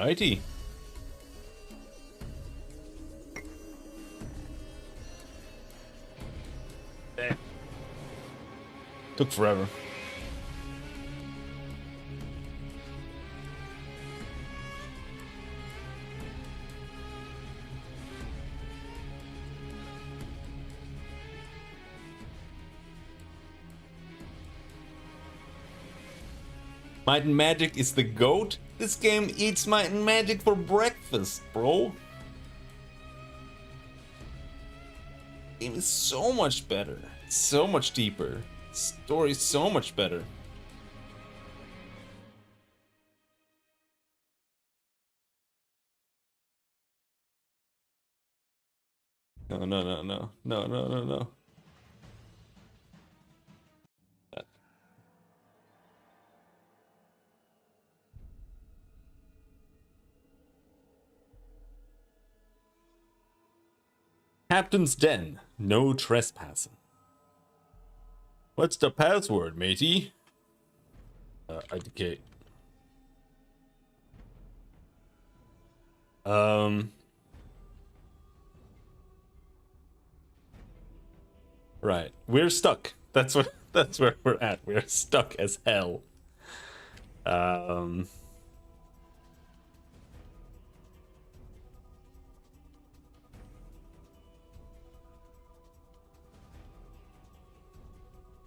Alrighty. Damn. Took forever. Might and Magic is the GOAT? This game eats Might and Magic for breakfast, bro. Game is so much better. So much deeper. Story so much better. No, no, no, no. No, no, no, no. Captain's Den. No trespassing. What's the password, matey? IDK. Right. We're stuck. That's where we're at. We're stuck as hell.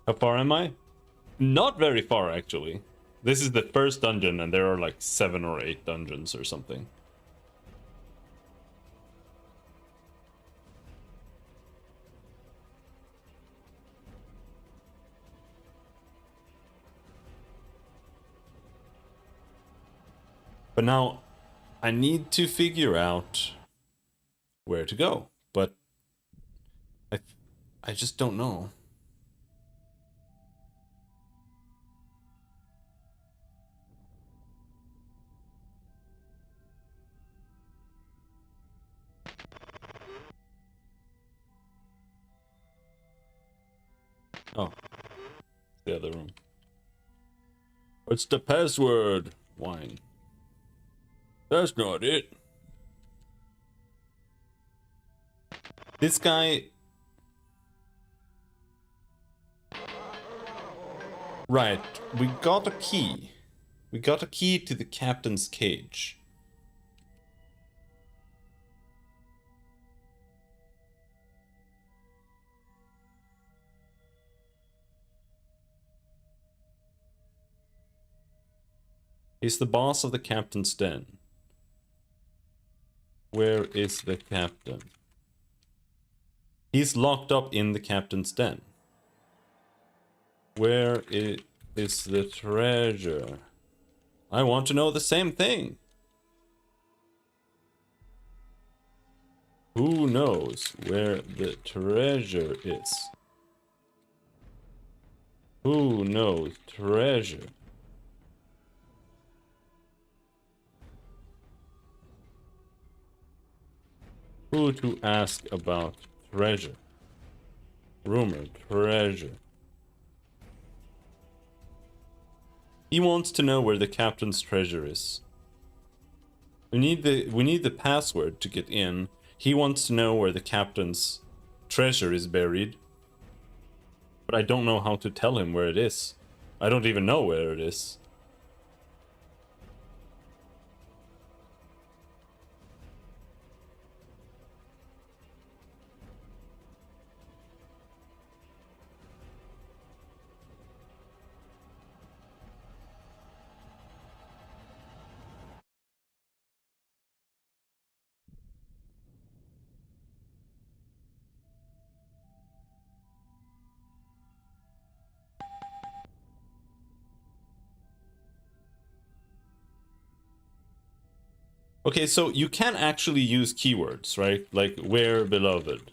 How far am I? Not very far, actually. This is the first dungeon, and there are like 7 or 8 dungeons or something. But now, I need to figure out where to go. But I just don't know. Oh, the other room. What's the password? Wine. That's not it. This guy... Right, we got a key. We got a key to the captain's cage. He's the boss of the captain's den. Where is the captain? He's locked up in the captain's den. Where is the treasure? I want to know the same thing. Who knows where the treasure is? Who knows treasure? Who to ask about treasure? Rumor, treasure. He wants to know where the captain's treasure is. We need the password to get in. He wants to know where the captain's treasure is buried. But I don't know how to tell him where it is. I don't even know where it is. Okay, so you can actually use keywords, right? Like, where beloved.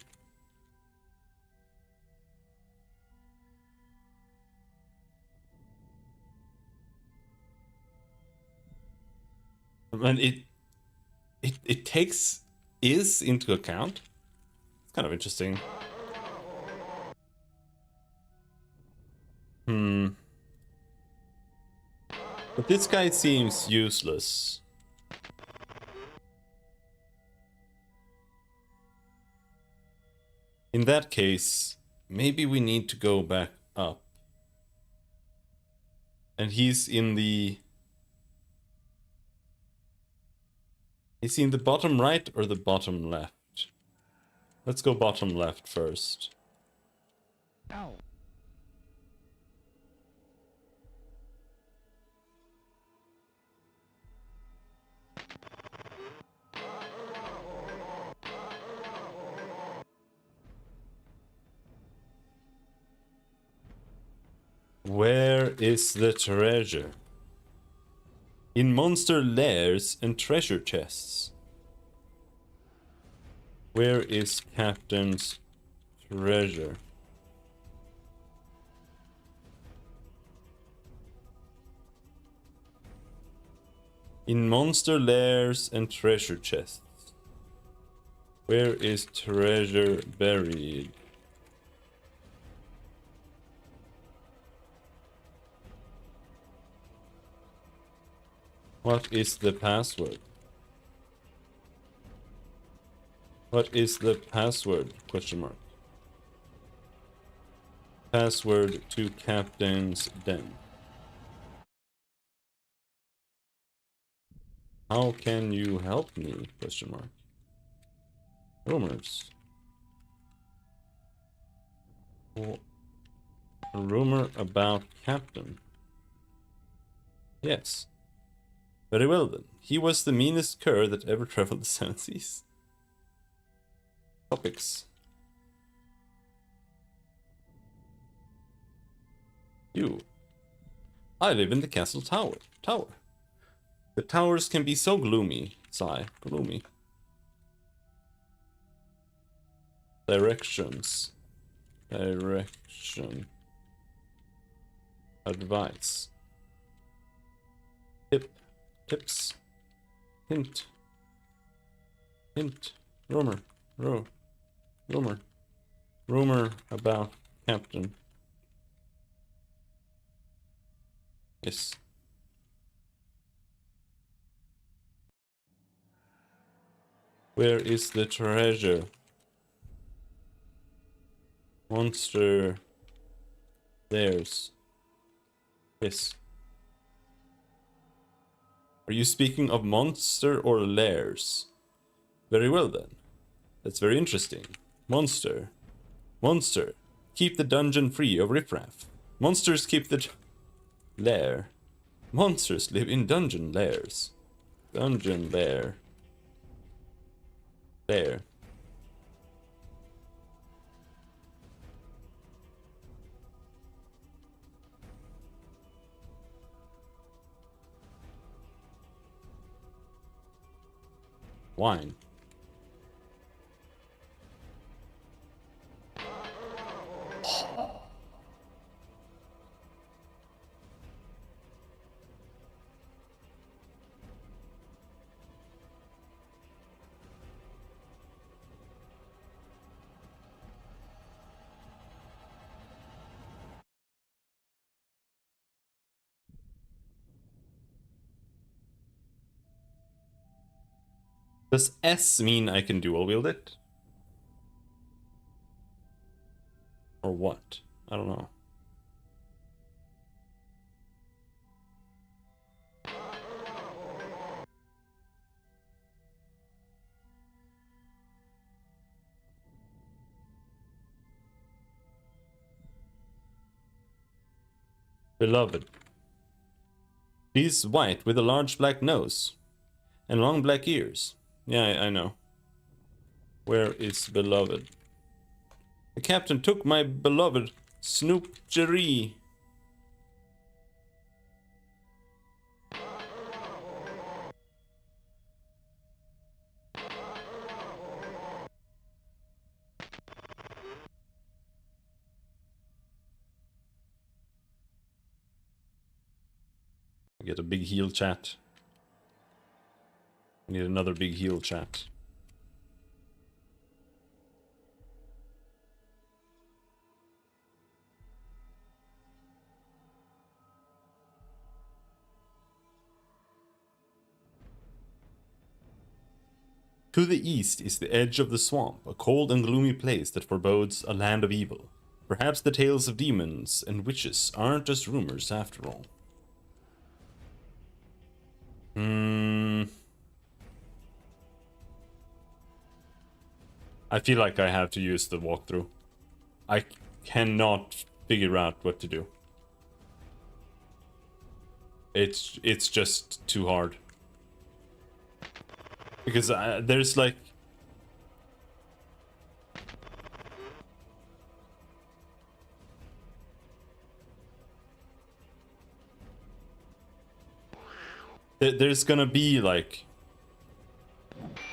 And it takes is into account. It's kind of interesting. But this guy seems useless. In that case, maybe we need to go back up. And he's in the... Is he in the bottom right or the bottom left? Let's go bottom left first. Ow. Where is the treasure? In monster lairs and treasure chests. Where is Captain's treasure? In monster lairs and treasure chests. Where is treasure buried? What is the password? What is the password? Question mark. Password to Captain's Den. How can you help me? Question mark. Rumors. Oh, a rumor about Captain. Yes. Very well then. He was the meanest cur that ever traveled the seven seas. Topics. You. I live in the castle tower. The towers can be so gloomy. Sigh. Gloomy. Directions. Direction. Advice. Tip. Tips. Hint. Hint. Rumor. Rumor. Rumor about Captain. Yes. Where is the treasure? Monster. There's. Yes. Are you speaking of monster or lairs? Very well then. That's very interesting. Monster. Monster. Keep the dungeon free of riffraff. Monsters keep the lair. Monsters live in dungeon lairs. Dungeon lair. Lair. Wine. Does S mean I can dual wield it? Or what? I don't know. Beloved. He's white with a large black nose and long black ears. Yeah, I know. Where is beloved? The captain took my beloved Snoopgery. I get a big heal chat. I need another big heal chat. To the east is the edge of the swamp, a cold and gloomy place that forebodes a land of evil. Perhaps the tales of demons and witches aren't just rumors after all. I feel like I have to use the walkthrough. I cannot figure out what to do. It's just too hard. Because there's like... There's gonna be like...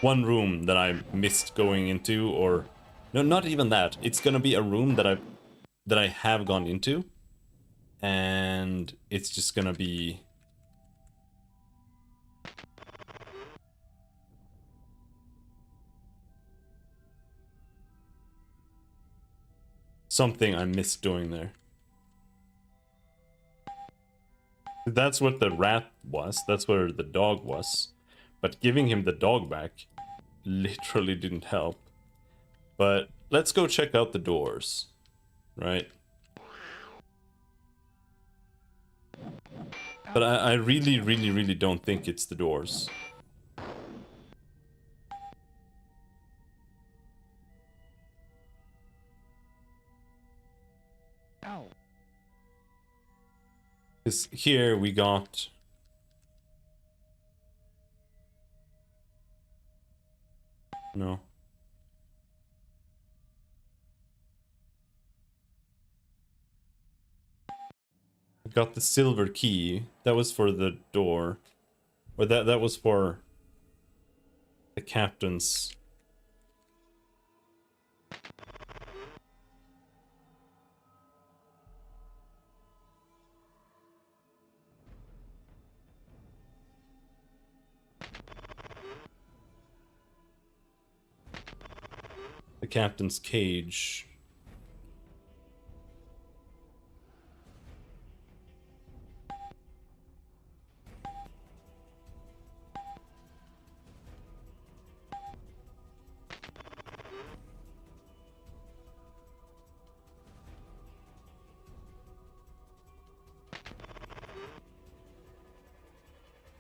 one room that I missed going into, or... No, not even that. It's gonna be a room that I have gone into. And it's just gonna be... something I missed doing there. That's what the rat was. That's where the dog was. But giving him the dog back literally didn't help. But let's go check out the doors. Right? But I really, really, really don't think it's the doors. Ow. Because here we got... No. I got the silver key. That was for the door. Or that was for the captain's... the captain's cage.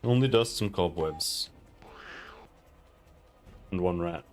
Only dust and cobwebs. And one rat.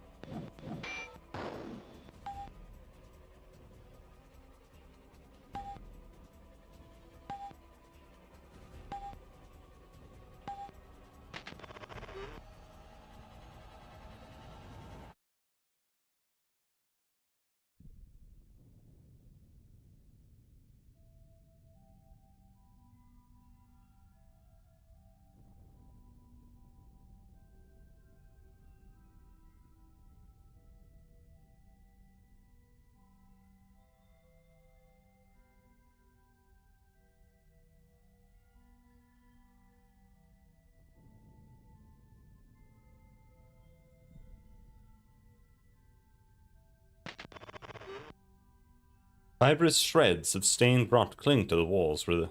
Fibrous shreds of stained rot cling to the walls where the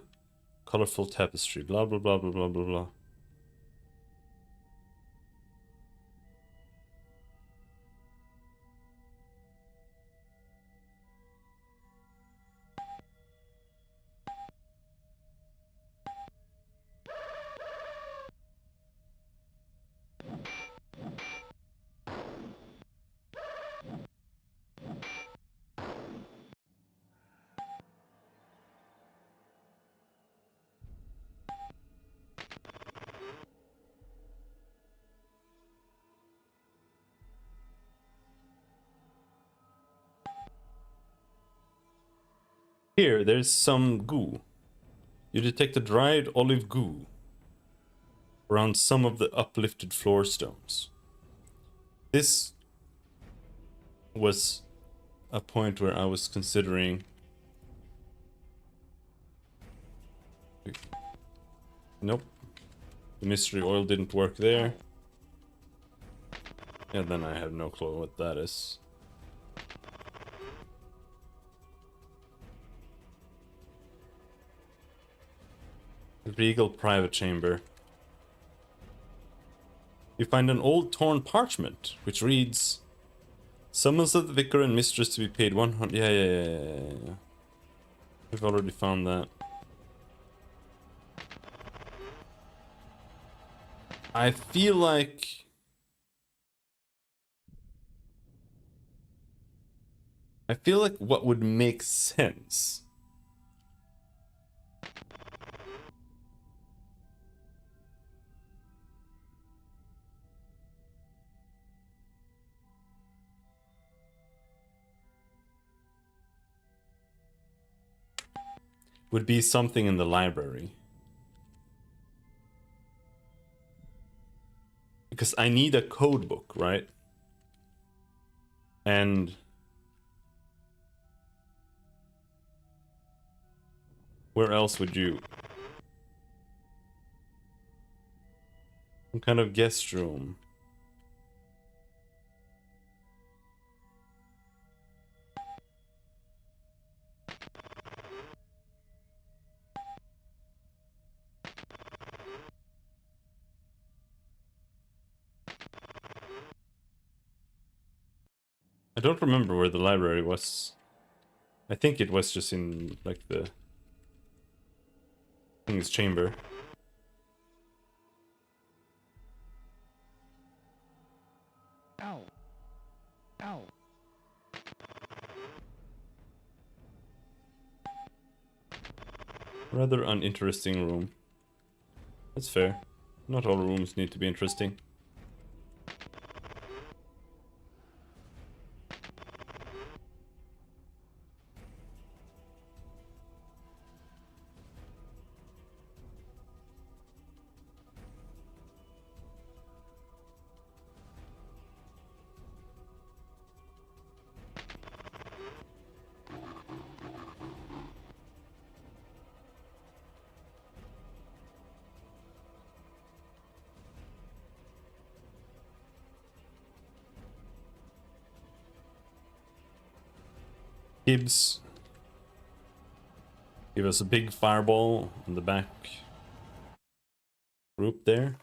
colorful tapestry, blah blah blah blah blah blah blah. Here, there's some goo. You detect a dried olive goo around some of the uplifted floor stones. This was a point where I was considering... Nope. The mystery oil didn't work there. And then I have no clue what that is. Regal private chamber. You find an old torn parchment, which reads, "Summons of the vicar and mistress to be paid 100." Yeah. We've already found that. I feel like what would make sense would be something in the library. Because I need a code book, right? And where else would you? Some kind of guest room. I don't remember where the library was. I think it was just in, like, the king's chamber. Ow. Ow. Rather uninteresting room. That's fair. Not all rooms need to be interesting. Gibbs. Give us a big fireball in the back group there.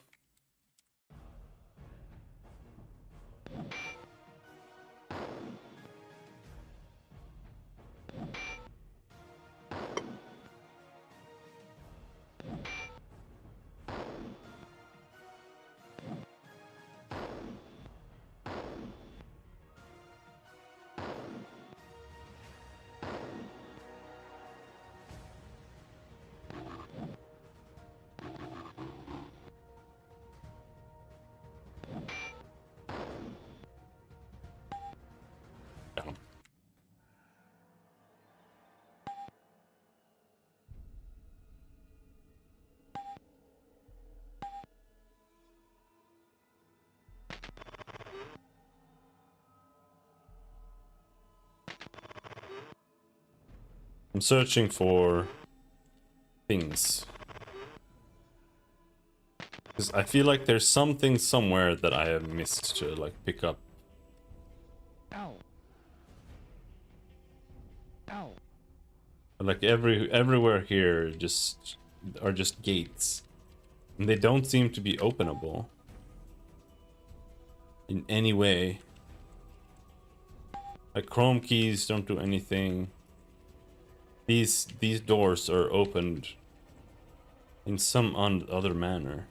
Got him. I'm searching for things. Because I feel like there's something somewhere that I have missed to, like, pick up. Ow. Ow. Like, everywhere here just are just gates. And they don't seem to be openable in any way. Like, chrome keys don't do anything. These doors are opened in some other manner.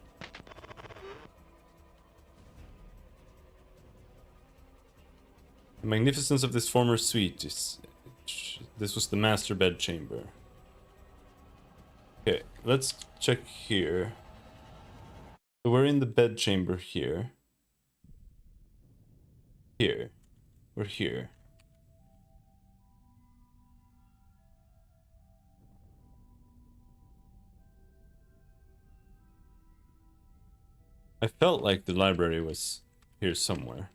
The magnificence of this former suite is... This was the master bed chamber. Okay, let's check here. So we're in the bed chamber here. Here. We're here. I felt like the library was here somewhere.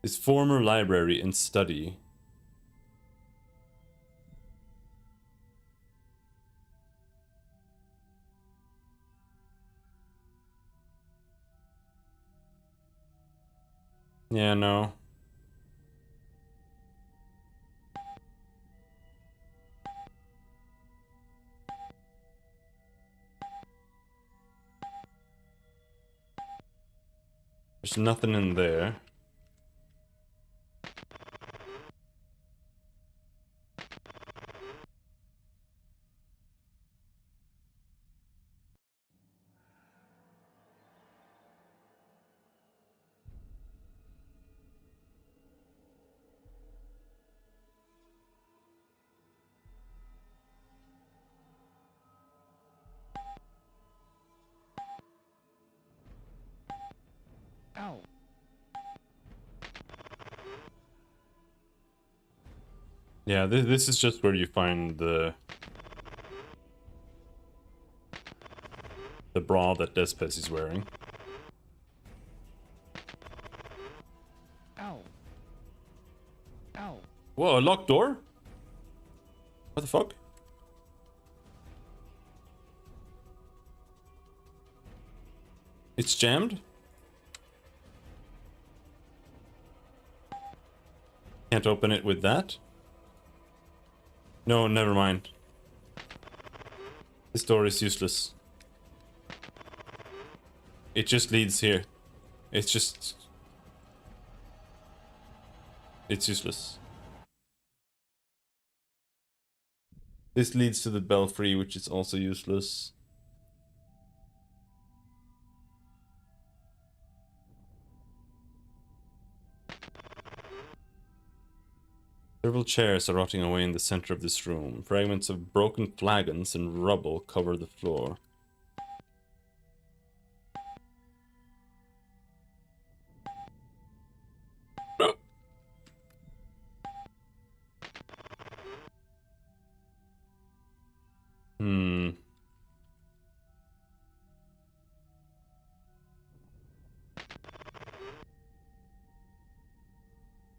His former library and study. Yeah, no. There's nothing in there. Ow. Yeah, this is just where you find the bra that Despes is wearing. Ow. Ow. Whoa, a locked door? What the fuck? It's jammed? Can't open it with that? No, never mind. This door is useless. It just leads here. It's just... It's useless. This leads to the belfry, which is also useless. Several chairs are rotting away in the center of this room. Fragments of broken flagons and rubble cover the floor. Hmm.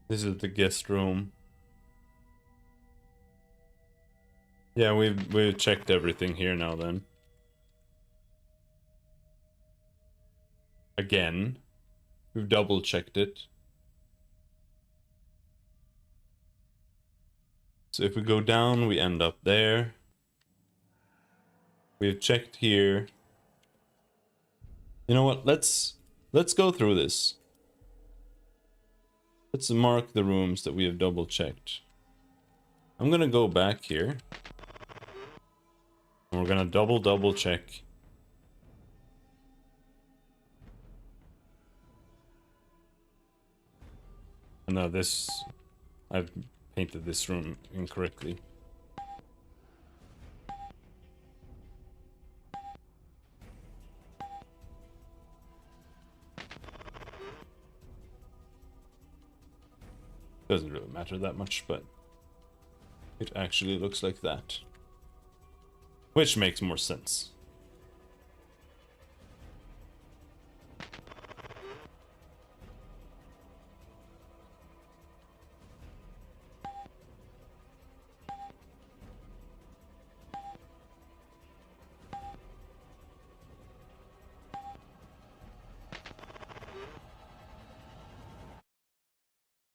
This is the guest room. Yeah, we've checked everything here now then. Again. We've double checked it. So if we go down, we end up there. We've checked here. You know what? Let's go through this. Let's mark the rooms that we have double checked. I'm gonna go back here. And we're gonna double check. No, this... I've painted this room incorrectly. Doesn't really matter that much, but it actually looks like that. Which makes more sense.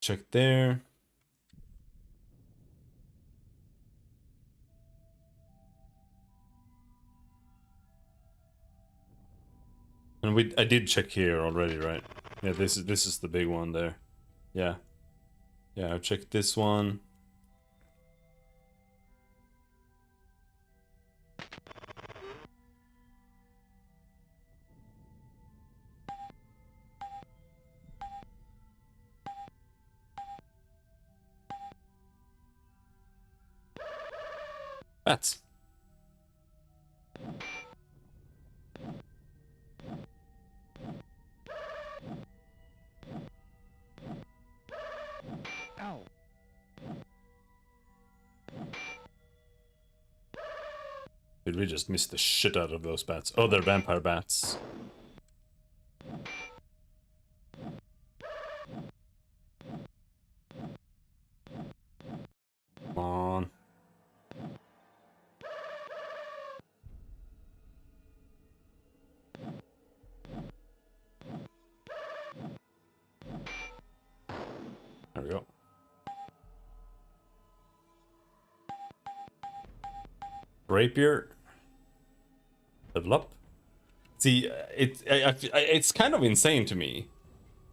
Check there. And I did check here already, right? Yeah, this is the big one there. Yeah. Yeah, I've checked this one. Bats. Ow. Did we just miss the shit out of those bats? Oh, they're vampire bats. Come on. There we go. Rapier. Level up. See, it's kind of insane to me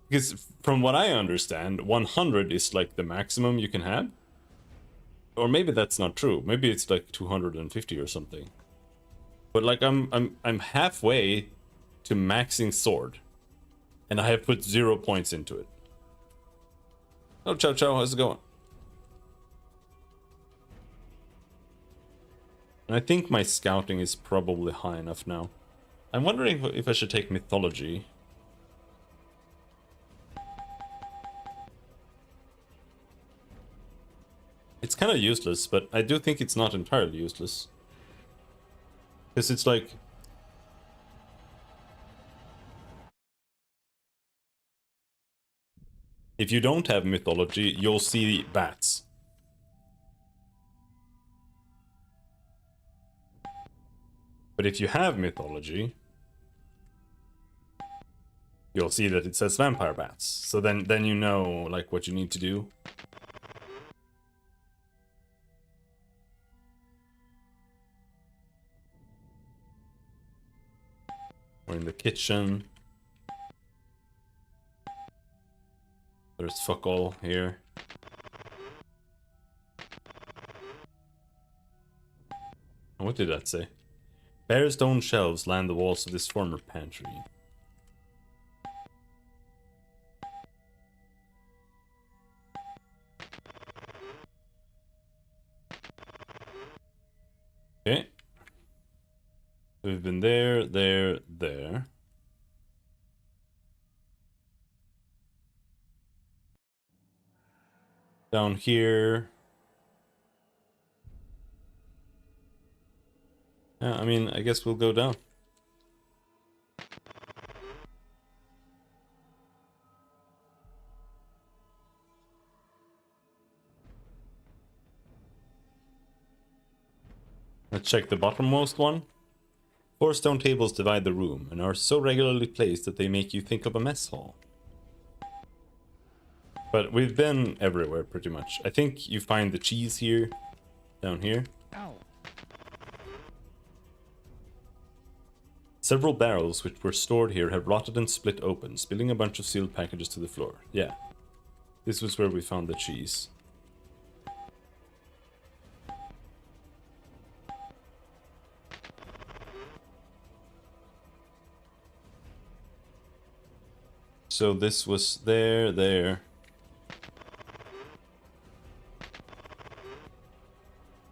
Because from what I understand, 100 is like the maximum you can have. Or maybe that's not true. Maybe it's like 250 or something. But like I'm halfway to maxing sword. And I have put 0 points into it. Oh, ciao ciao, how's it going? And I think my scouting is probably high enough now. I'm wondering if I should take mythology. It's kind of useless, but I do think it's not entirely useless. Because it's like... if you don't have mythology, you'll see bats. But if you have mythology, you'll see that it says vampire bats. So then you know like what you need to do. We're in the kitchen. There's fuck all here. What did that say? Bare stone shelves line the walls of this former pantry. Okay. We've been there, there, there. Down here. Yeah, I mean, I guess we'll go down. Let's check the bottommost one. 4 stone tables divide the room and are so regularly placed that they make you think of a mess hall. But we've been everywhere pretty much. I think you find the cheese here, down here. Ow. Several barrels which were stored here have rotted and split open, spilling a bunch of sealed packages to the floor. Yeah. This was where we found the cheese. So this was there.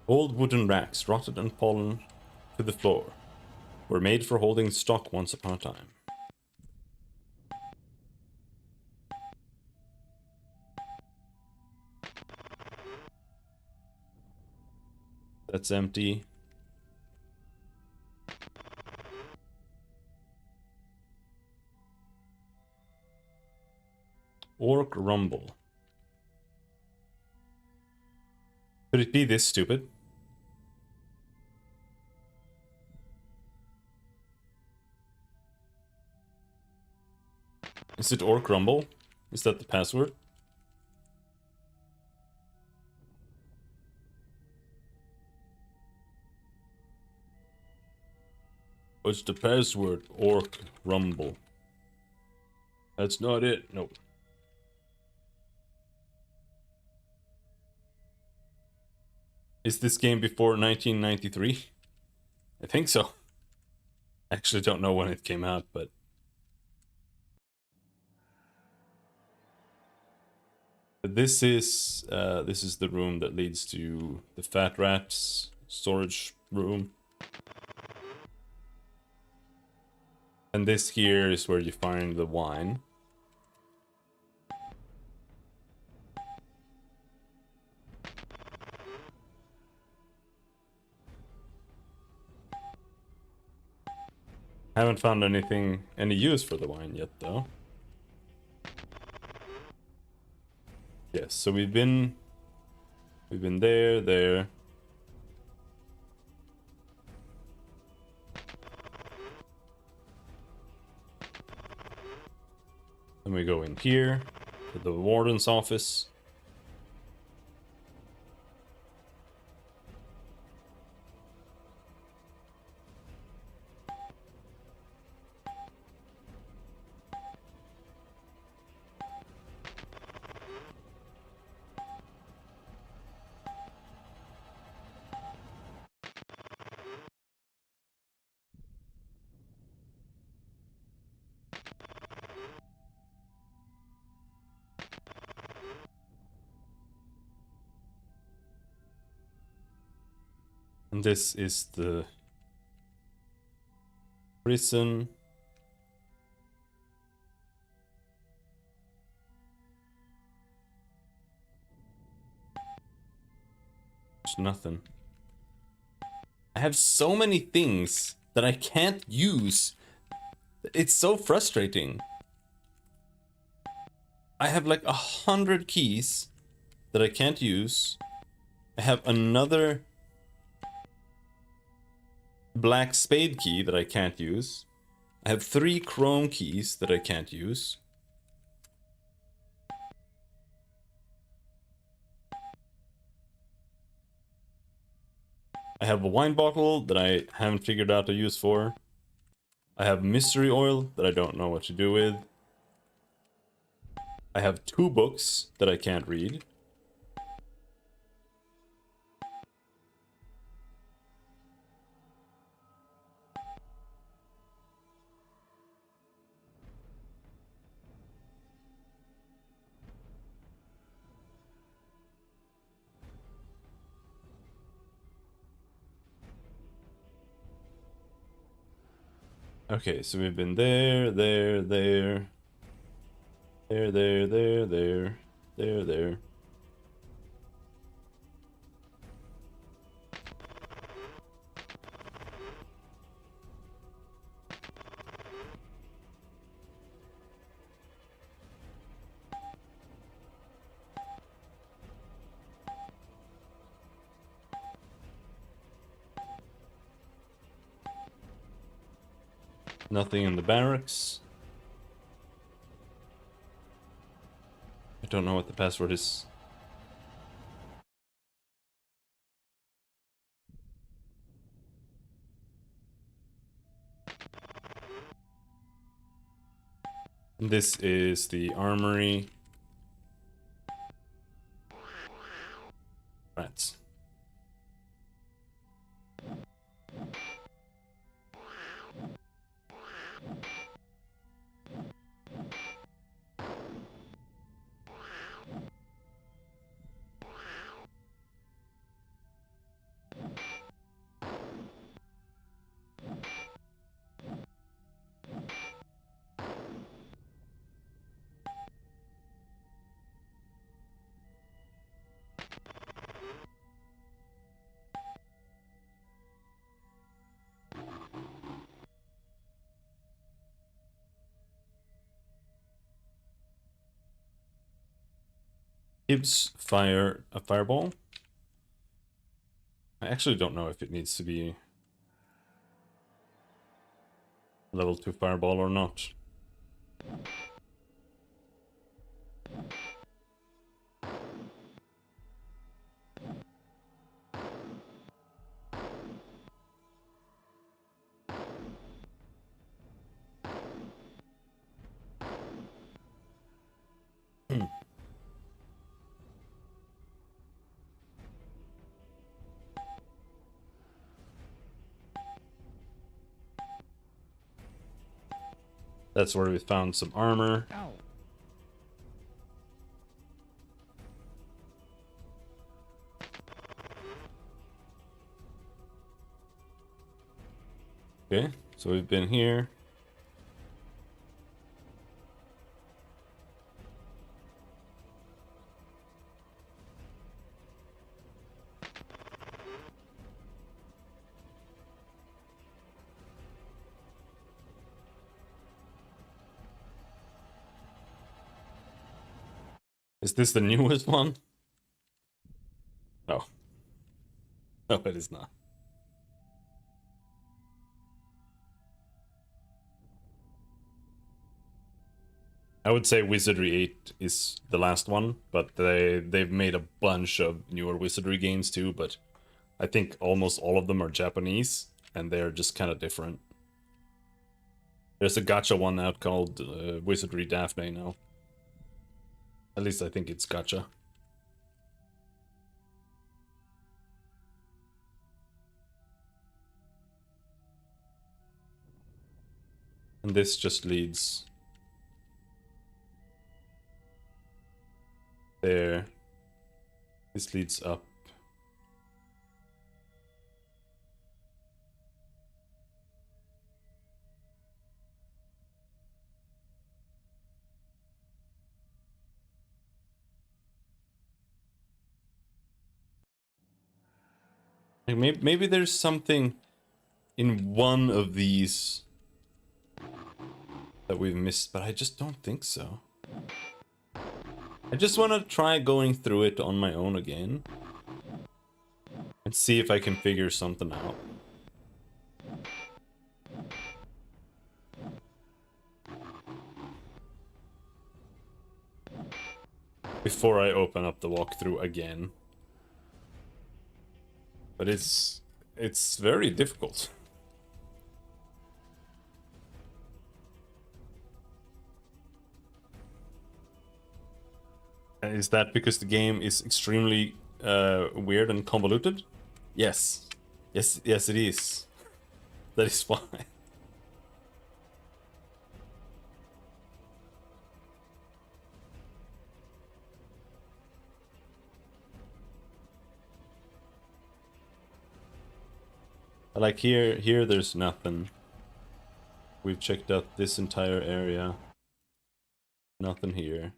Old wooden racks, rotted and fallen to the floor, were made for holding stock once upon a time. That's empty. Orc rumble. Could it be this stupid? Is it orc rumble? Is that the password? What's the password? Orc rumble. That's not it. Nope. Is this game before 1993? I think so. Actually don't know when it came out, but... this is the room that leads to the Fat Rat's storage room. And this here is where you find the wine. Haven't found any use for the wine yet, though. Yes, so we've been there. Then we go in here to the warden's office. And this is the prison. There's nothing. I have so many things that I can't use. It's so frustrating. I have like 100 keys that I can't use. I have another black spade key that I can't use. I have 3 chrome keys that I can't use. I have a wine bottle that I haven't figured out a use for. I have mystery oil that I don't know what to do with. I have 2 books that I can't read. Okay, so we've been there, there, there. There, there, there, there. There, there. Nothing in the barracks. I don't know what the password is. This is the armory. Rats. Gibbs fire a fireball. I actually don't know if it needs to be level 2 fireball or not. That's where we found some armor. Ow. Okay, so we've been here. Is this the newest one? No. No, it is not. I would say Wizardry 8 is the last one, but they've made a bunch of newer Wizardry games too, but I think almost all of them are Japanese, and they're just kind of different. There's a gacha one out called Wizardry Daphne now. At least I think it's gacha. And this just leads there. This leads up. Like maybe there's something in one of these that we've missed, but I just don't think so. I just want to try going through it on my own again and see if I can figure something out. Before I open up the walkthrough again. But it's very difficult. Is that because the game is extremely weird and convoluted? Yes. Yes, it is. That is why. Like here there's nothing. We've checked out this entire area. Nothing here.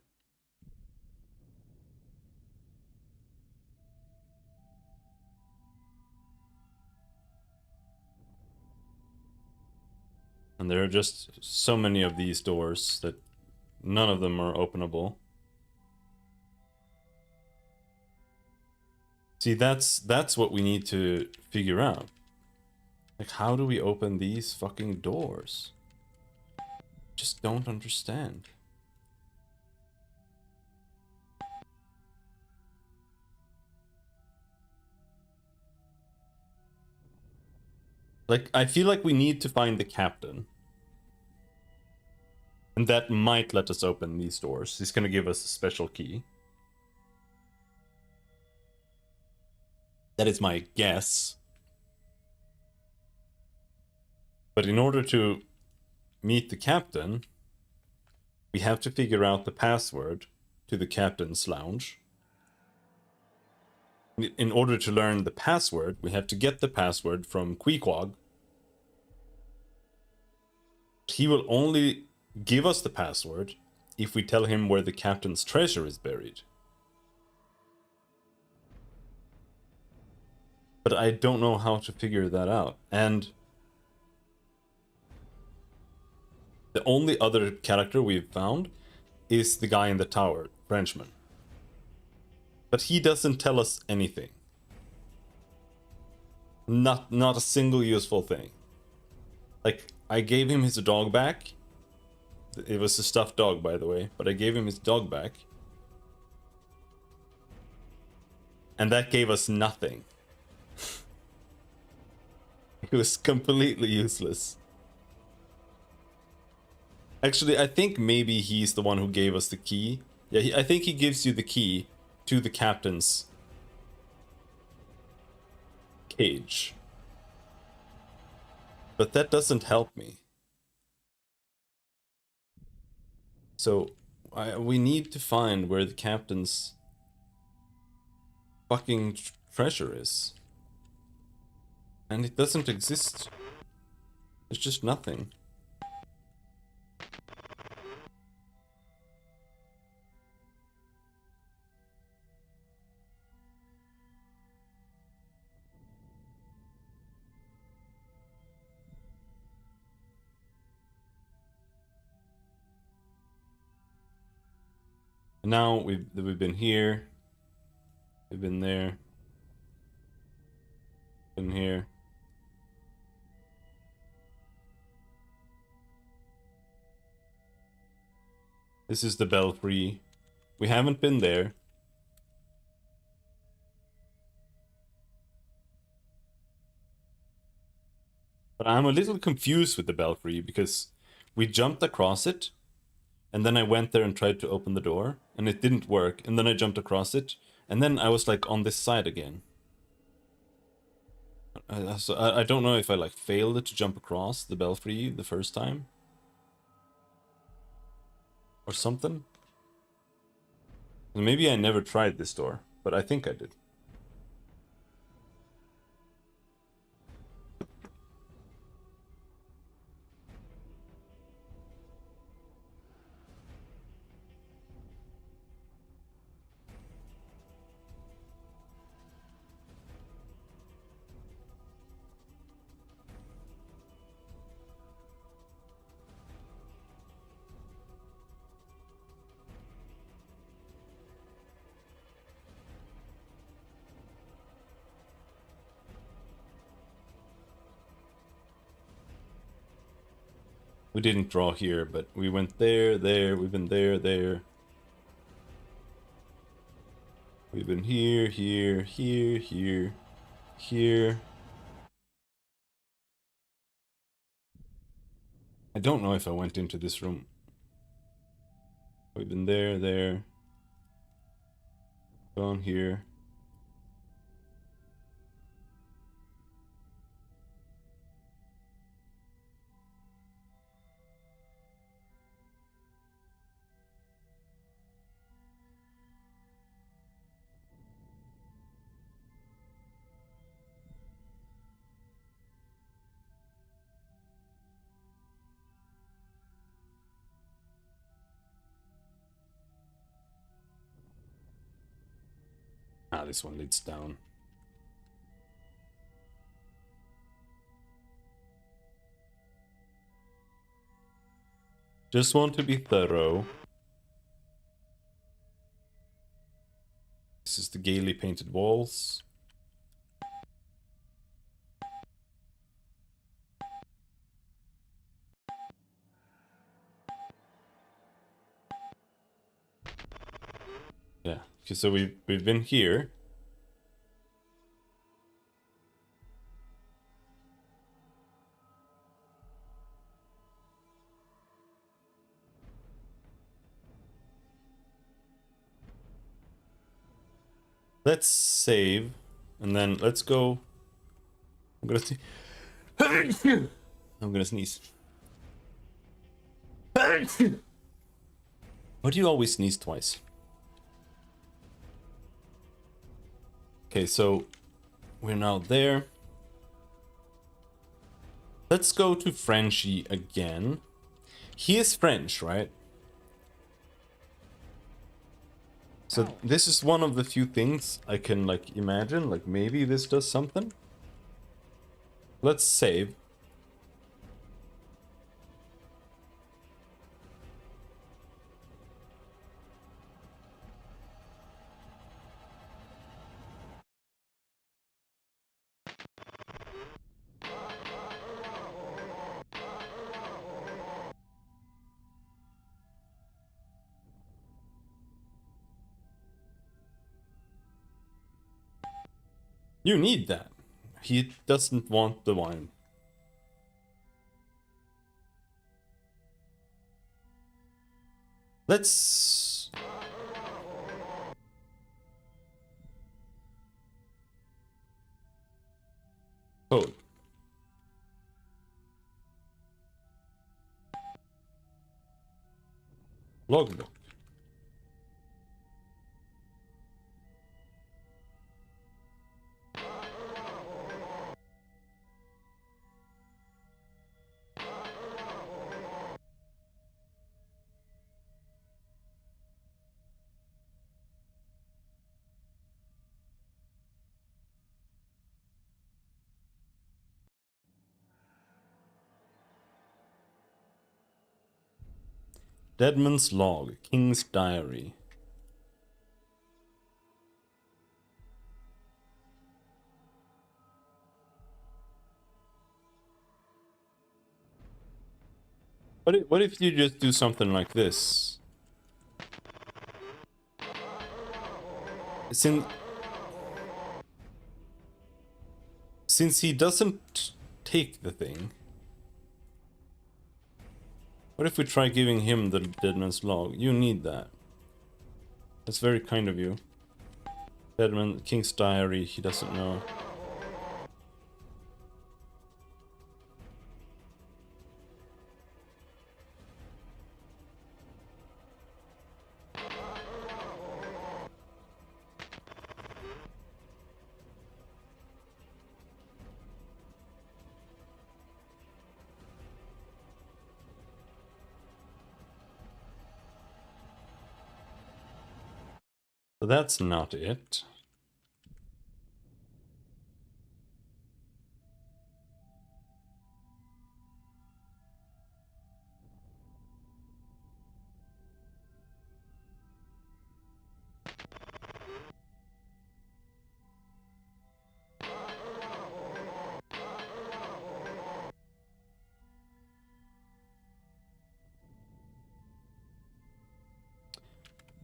And there are just so many of these doors that none of them are openable. See, that's what we need to figure out. Like, how do we open these fucking doors? Just don't understand. Like, I feel like we need to find the captain. And that might let us open these doors. He's gonna give us a special key. That is my guess. But in order to meet the captain, we have to figure out the password to the captain's lounge. In order to learn the password, we have to get the password from Queequeg. He will only give us the password if we tell him where the captain's treasure is buried. But I don't know how to figure that out. And the only other character we've found is the guy in the tower, Frenchman. But he doesn't tell us anything. Not a single useful thing. Like, I gave him his dog back. It was a stuffed dog, by the way, but I gave him his dog back. And that gave us nothing. It was completely useless. Actually, I think maybe he's the one who gave us the key. Yeah, I think he gives you the key to the captain's cage. But that doesn't help me. So, we need to find where the captain's fucking treasure is. And it doesn't exist. There's just nothing. Now we've been here, we've been there, been here. This is the belfry. We haven't been there. But I'm a little confused with the belfry because we jumped across it, and then I went there and tried to open the door, and it didn't work, and then I jumped across it, and then I was like on this side again. So I don't know if I like failed to jump across the belfry the first time. Or something. Maybe I never tried this door, but I think I did. We didn't draw here, but we went there, there, we've been there, there. We've been here, here, here, here, here. I don't know if I went into this room. We've been there, there. Gone here. Ah, this one leads down. Just want to be thorough. This is the gaily painted walls. Yeah, okay, so we've been here. Let's save, and then let's go. I'm gonna I'm gonna sneeze. Why do you always sneeze twice? Okay, so we're now there. Let's go to Frenchie again. He is French, right? So this is one of the few things I can like imagine, like maybe this does something. Let's save. You need that. He doesn't want the wine. Let's... Code. Logbook. Deadman's Log. King's Diary. What if you just do something like this? Since he doesn't take the thing, what if we try giving him the Deadman's Log? You need that. That's very kind of you. Deadman, King's Diary, he doesn't know. So that's not it.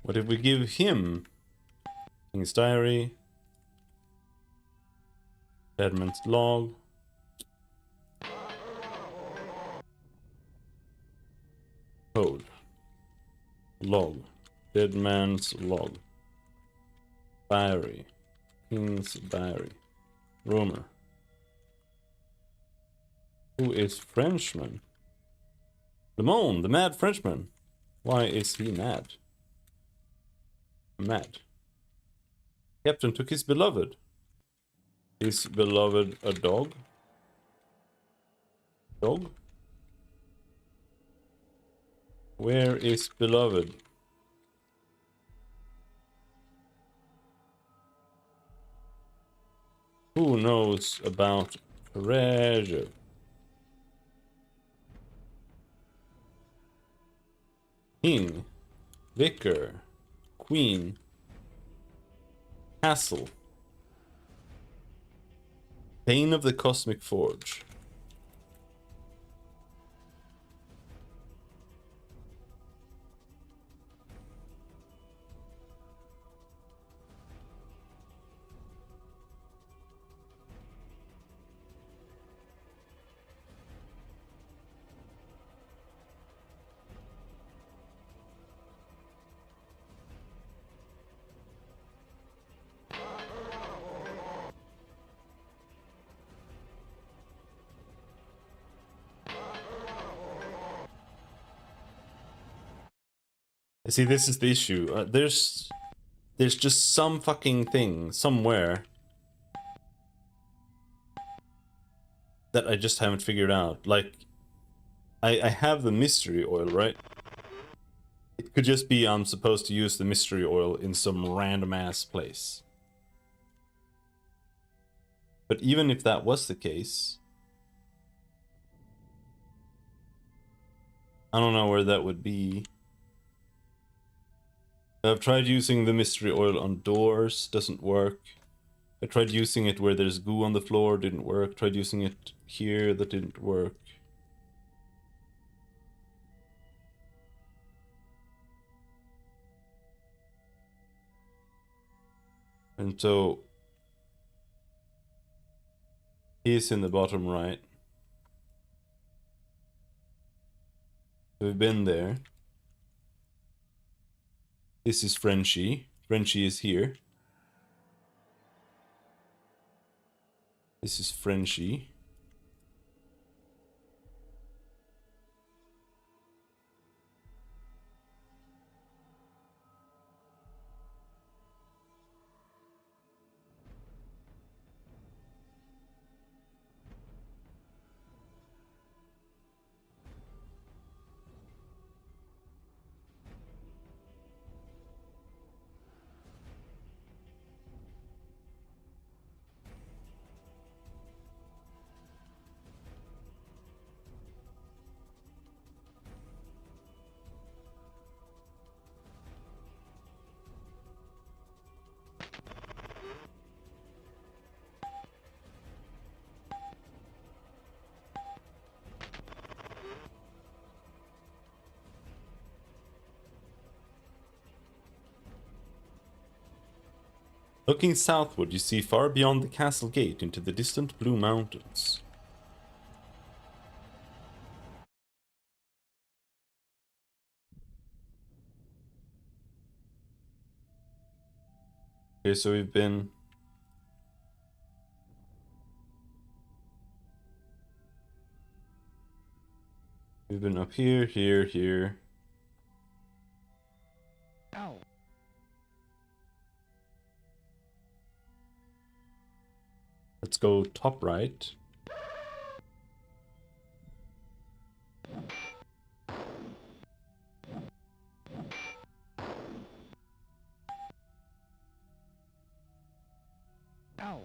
What if we give him King's Diary, Deadman's Log, Code, Log, Deadman's Log, Diary, King's Diary, Rumor. Who is Frenchman? Lemon, the mad Frenchman. Why is he mad? Mad. Captain took his beloved. Is beloved a dog? Dog? Where is beloved? Who knows about treasure? King, Vicar, Queen, Castle. Bane of the Cosmic Forge. See, this is the issue. There's just some fucking thing somewhere that I just haven't figured out. Like, I have the mystery oil, right? It could just be I'm supposed to use the mystery oil in some random ass place. But even if that was the case, I don't know where that would be. I've tried using the mystery oil on doors, doesn't work. I tried using it where there's goo on the floor, didn't work. Tried using it here, that didn't work. And so he's in the bottom right. We've been there. This is Frenchie. Frenchie is here. This is Frenchie. Looking southward, you see far beyond the castle gate into the distant blue mountains. Okay, so we've been up here, here, here. Ow. Let's go top right. Ow.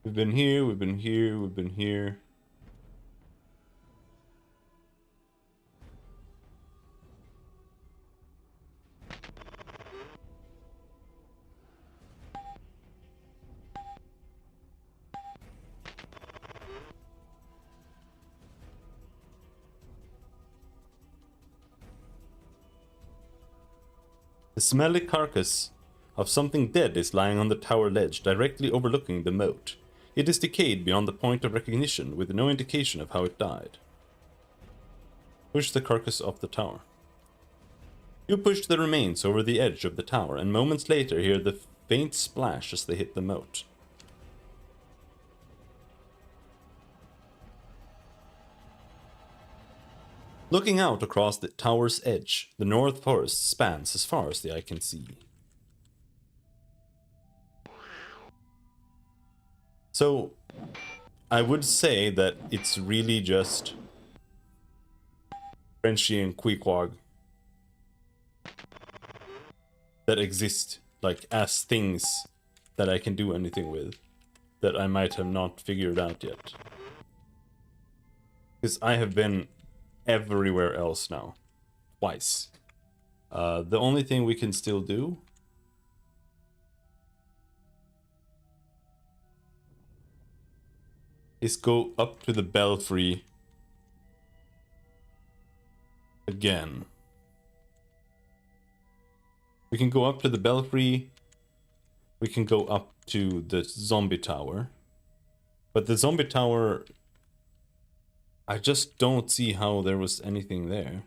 We've been here, we've been here, we've been here. The smelly carcass of something dead is lying on the tower ledge, directly overlooking the moat. It is decayed beyond the point of recognition, with no indication of how it died. Push the carcass off the tower. You push the remains over the edge of the tower, and moments later hear the faint splash as they hit the moat. Looking out across the tower's edge, the North Forest spans as far as the eye can see. So, I would say that it's really just Frenchie and Queequeg that exist, like, as things that I can do anything with, that I might have not figured out yet. Because I have been everywhere else now. Twice. The only thing we can still do is go up to the belfry again. We can go up to the belfry. We can go up to the zombie tower. But the zombie tower, I just don't see how there was anything there.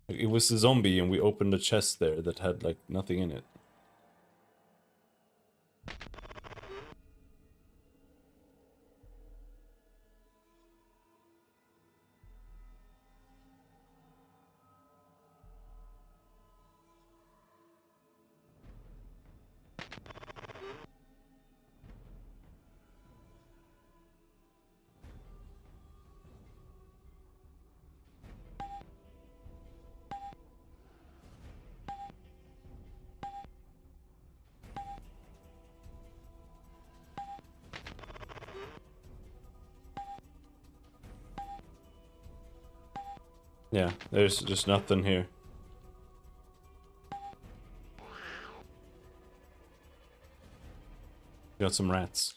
It was a zombie and we opened a chest there that had like nothing in it. Yeah, there's just nothing here. Got some rats.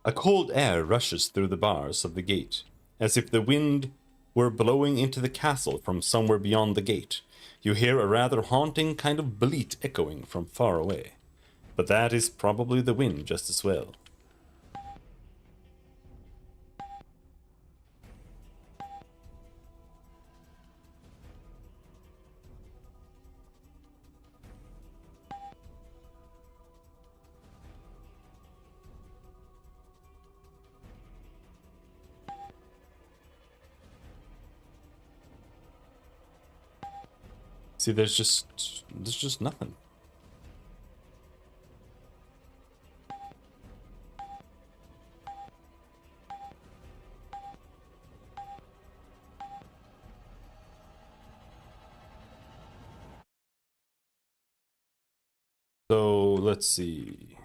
A cold air rushes through the bars of the gate, as if the wind were blowing into the castle from somewhere beyond the gate. You hear a rather haunting kind of bleat echoing from far away. But that is probably the wind just as well. See, there's just nothing. So, let's see.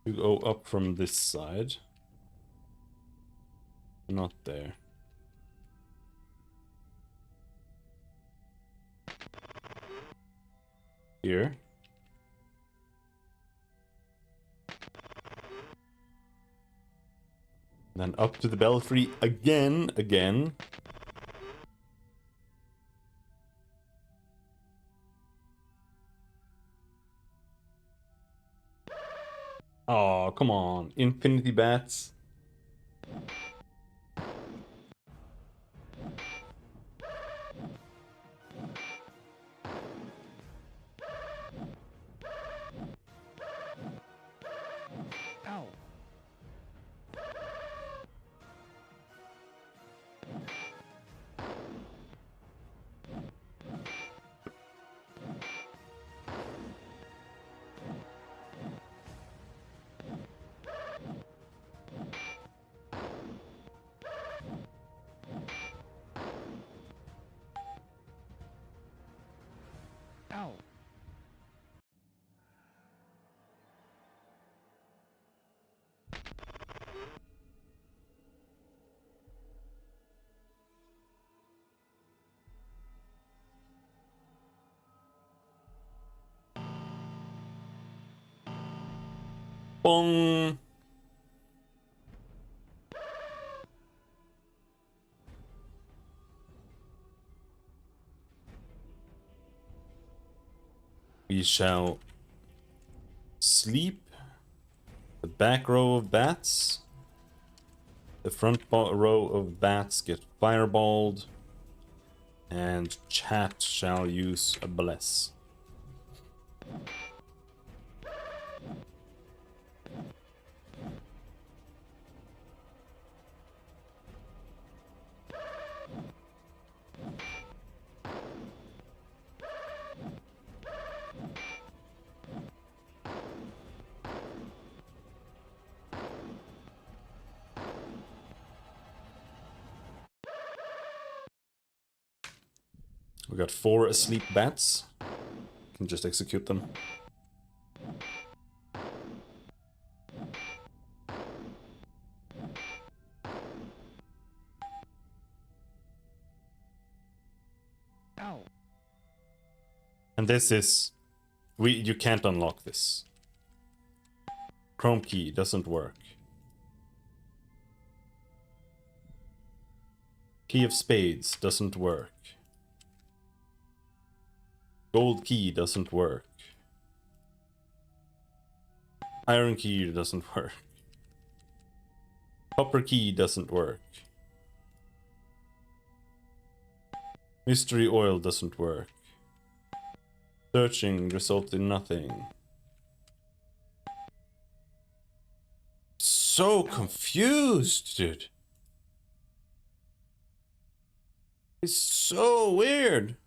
We go up from this side. Not there. Here. Then up to the belfry again. Oh, come on. Infinity bats. Ow. Ow. Bong. We shall sleep. The back row of bats. The front row of bats get fireballed. And chat shall use a bless. We got 4 asleep bats. Can just execute them. Ow. And this is... you can't unlock this. Chrome key doesn't work. Key of spades doesn't work. Gold key doesn't work. Iron key doesn't work. Copper key doesn't work. Mystery oil doesn't work. Searching results in nothing. So confused, dude. It's so weird.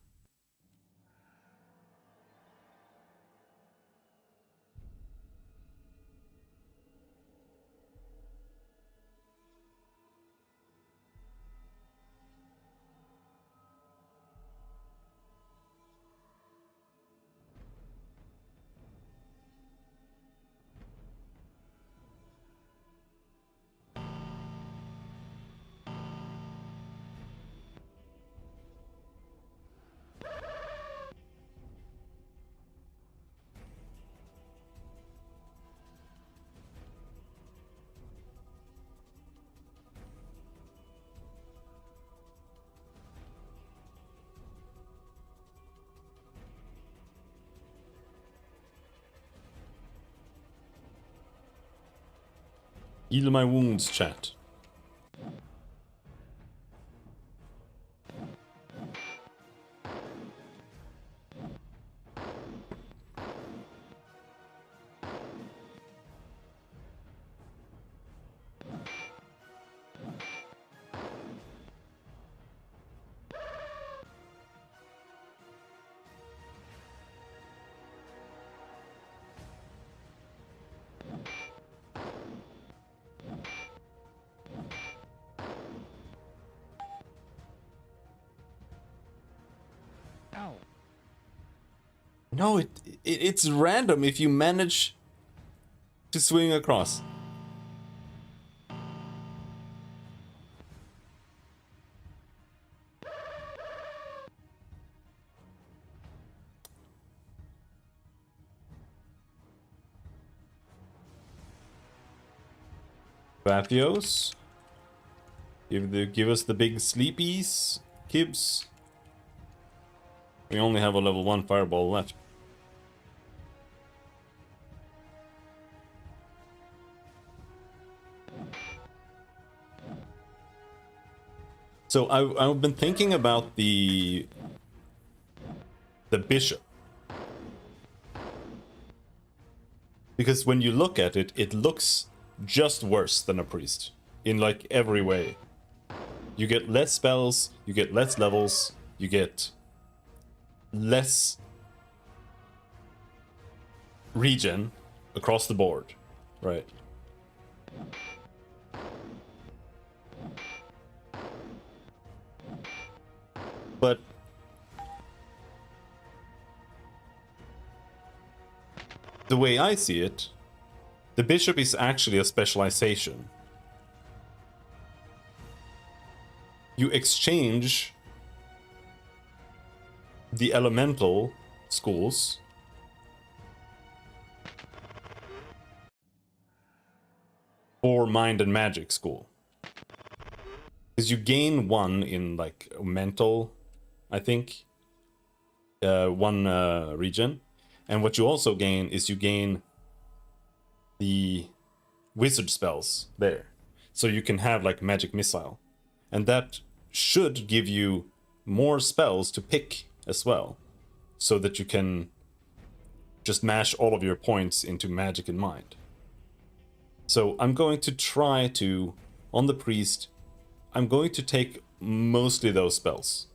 Heal my wounds, chat. Ow. No, it's random if you manage to swing across. Bathios. Give us the big sleepies, Kibs. We only have a level 1 fireball left. So I've been thinking about the bishop. Because when you look at it, it looks just worse than a priest. In like every way. You get less spells, you get less levels, you get less regen across the board, right? But the way I see it, the bishop is actually a specialization. You exchange the elemental schools for mind and magic school. Because you gain one in like mental, I think, one region. And what you also gain is you gain the wizard spells there. So you can have like magic missile. And that should give you more spells to pick as well. So that you can just mash all of your points into magic and mind. So I'm going to try to, on the priest, I'm going to take mostly those spells.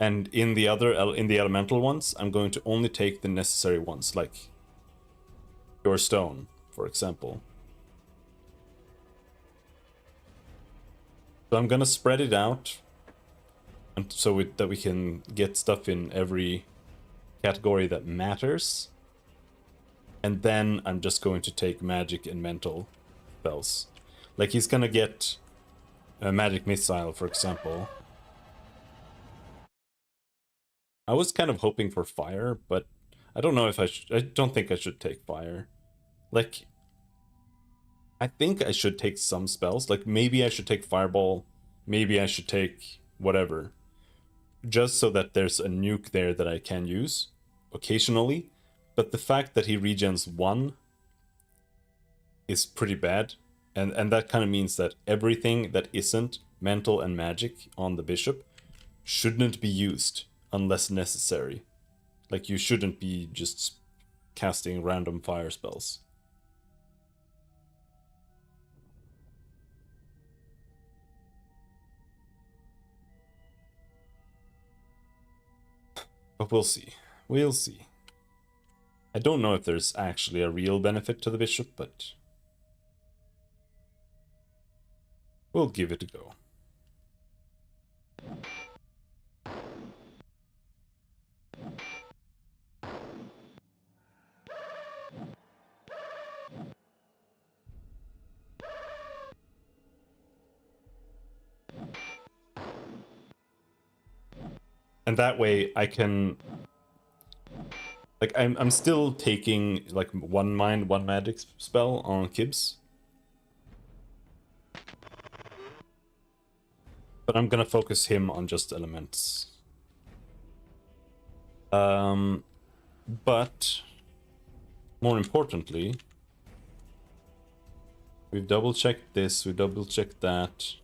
And in the elemental ones, I'm going to only take the necessary ones, like your stone, for example. So I'm gonna spread it out, and so that we can get stuff in every category that matters. And then I'm just going to take magic and mental spells. Like he's gonna get a magic missile, for example. I was kind of hoping for fire, but I don't know if I should. I don't think I should take fire. Like, I think I should take some spells. Like, maybe I should take fireball. Maybe I should take whatever. Just so that there's a nuke there that I can use occasionally. But the fact that he regens 1 is pretty bad. And that kind of means that everything that isn't mental and magic on the bishop shouldn't be used unless necessary. Like, you shouldn't be just casting random fire spells. But we'll see. We'll see. I don't know if there's actually a real benefit to the bishop, but we'll give it a go. And that way I can, like, I'm still taking like one mind, one magic spell on Kibbs. But I'm gonna focus him on just elements. But more importantly, we've double checked this, we double checked that.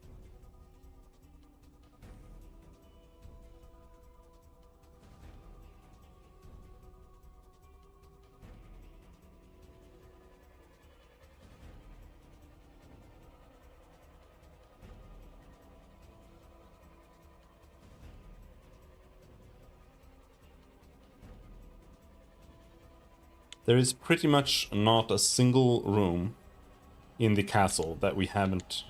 There is pretty much not a single room in the castle that we haven't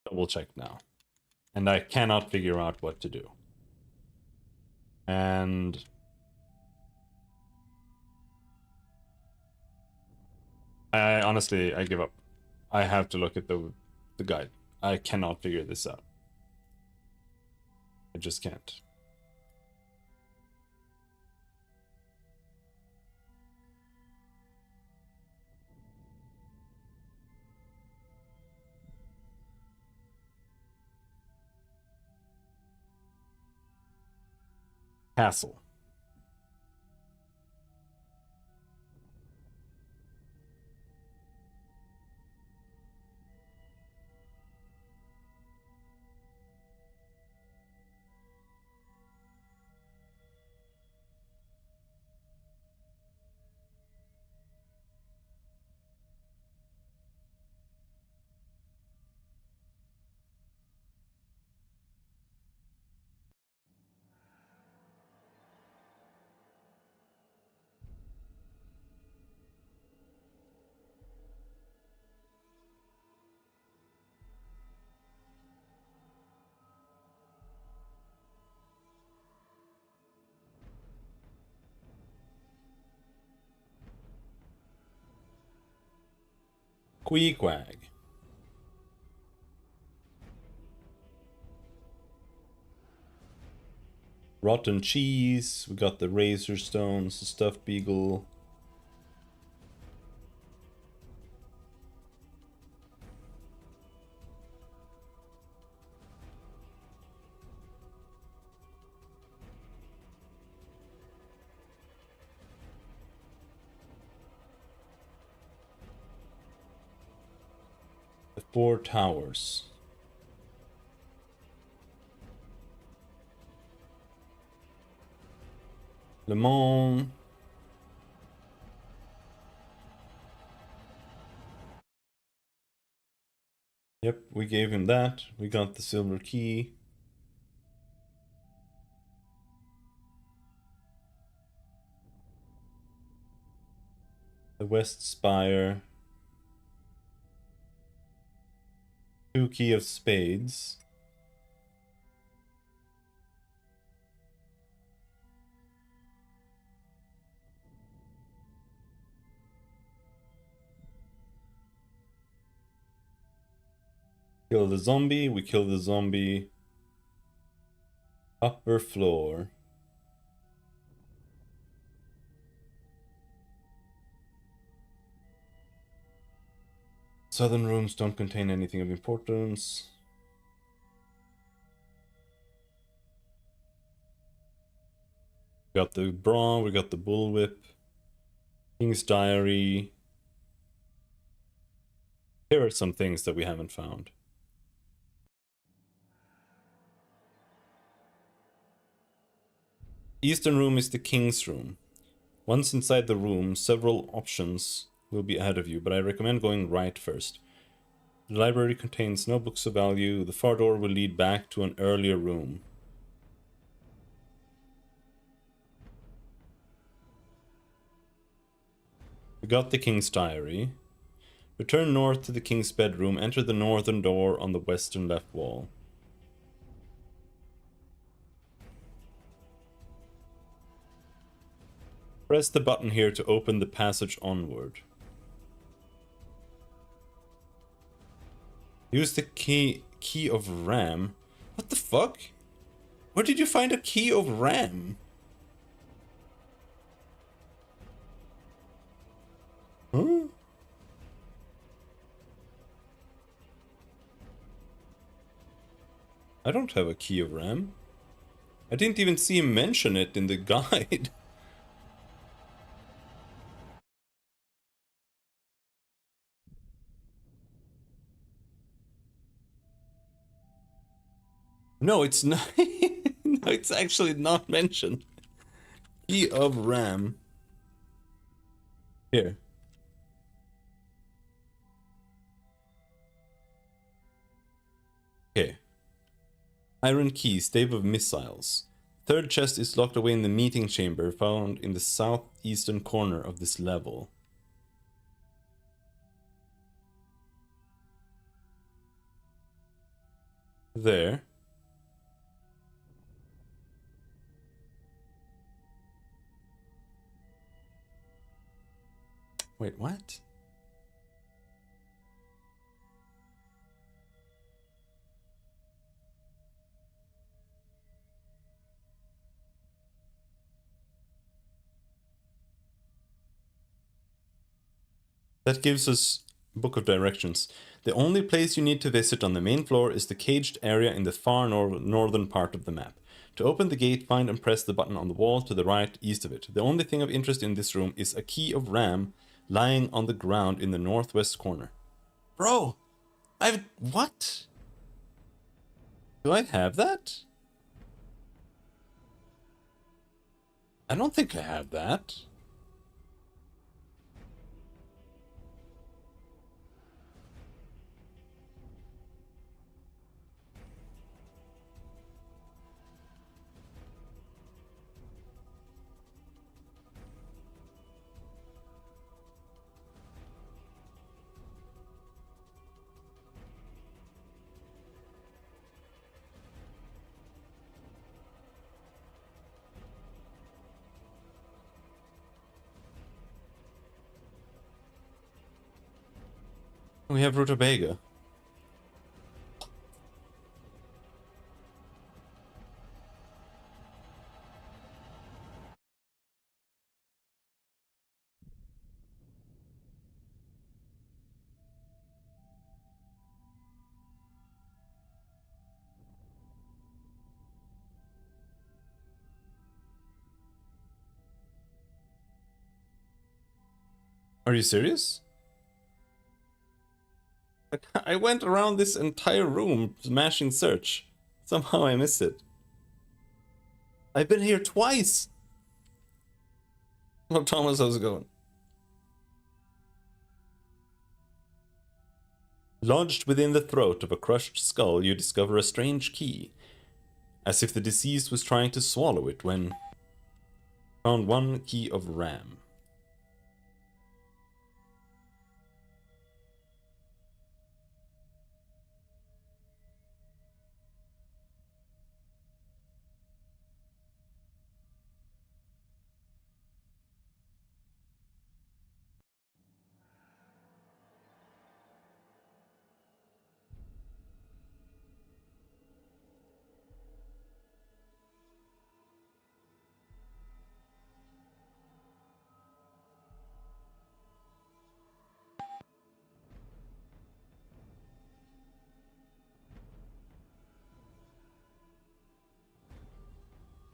double checked now. And I cannot figure out what to do. And I honestly, I give up. I have to look at the guide. I cannot figure this out. I just can't. Castle. Queequeg. Rotten cheese. We got the razor stones, the stuffed beagle. The 4 towers. Le Mans. Yep, we gave him that. We got the silver key. The West Spire. 2 key of spades. Kill the zombie. We kill the zombie. Upper floor. Southern rooms don't contain anything of importance. We got the bra, we got the bullwhip. King's diary. Here are some things that we haven't found. Eastern room is the king's room. Once inside the room, several options will be ahead of you, but I recommend going right first. The library contains no books of value. The far door will lead back to an earlier room. We got the king's diary. Return north to the king's bedroom. Enter the northern door on the western left wall. Press the button here to open the passage onward. Use the key of RAM. What the fuck? Where did you find a key of RAM? Huh? I don't have a key of RAM. I didn't even see him mention it in the guide. No, it's not. No, it's actually not mentioned. Key of RAM. Here. Okay. Iron key, stave of missiles. Third chest is locked away in the meeting chamber found in the southeastern corner of this level. There. Wait, what? That gives us Book of Directions. The only place you need to visit on the main floor is the caged area in the far northern part of the map. To open the gate, find and press the button on the wall to the right east of it. The only thing of interest in this room is a key of RAM lying on the ground in the northwest corner. Bro! What? Do I have that? I don't think I have that. We have rutabaga. Are you serious? I went around this entire room smashing search. Somehow I missed it. I've been here twice. Well, Thomas, how's it going? Lodged within the throat of a crushed skull, you discover a strange key, as if the deceased was trying to swallow it when found one key of ram.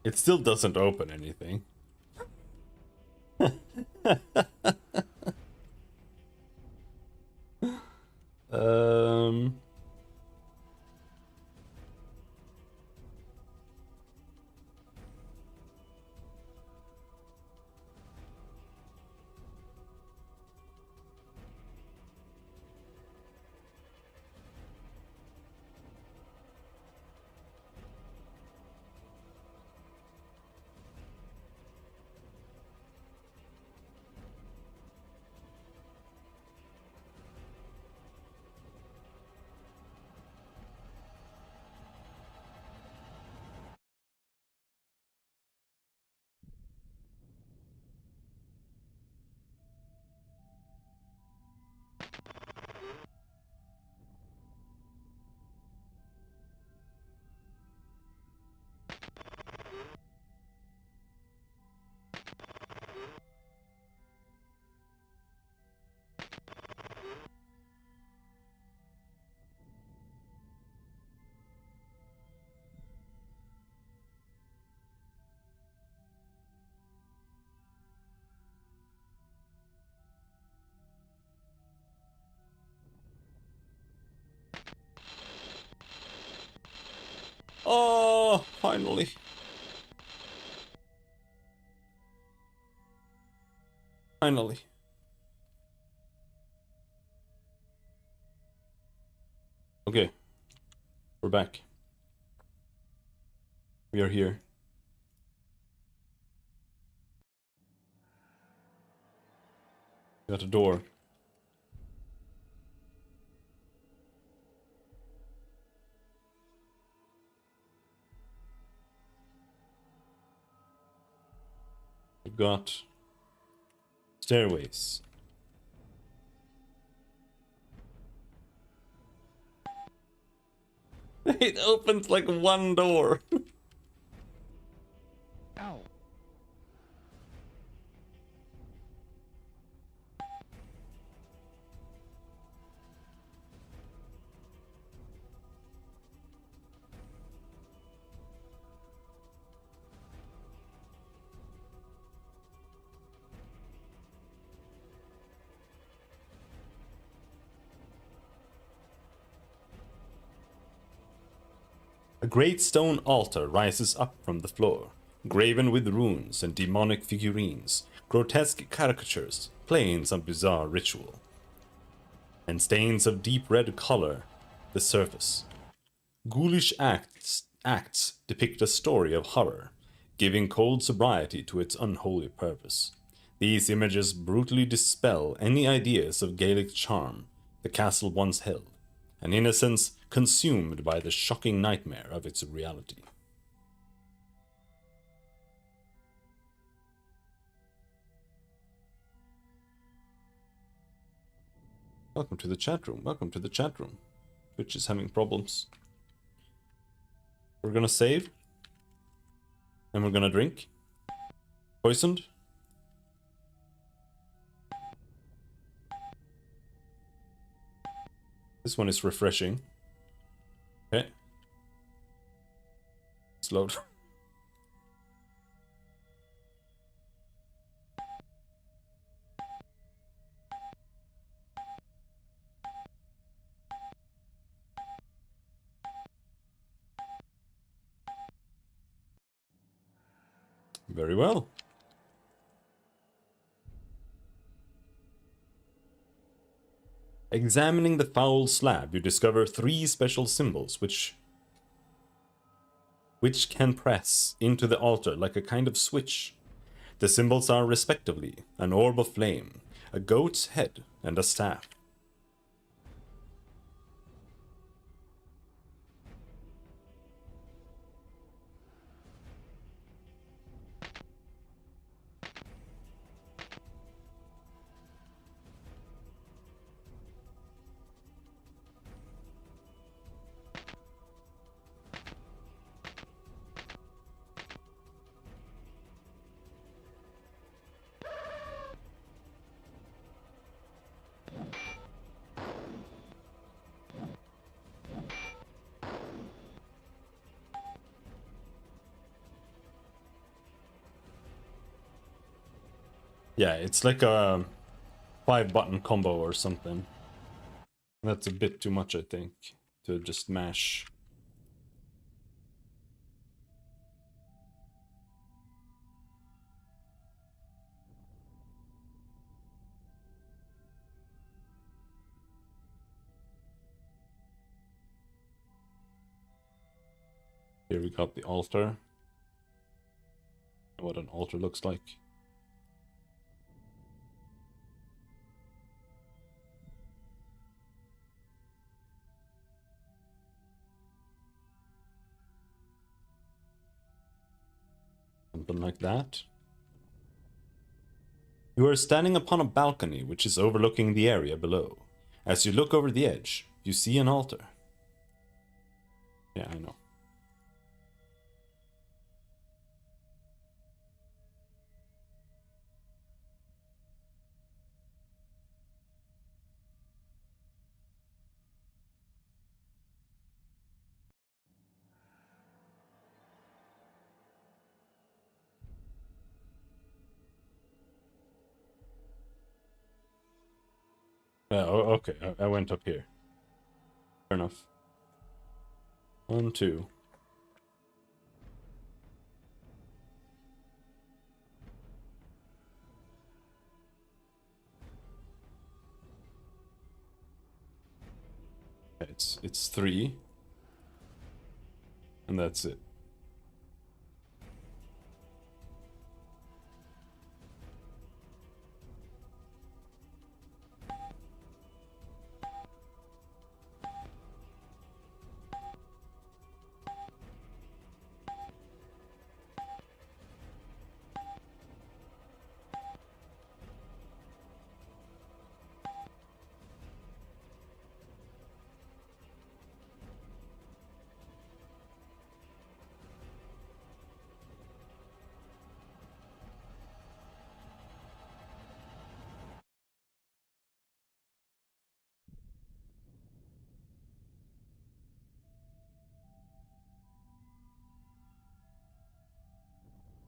It still doesn't open anything. um... Oh, finally. Finally. Okay. We're back. We are here. We got a door. We got stairways. It opens like one door. Ow. A great stone altar rises up from the floor, graven with runes and demonic figurines, grotesque caricatures playing some bizarre ritual, and stains of deep red color the surface. Ghoulish acts depict a story of horror, giving cold sobriety to its unholy purpose. These images brutally dispel any ideas of Gaelic charm the castle once held, an innocence consumed by the shocking nightmare of its reality. Welcome to the chat room. Welcome to the chat room. Twitch is having problems. We're gonna save. And we're gonna drink. Poisoned. This one is refreshing. Okay. Slow. Very well. Examining the foul slab, you discover 3 special symbols which can press into the altar like a kind of switch. The symbols are respectively an orb of flame, a goat's head, and a staff. Yeah, it's like a 5-button combo or something. That's a bit too much, I think, to just mash. Here we got the altar. What an altar looks like. Something like that. You are standing upon a balcony which is overlooking the area below. As you look over the edge, you see an altar. Yeah, I know. Okay, I went up here. Fair enough. 1, 2. It's 3. And that's it.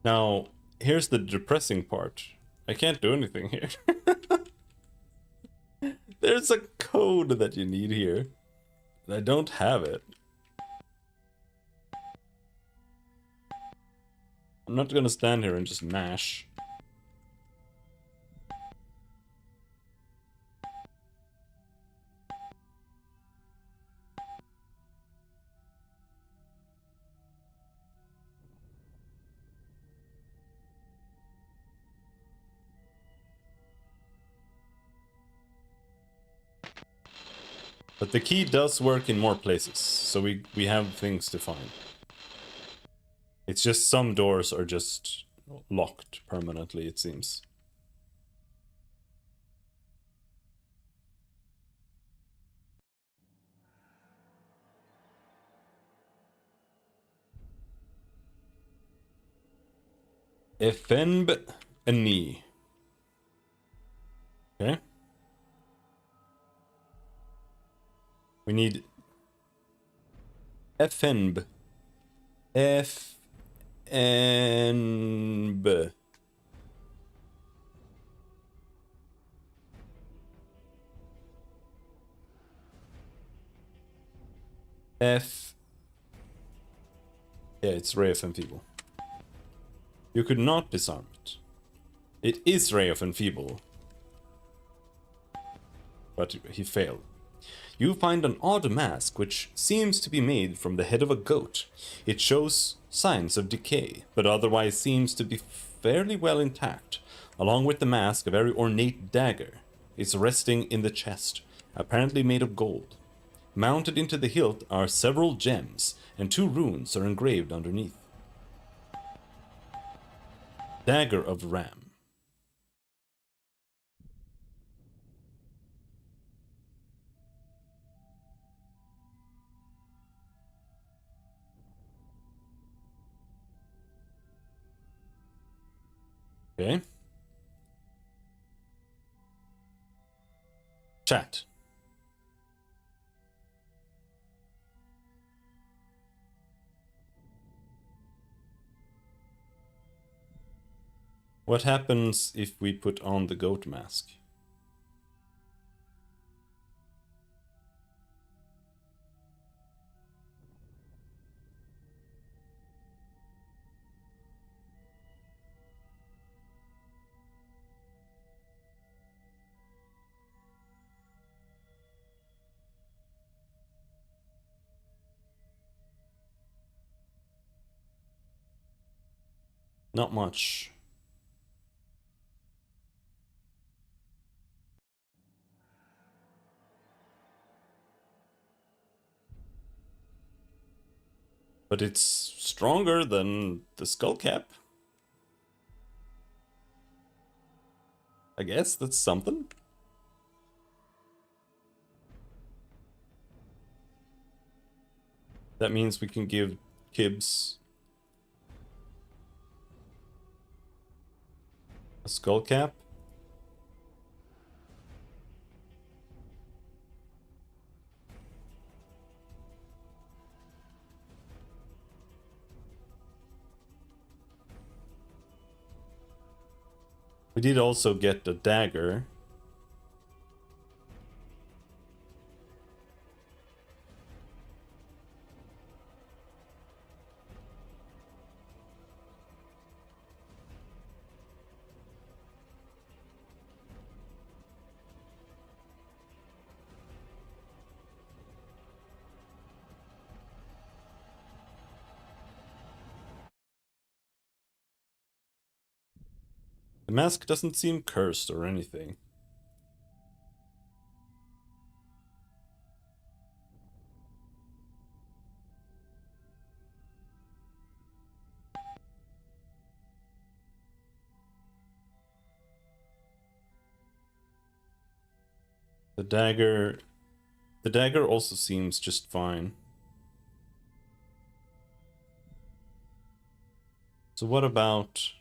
Now, here's the depressing part. I can't do anything here. There's a code that you need here. And I don't have it. I'm not gonna stand here and just mash. But the key does work in more places, so we have things to find. It's just some doors are just locked permanently, it seems. Efenb Ani. Okay. We need Efenb. Efenb. F. Yeah, it's Ray of Enfeeble. You could not disarm it. It is Ray of Enfeeble. But he failed. You find an odd mask which seems to be made from the head of a goat. It shows signs of decay, but otherwise seems to be fairly well intact. Along with the mask, a very ornate dagger is resting in the chest, apparently made of gold. Mounted into the hilt are several gems, and 2 runes are engraved underneath. Dagger of Ram. Okay. Chat. What happens if we put on the goat mask? Not much. But it's stronger than the skull cap. I guess that's something. That means we can give Kibbs a skull cap. We did also get a dagger. The mask doesn't seem cursed or anything. The dagger also seems just fine. So what about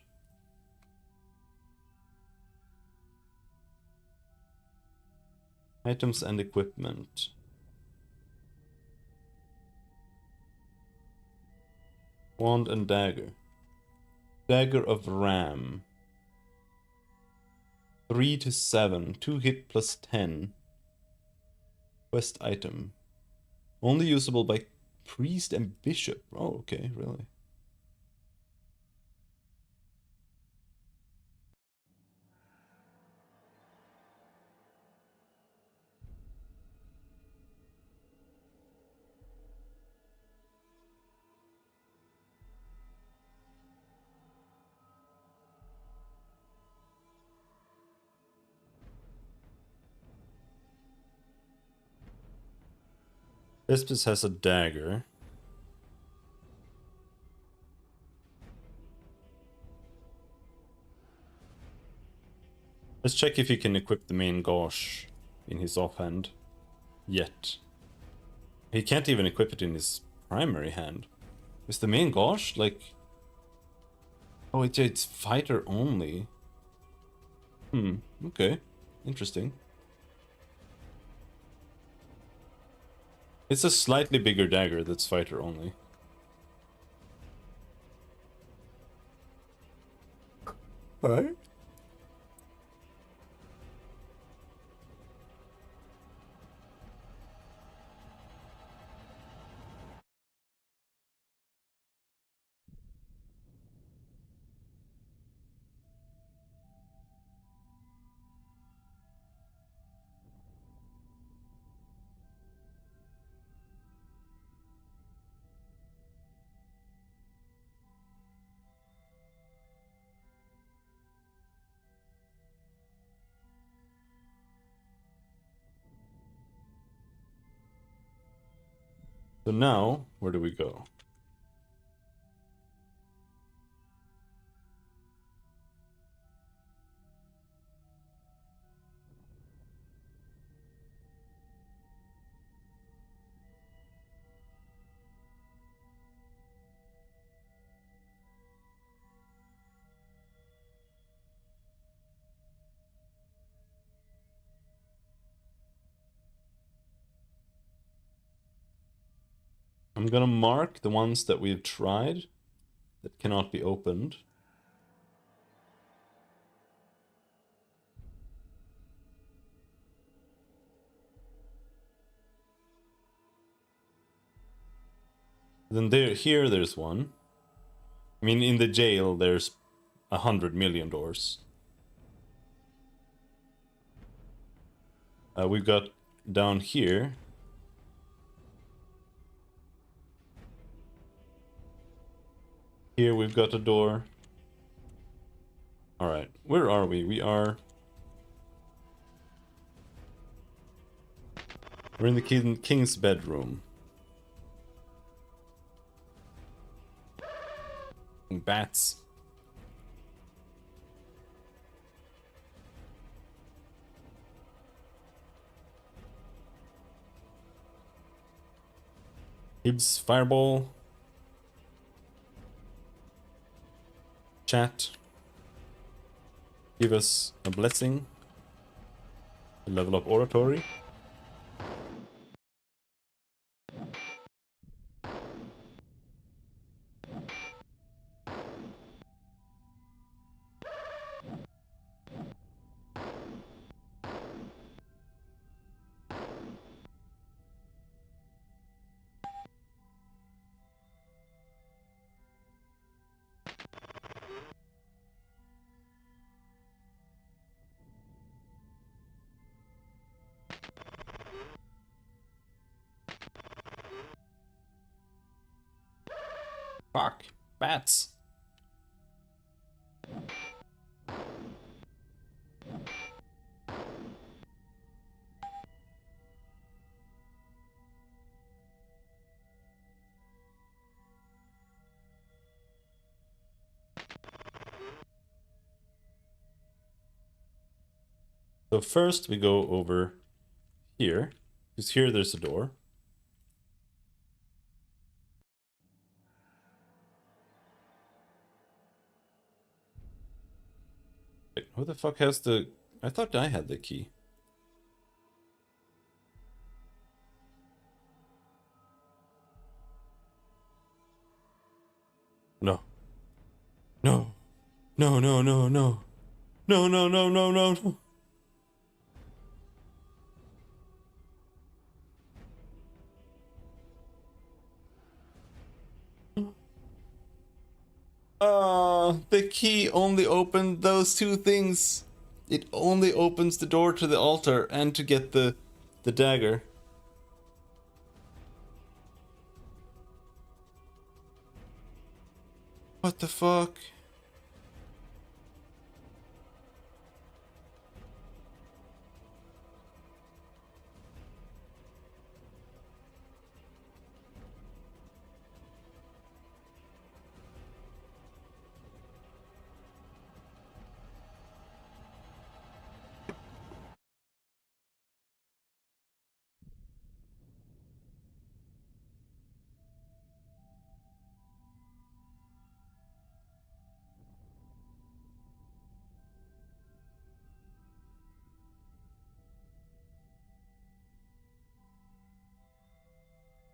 items and equipment? Wand and dagger. Dagger of Ram. 3 to 7. 2 hit plus 10. Quest item. Only usable by priest and bishop. Oh, okay, really. Vespis has a dagger. Let's check if he can equip the main gauche in his offhand. Yet. He can't even equip it in his primary hand. Is the main gauche, like... Oh, it's fighter only. Hmm, okay. Interesting. It's a slightly bigger dagger that's fighter only. Alright. So now, where do we go? I'm gonna mark the ones that we've tried that cannot be opened. Then there's one. I mean, in the jail, there's 100 million doors. We've got down here. Here we've got a door. Alright, where are we? We're in the king's bedroom. Bats. Gibbs, fireball. Chat. Give us a blessing. Level up oratory. Fuck. Bats. So first we go over here. Because here there's a door. Wait, who the fuck has the... I thought I had the key. No. No. No, no, no, no. No, no, no, no, no, no. The key only opened those two things. It only opens the door to the altar and to get the dagger. What the fuck?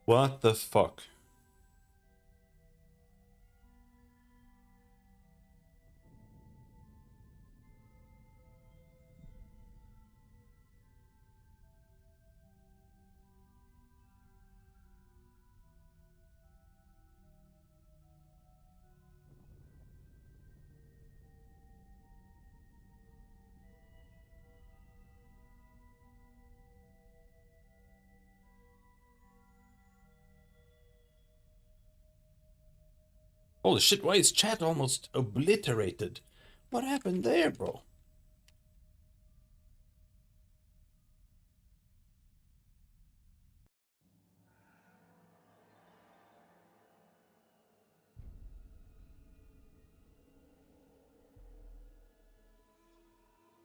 What the fuck? Holy shit, why is chat almost obliterated? What happened there, bro?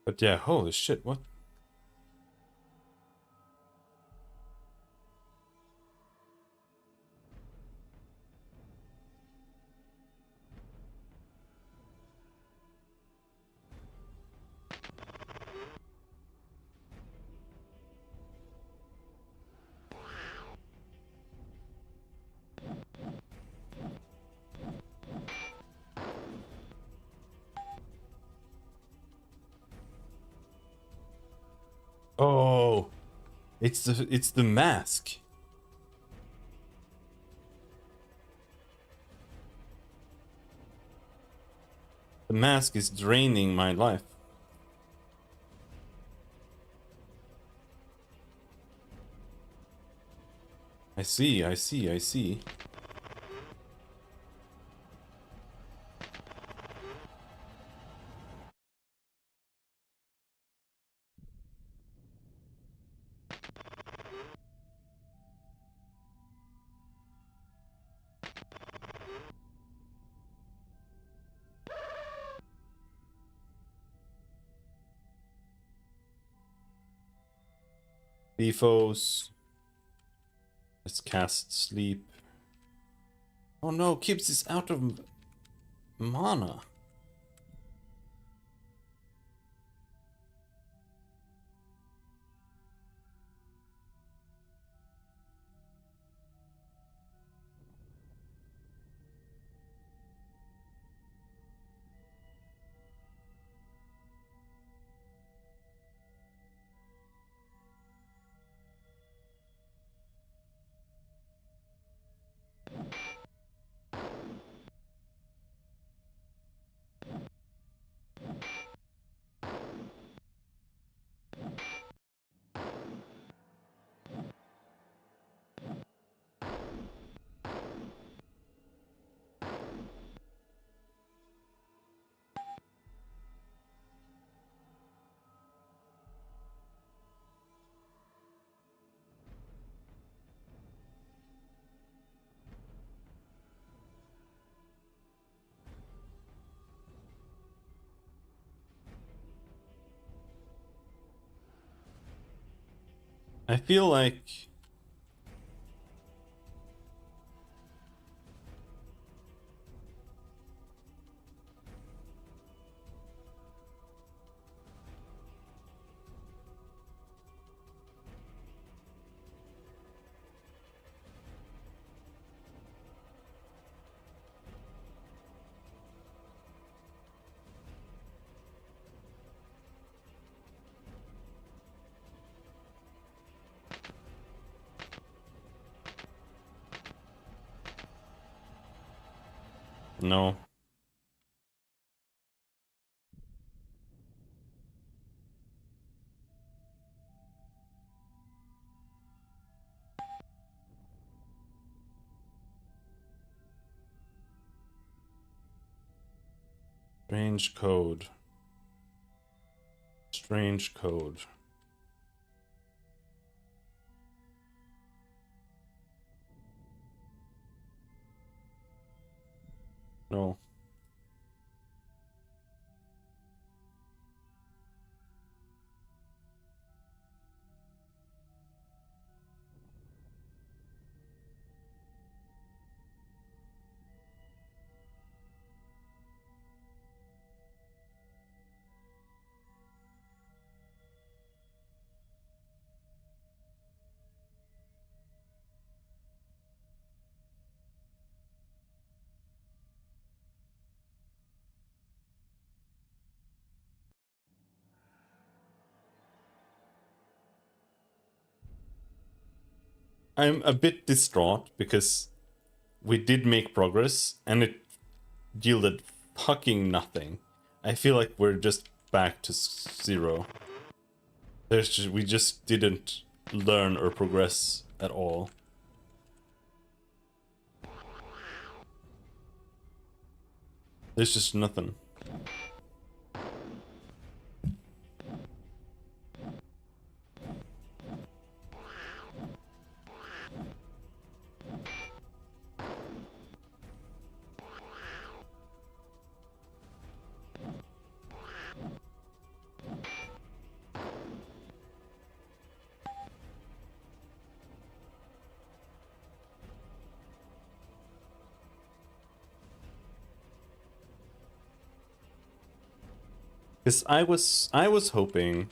But yeah, holy shit, what? Oh, it's the mask. The mask is draining my life. I see, I see, I see. Defos. Let's cast sleep. Oh no, keeps us out of mana. I feel like... No. Strange code. Strange code. No. I'm a bit distraught because we did make progress and it yielded fucking nothing. I feel like we're just back to zero. We just didn't learn or progress at all. There's just nothing. Because I was hoping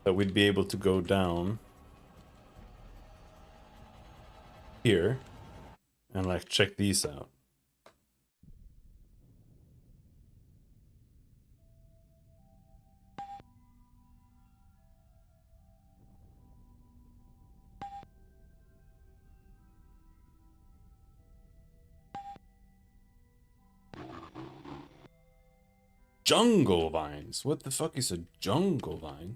that we'd be able to go down here and like check these out. Jungle vines. What the fuck is a jungle vine?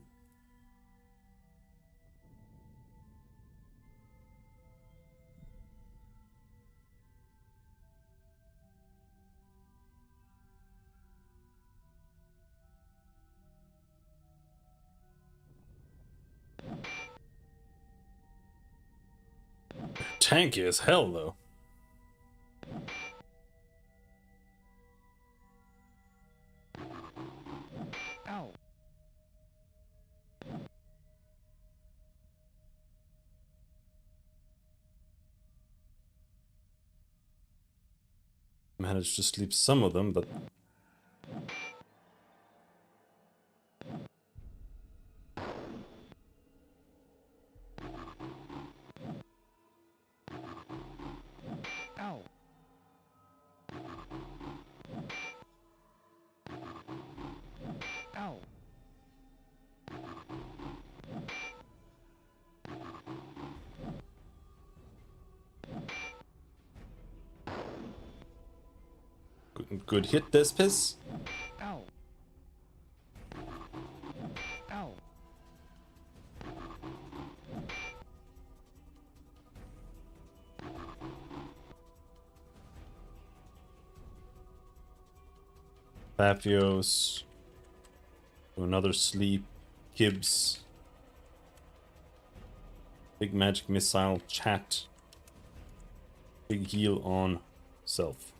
Tanky as hell, though. Ow. Managed to sleep some of them, but Ow. Ow. good hit this piss. Ow. Ow. Paphios. Another sleep. Gibbs. Big magic missile. Chat. Big heal on self.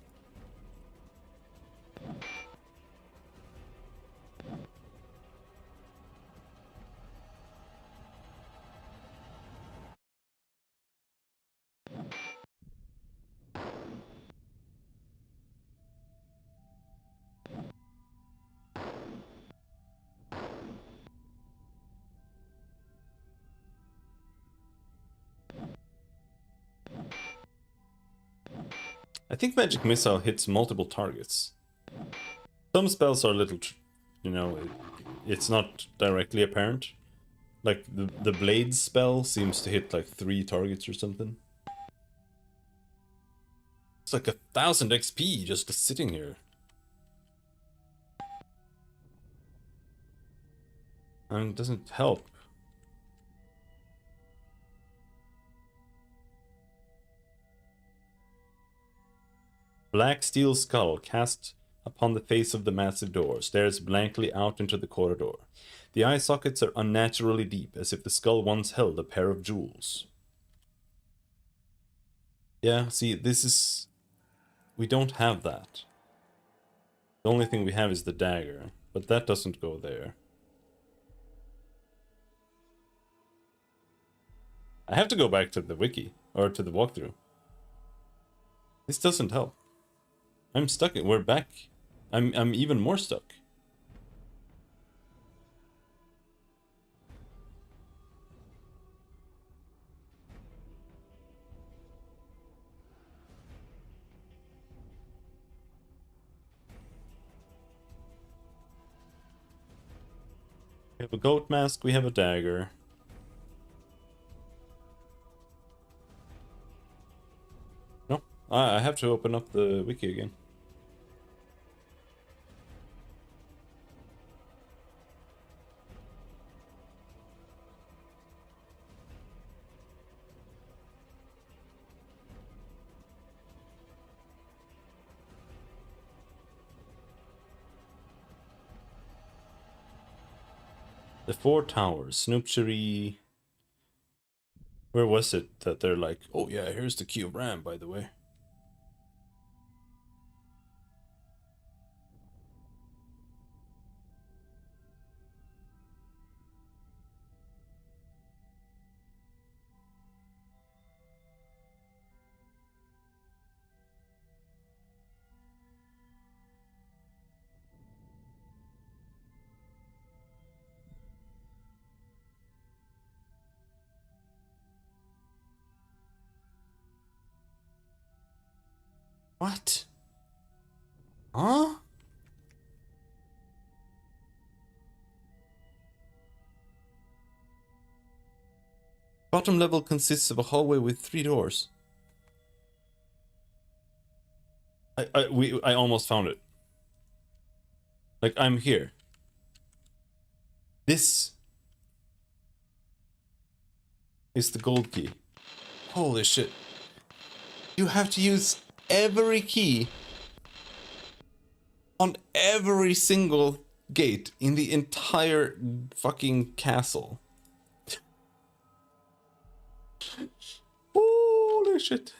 I think magic missile hits multiple targets. Some spells are a little, you know, it's not directly apparent. Like the blade spell seems to hit like 3 targets or something. It's like 1,000 XP just sitting here. I mean, it doesn't help. Black steel skull cast upon the face of the massive door stares blankly out into the corridor. The eye sockets are unnaturally deep, as if the skull once held a pair of jewels. Yeah, see, this is... we don't have that. The only thing we have is the dagger, but that doesn't go there. I have to go back to the wiki, or to the walkthrough. This doesn't help. I'm stuck. We're back. I'm even more stuck. We have a goat mask, we have a dagger. I have to open up the wiki again. The Four Towers, Snoopchery. Where was it that they're like, oh yeah, here's the key of Ram, by the way. What? Huh? Bottom level consists of a hallway with 3 doors. I almost found it. Like, I'm here. This is the gold key. Holy shit. You have to use every key on every single gate in the entire fucking castle. Holy shit.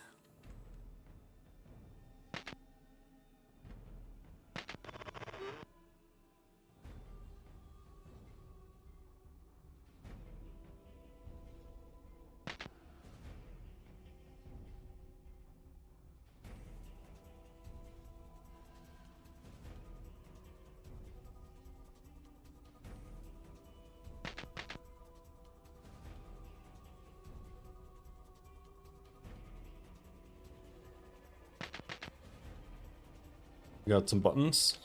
We got some buttons.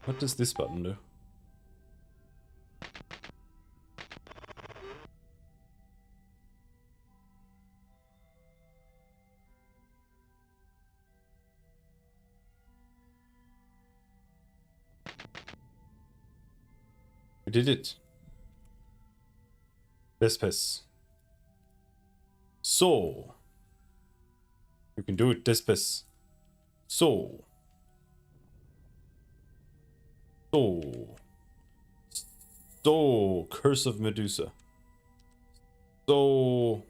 What does this button do? We did it. Despes. So. You can do it, Despes. So. So. So. Curse of Medusa. So.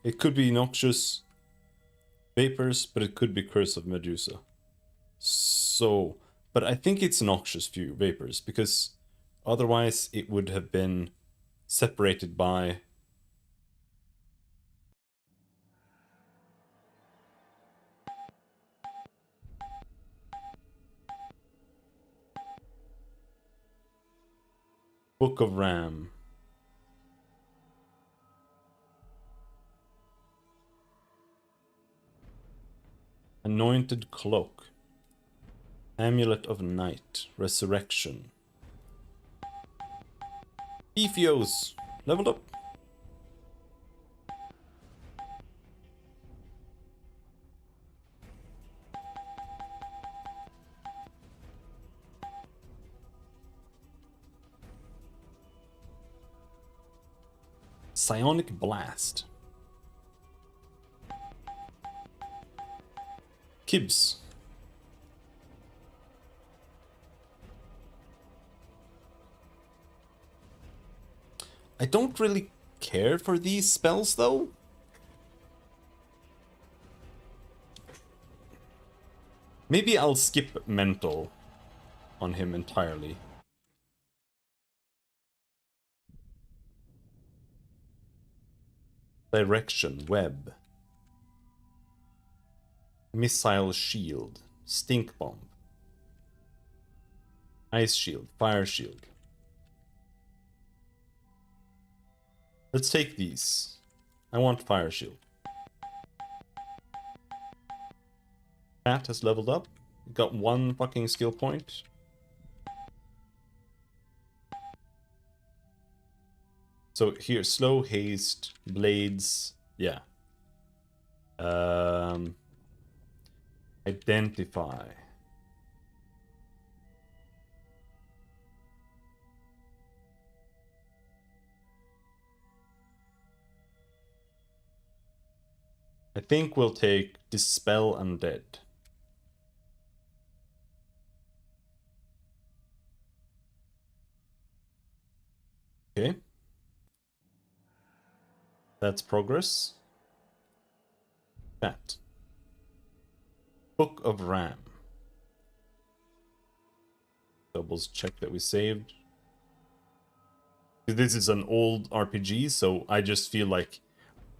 It could be noxious vapors, but it could be Curse of Medusa. So. But I think it's noxious vapors, because otherwise it would have been separated by Book of Ram. Anointed Cloak. Amulet of Night. Resurrection. Ephios. Leveled up. Psionic Blast. Kibs. I don't really care for these spells though. Maybe I'll skip Mental on him entirely. Direction, Web. Missile Shield. Stink Bomb. Ice shield, fire shield. Let's take these. I want fire shield. Cat has leveled up. Got one fucking skill point. So here, slow, haste, blades. Yeah. Identify. I think we'll take Dispel Undead. Okay. That's progress. That. Book of Ram. Doubles check that we saved. This is an old RPG, so I just feel like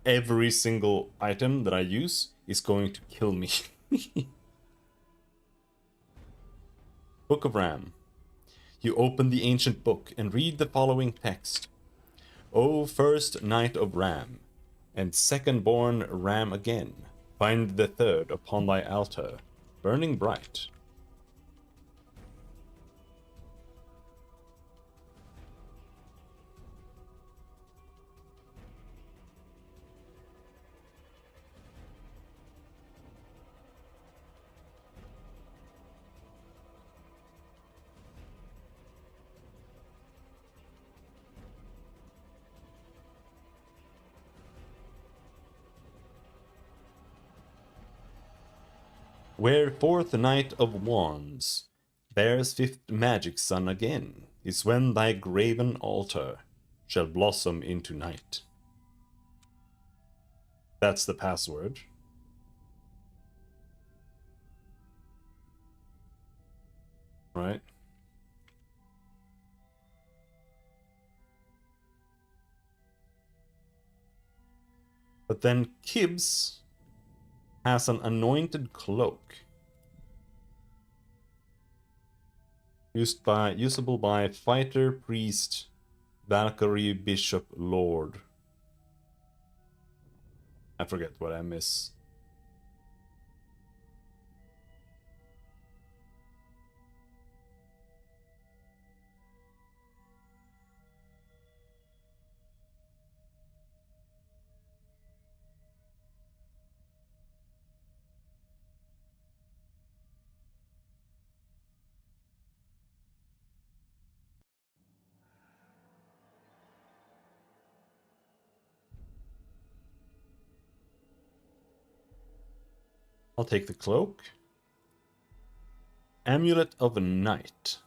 every single item that I use is going to kill me. Book of Ram. You open the ancient book and read the following text. O first knight of Ram, and second born Ram again, find the third upon thy altar, burning bright. Where fourth knight of wands bears fifth magic sun again, is when thy graven altar shall blossom into night. That's the password. Right? But then Kibbs has an anointed cloak. Usable by fighter, priest, Valkyrie, bishop, lord. I forget what I miss. I'll take the cloak. Amulet of a Knight.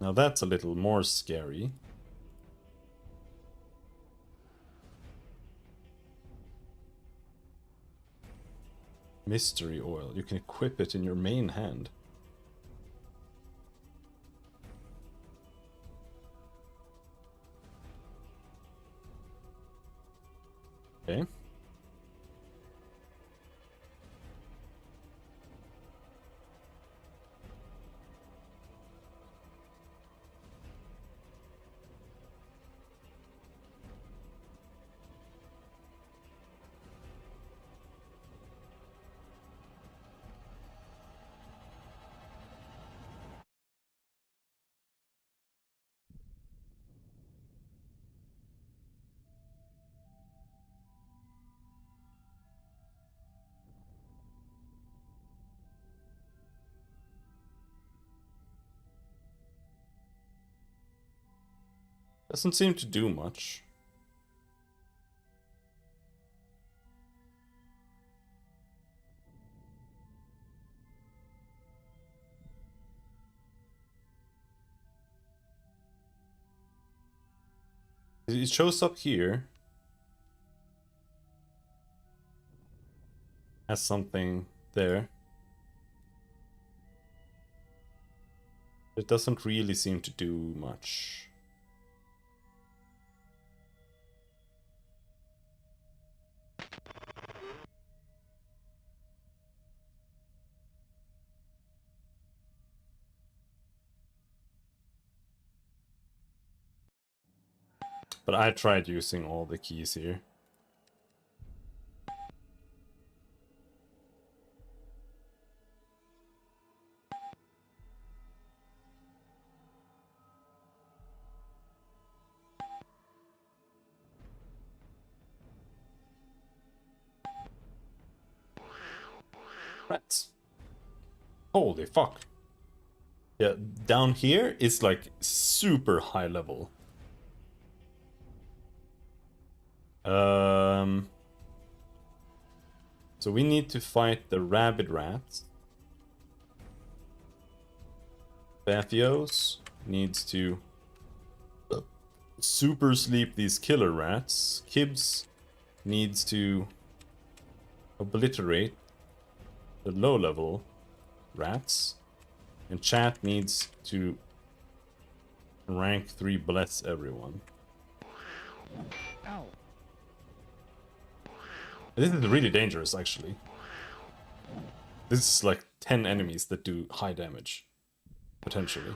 Now that's a little more scary. Mystery oil. You can equip it in your main hand. Okay. Doesn't seem to do much. It shows up here as something there. It doesn't really seem to do much. But I tried using all the keys here. Rats. Holy fuck. Yeah, down here is like super high level. So we need to fight the rabid rats. Bathios needs to super sleep these killer rats. Kibbs needs to obliterate the low level rats. And chat needs to rank 3 bless everyone. Ow. This is really dangerous, actually. This is like 10 enemies that do high damage. Potentially.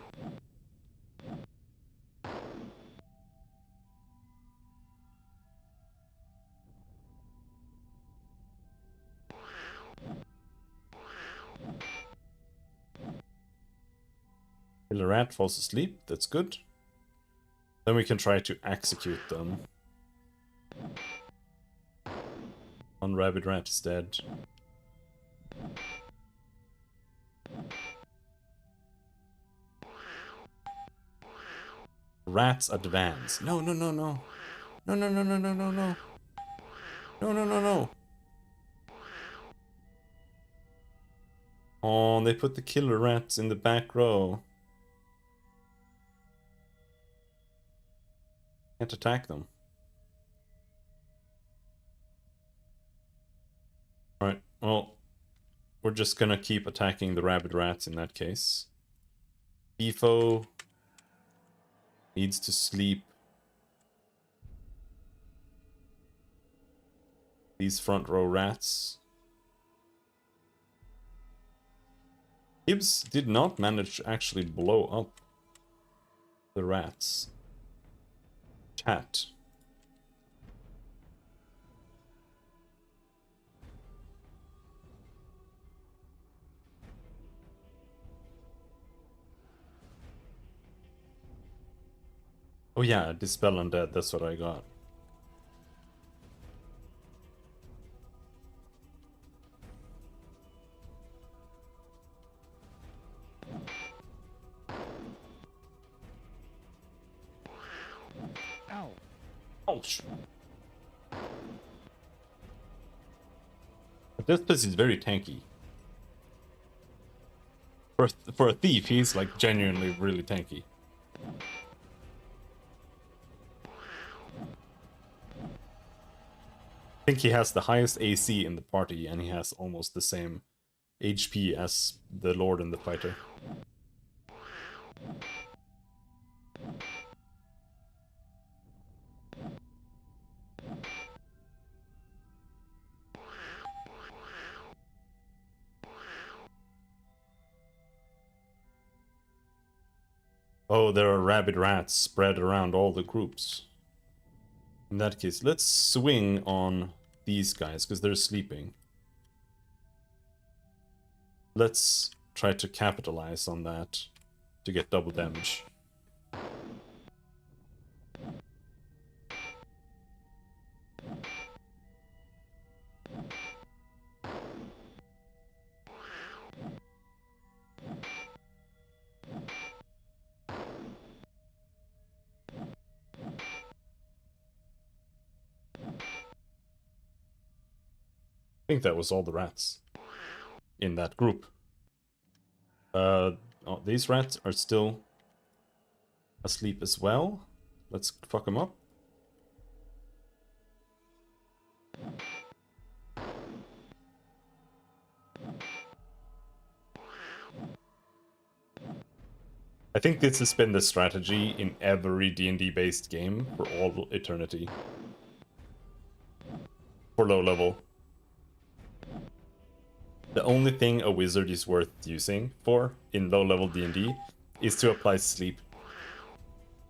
Killer rat falls asleep, that's good. Then we can try to execute them. One rabid rat is dead. Rats advance. No, no, no, no. No, no, no, no, no, no, no. No, no, no, no. Oh, they put the killer rats in the back row. Can't attack them. Alright, well, we're just gonna keep attacking the rabid rats in that case. Bifo needs to sleep. These front row rats. Gibbs did not manage to actually blow up the rats. Chat. Oh yeah, Dispel Undead, that's what I got. Ow. Ouch. But this place is very tanky. For a thief, he's like genuinely really tanky. I think he has the highest AC in the party, and he has almost the same HP as the Lord and the Fighter. Oh, there are rabid rats spread around all the groups. In that case, let's swing on these guys, because they're sleeping. Let's try to capitalize on that to get double damage. I think that was all the rats in that group. Oh, these rats are still asleep as well. Let's fuck them up. I think this has been the strategy in every D&D based game for all eternity. For for low level. The only thing a wizard is worth using for in low level D&D is to apply sleep.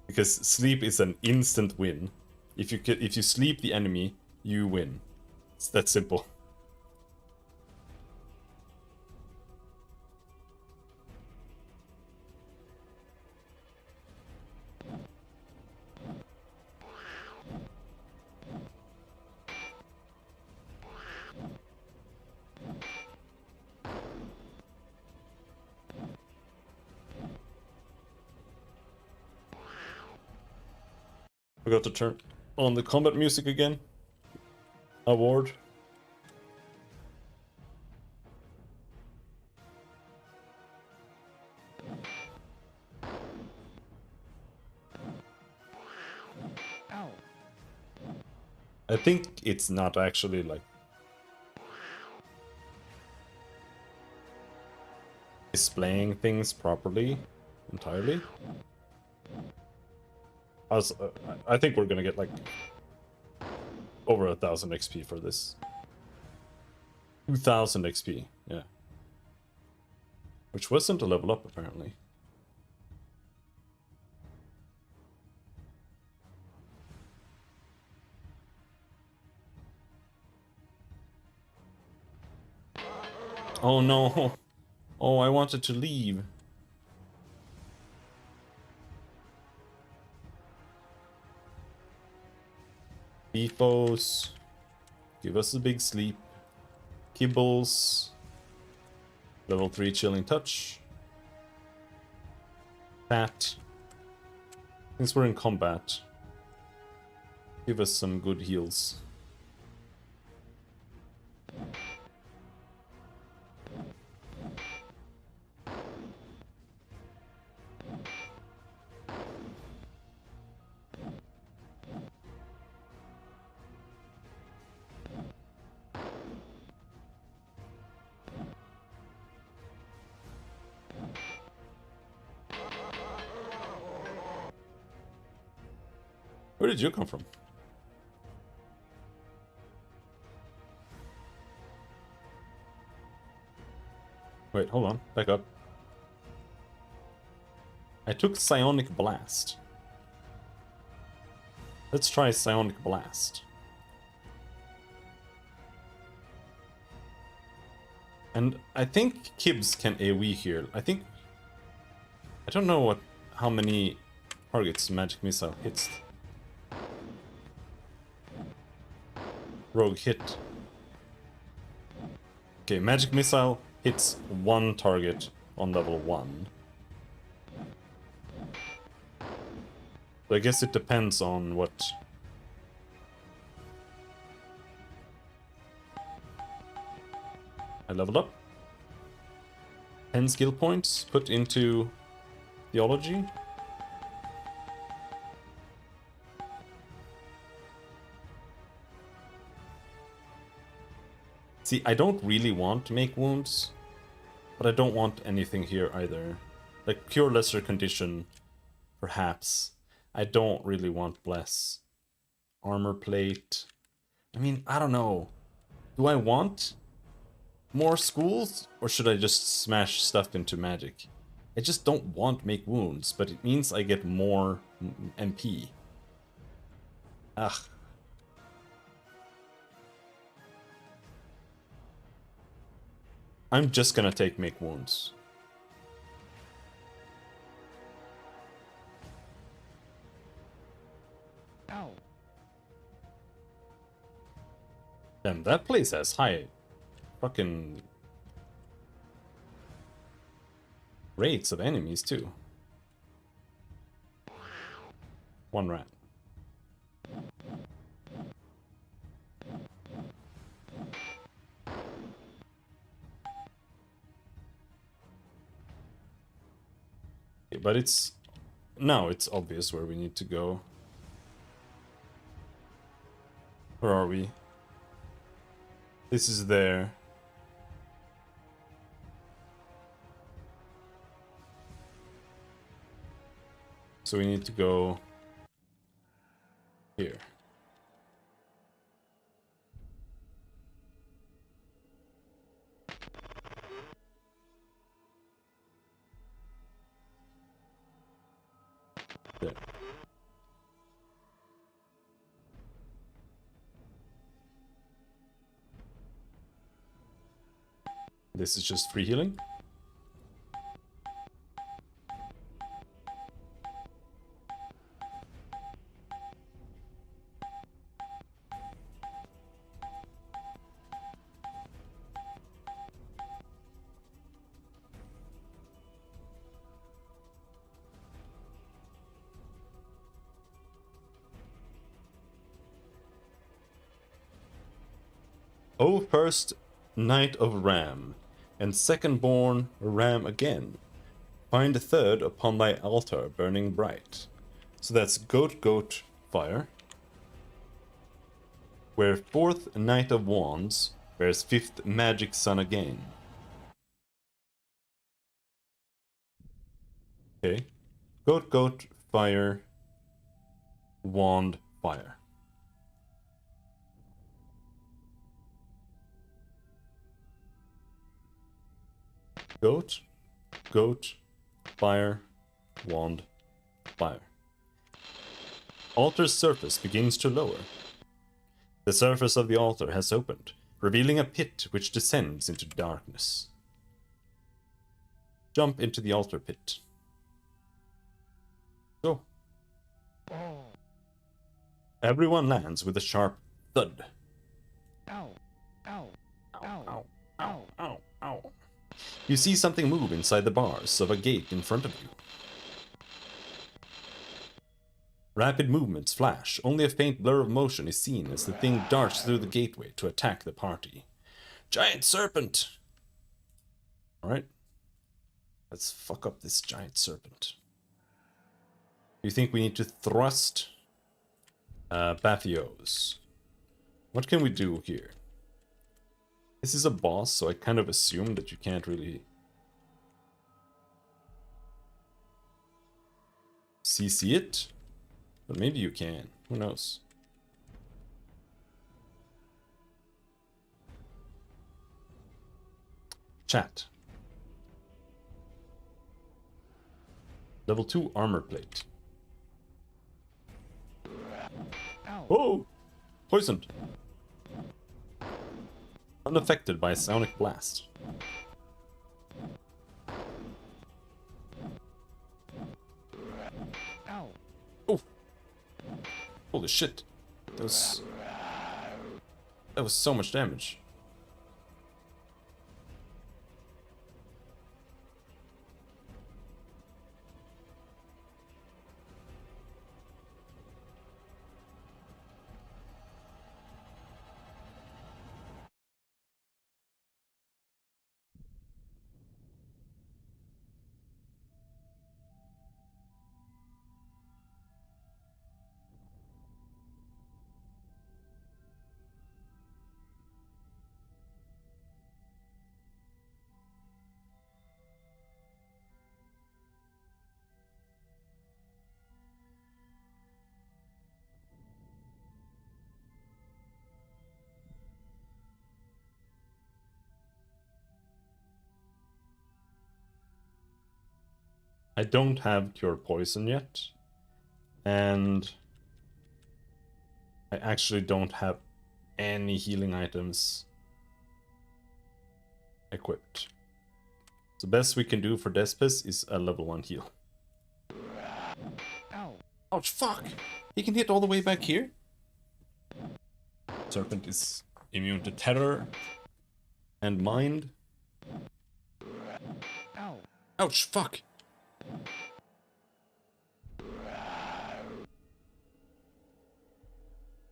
Because sleep is an instant win. If you sleep the enemy, you win. It's that simple. Forgot to turn on the combat music again. Award. Ow. I think it's not actually like displaying things properly entirely. I think we're gonna get like over 1,000 XP for this. 2,000 XP, yeah. Which wasn't a level up apparently. Oh no! Oh, I wanted to leave. Beefos. Give us a big sleep. Kibbles. Level 3 chilling touch. Pat. Since we're in combat, give us some good heals. Where did you come from? Wait, hold on. Back up. I took Psionic Blast. Let's try Psionic Blast. And I think Kibs can AoE here. I don't know how many targets Magic Missile hits. Rogue hit. Okay, Magic Missile hits one target on level 1. So I guess it depends on what... I leveled up. 10 skill points put into Theology. See, I don't really want to make wounds, but I don't want anything here either. Like, Cure Lesser Condition, perhaps. I don't really want Bless. Armor Plate. I mean, I don't know. Do I want more schools, or should I just smash stuff into magic? I just don't want make wounds, but it means I get more MP. Ugh. I'm just gonna take make wounds. Ow. Damn, that place has high fucking rates of enemies too. One rat. Okay, but it's... Now it's obvious where we need to go. Where are we? This is there. So we need to go here. There. This is just free healing. O first Knight of Ram, and second born Ram again, find a third upon thy altar burning bright. So that's Goat Goat Fire, where fourth Knight of Wands bears fifth Magic Sun again. Okay, Goat Goat Fire, Wand Fire. Goat, Goat, Fire, Wand, Fire. Altar's surface begins to lower. The surface of the altar has opened, revealing a pit which descends into darkness. Jump into the altar pit. Go. Everyone lands with a sharp thud. Ow. Ow. Ow. Ow, ow, ow, ow. You see something move inside the bars of a gate in front of you. Rapid movements flash. Only a faint blur of motion is seen as the thing darts through the gateway to attack the party. Giant serpent! Alright. Let's fuck up this giant serpent. You think we need to thrust Bathios? What can we do here? This is a boss, so I kind of assume that you can't really CC it, but maybe you can. Who knows? Chat. Level 2 armor plate. Oh! Poisoned! Unaffected by sonic blast. Ow. Oh! Holy shit. That was so much damage. I don't have Cure Poison yet, and I actually don't have any healing items equipped. The best we can do for Despes is a level 1 heal. Ow. Ouch, fuck! He can hit all the way back here? Serpent is immune to terror and mind. Ow. Ouch, fuck!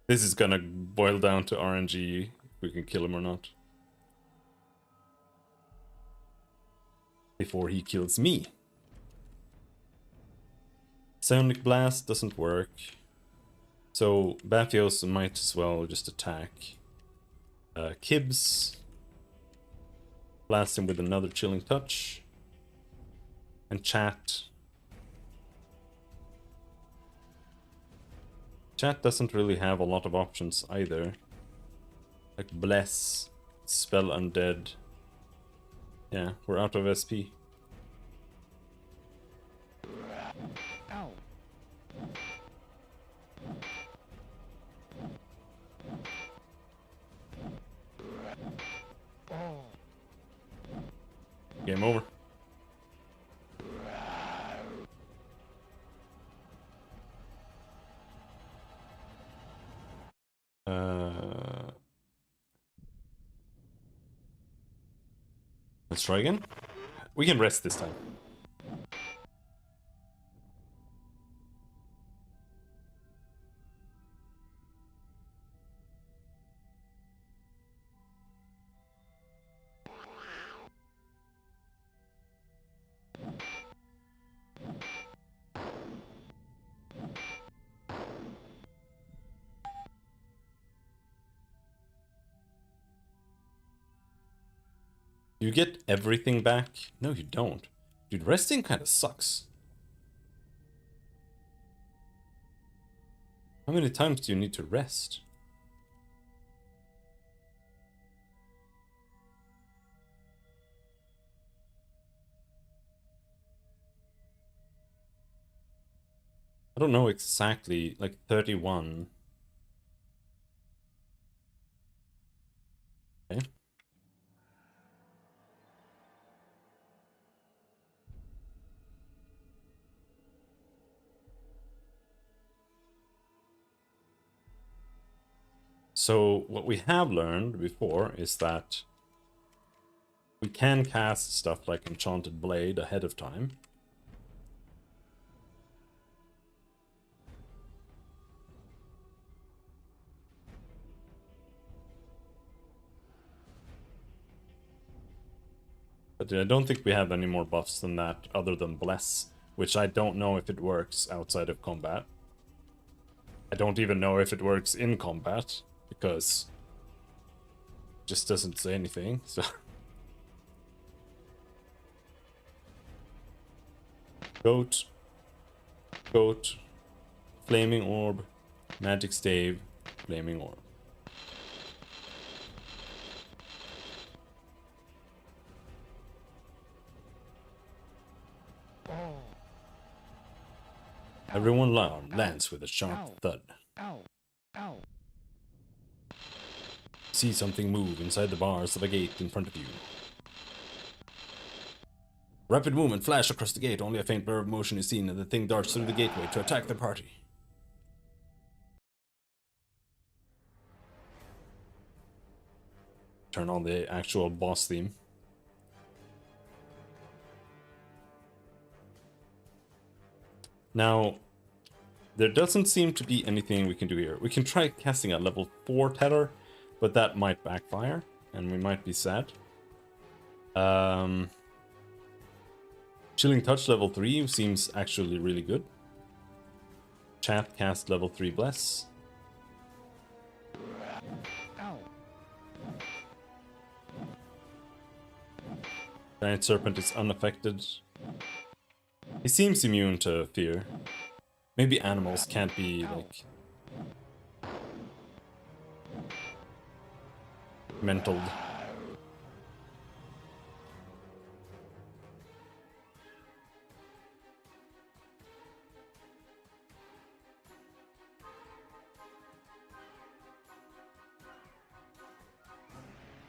This is gonna boil down to RNG if we can kill him or not. Before he kills me. Sonic Blast doesn't work. So Bathios might as well just attack Kibbs. Blast him with another Chilling Touch. And Chat. Chat doesn't really have a lot of options either. Like Bless, Spell Undead. Yeah, we're out of SP. Ow. Game over. Let's try again. We can rest this time. You get everything back? No, you don't. Dude, resting kind of sucks. How many times do you need to rest? I don't know exactly, like 31. Okay. So what we have learned before is that we can cast stuff like Enchanted Blade ahead of time. But I don't think we have any more buffs than that other than Bless, which I don't know if it works outside of combat. I don't even know if it works in combat, because it just doesn't say anything, so... Goat, Goat, Flaming Orb, Magic Stave, Flaming Orb. Everyone lands with a sharp thud. See something move inside the bars of a gate in front of you. Rapid movement flash across the gate, only a faint blur of motion is seen and the thing darts through the gateway to attack the party. Turn on the actual boss theme. Now, there doesn't seem to be anything we can do here. We can try casting a level 4 tether, but that might backfire, and we might be sad. Chilling Touch level 3 seems actually really good. Chat cast level 3 Bless. Giant Serpent is unaffected. He seems immune to fear. Maybe animals can't be, like... mentaled.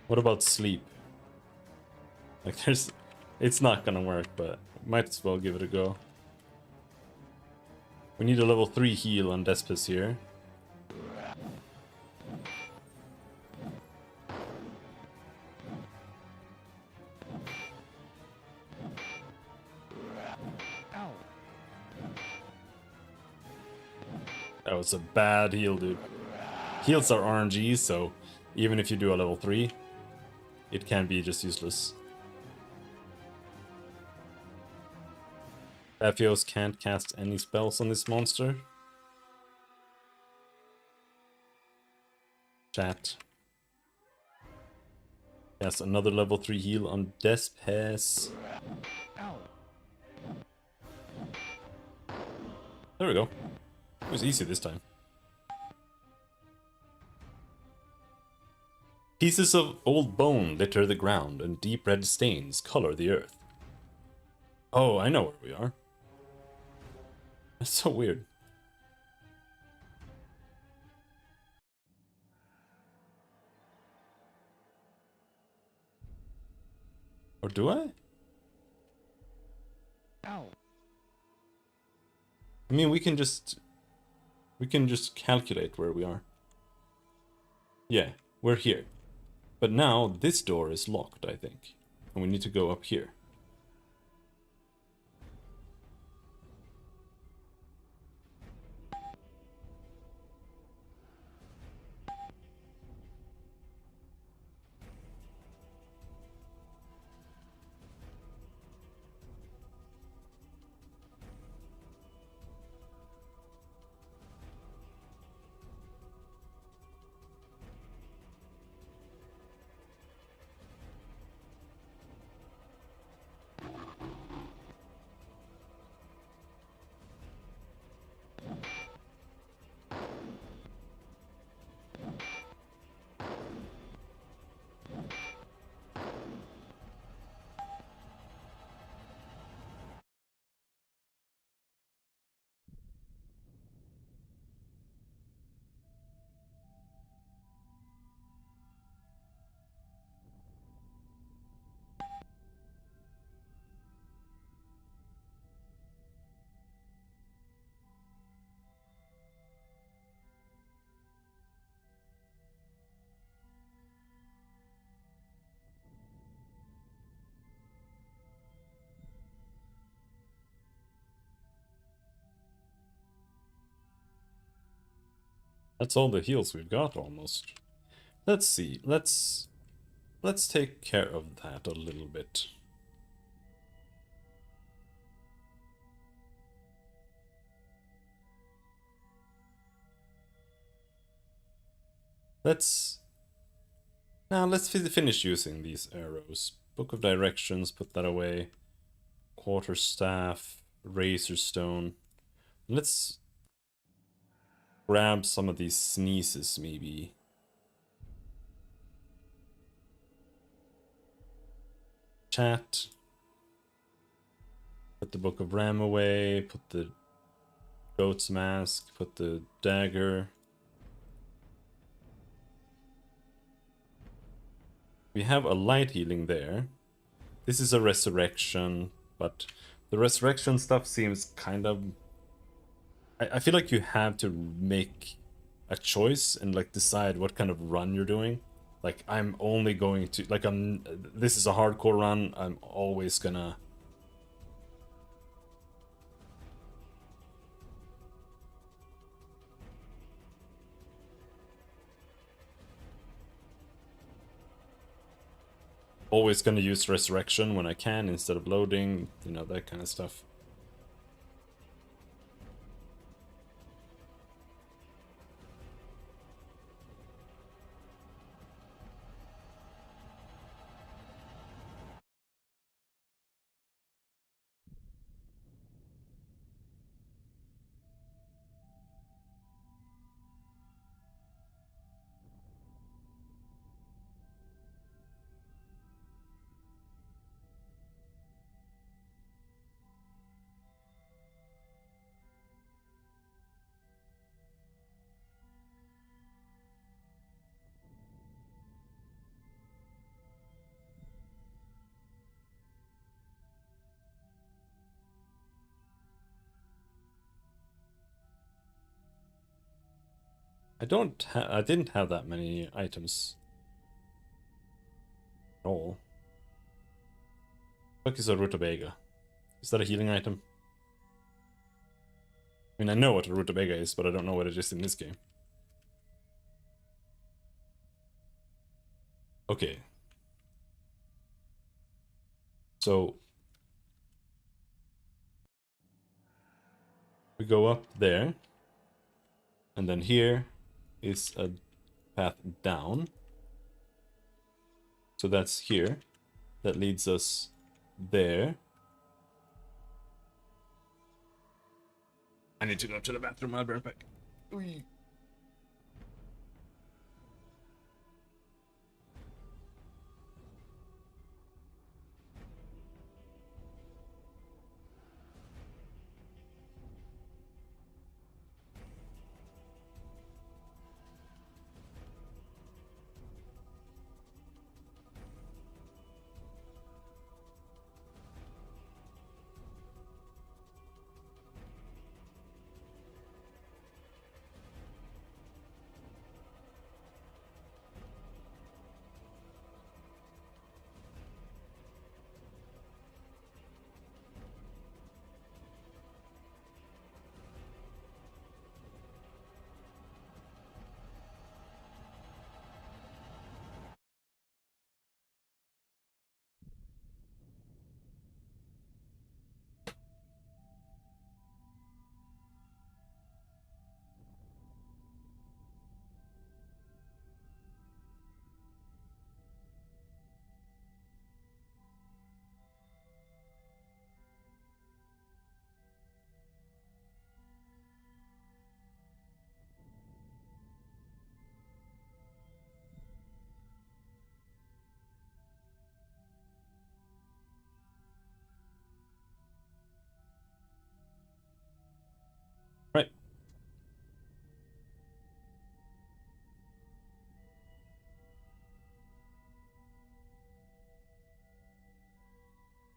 What about sleep? Like, there's... It's not gonna work, but might as well give it a go. We need a level 3 heal on Despis here. That was a bad heal, dude. Heals are RNG, so even if you do a level 3, it can be just useless. Aphios can't cast any spells on this monster. Chat. Yes, another level 3 heal on Despes. There we go. It was easy this time. Pieces of old bone litter the ground, and deep red stains color the earth. Oh, I know where we are. That's so weird. Or do I? Ow. I mean, we can just calculate where we are. Yeah, we're here. But now this door is locked, I think. And we need to go up here. That's all the heals we've got almost. Let's see. Let's take care of that a little bit. Let's finish using these arrows. Book of Directions, put that away. Quarterstaff, Razor Stone. Let's grab some of these sneezes, maybe. Chat. Put the Book of Ram away. Put the Goat's Mask. Put the dagger. We have a light healing there. This is a resurrection, but the resurrection stuff seems kind of... I feel like you have to make a choice and like decide what kind of run you're doing. Like I'm only going to like this is a hardcore run. I'm always gonna use resurrection when I can instead of loading, you know, that kind of stuff. I didn't have that many items at all. What is a rutabaga? Is that a healing item? I mean, I know what a rutabaga is, but I don't know what it is in this game. Okay. So we go up there, and then here is a path down. So that's here. That leads us there. I need to go to the bathroom. I'll be right back. Whee.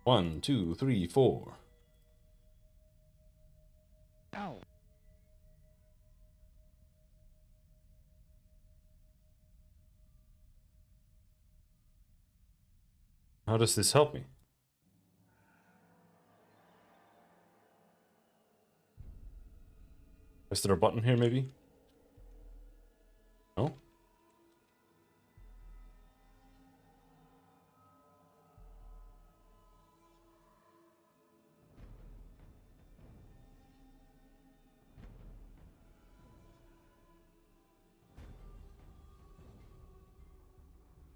1, 2, 3, 4. Ow. How does this help me? Is there a button here, maybe? No?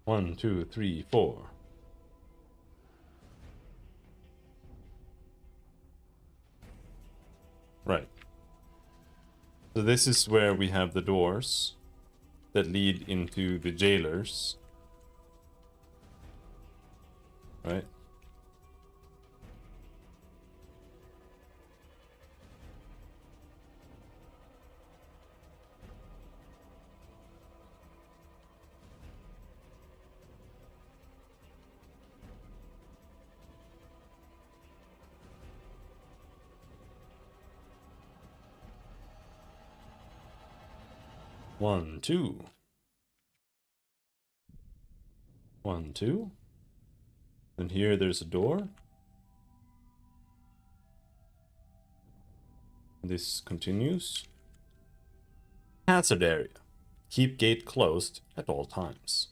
One, two, three, four. Right. So this is where we have the doors that lead into the jailers. Right? One, two. 1, 2. And here there's a door. This continues. Hazard area. Keep gate closed at all times.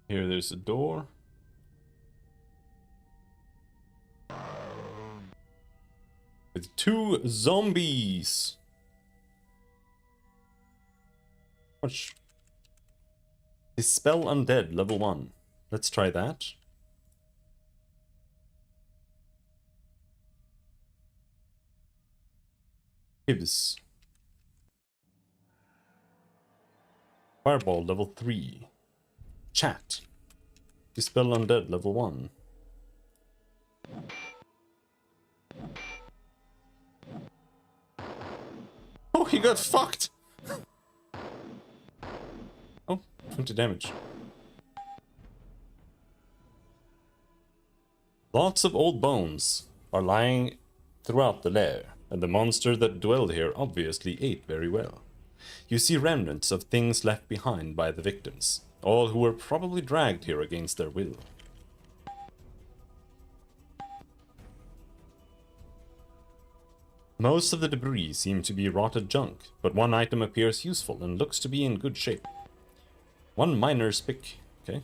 Here there's a door. With 2 zombies. Watch. Dispel Undead, level 1. Let's try that. Hibs. Fireball, level 3. Chat. Dispel Undead, level 1. Oh, he got fucked! Oh, 20 damage. Lots of old bones are lying throughout the lair, and the monster that dwelled here obviously ate very well. You see remnants of things left behind by the victims, all who were probably dragged here against their will. Most of the debris seem to be rotted junk, but one item appears useful and looks to be in good shape. One miner's pick, okay.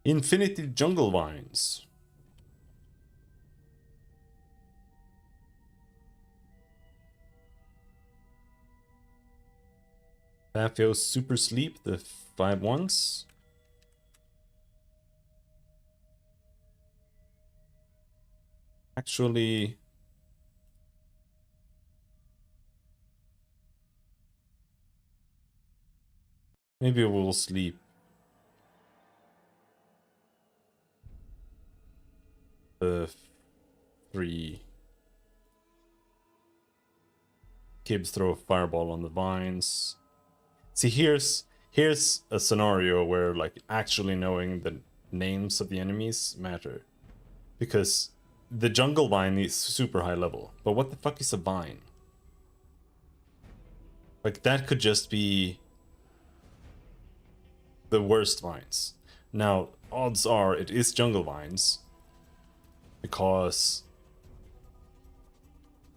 Infinity Jungle Vines. Pathio's Super Sleep, the 5/1s. Actually, maybe we'll sleep the 3. Kibbs throw a fireball on the vines. See, here's a scenario where like actually knowing the names of the enemies matter, because the jungle vine is super high level, but what the fuck is a vine? Like that could just be the worst vines. Now, odds are it is jungle vines, because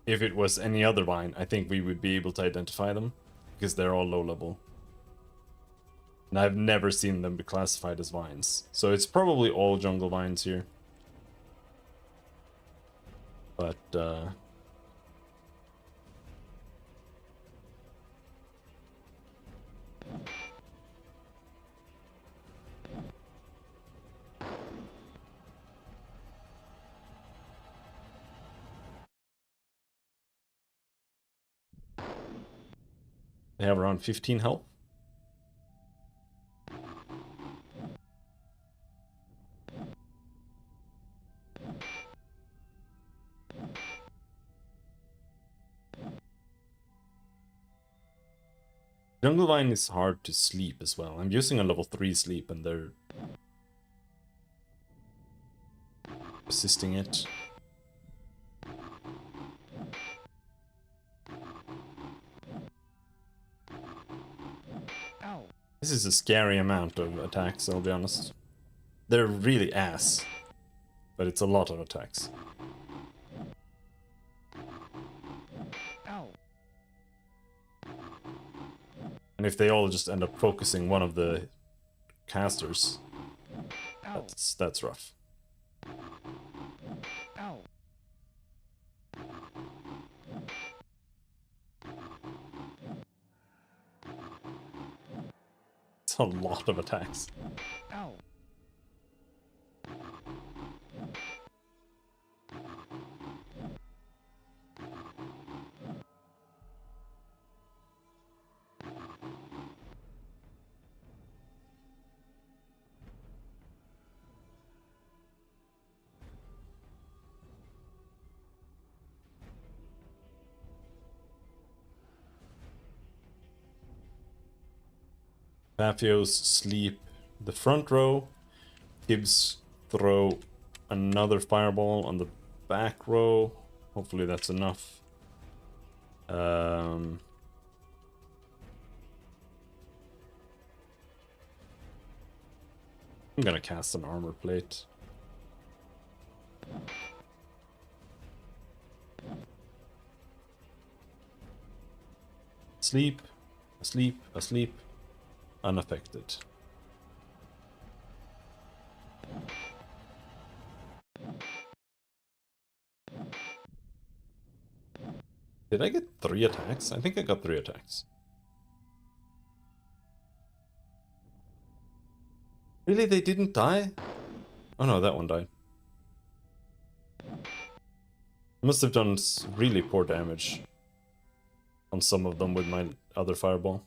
if it was any other vine, I think we would be able to identify them, because they're all low level. And I've never seen them be classified as vines. So it's probably all jungle vines here. But, they have around 15 health. Jungle Vine is hard to sleep as well. I'm using a level 3 sleep and they're assisting it. Ow. This is a scary amount of attacks, I'll be honest. They're really ass, but it's a lot of attacks. Ow. And if they all just end up focusing one of the casters, Ow. that's rough. Ow. It's a lot of attacks. Ow. Pathio's sleep the front row. Gibbs throw another fireball on the back row. Hopefully that's enough. I'm gonna cast an armor plate. Asleep, asleep, asleep. Unaffected. Did I get 3 attacks? I think I got 3 attacks. Really, they didn't die? Oh no, that one died. Must have done really poor damage on some of them with my other fireball.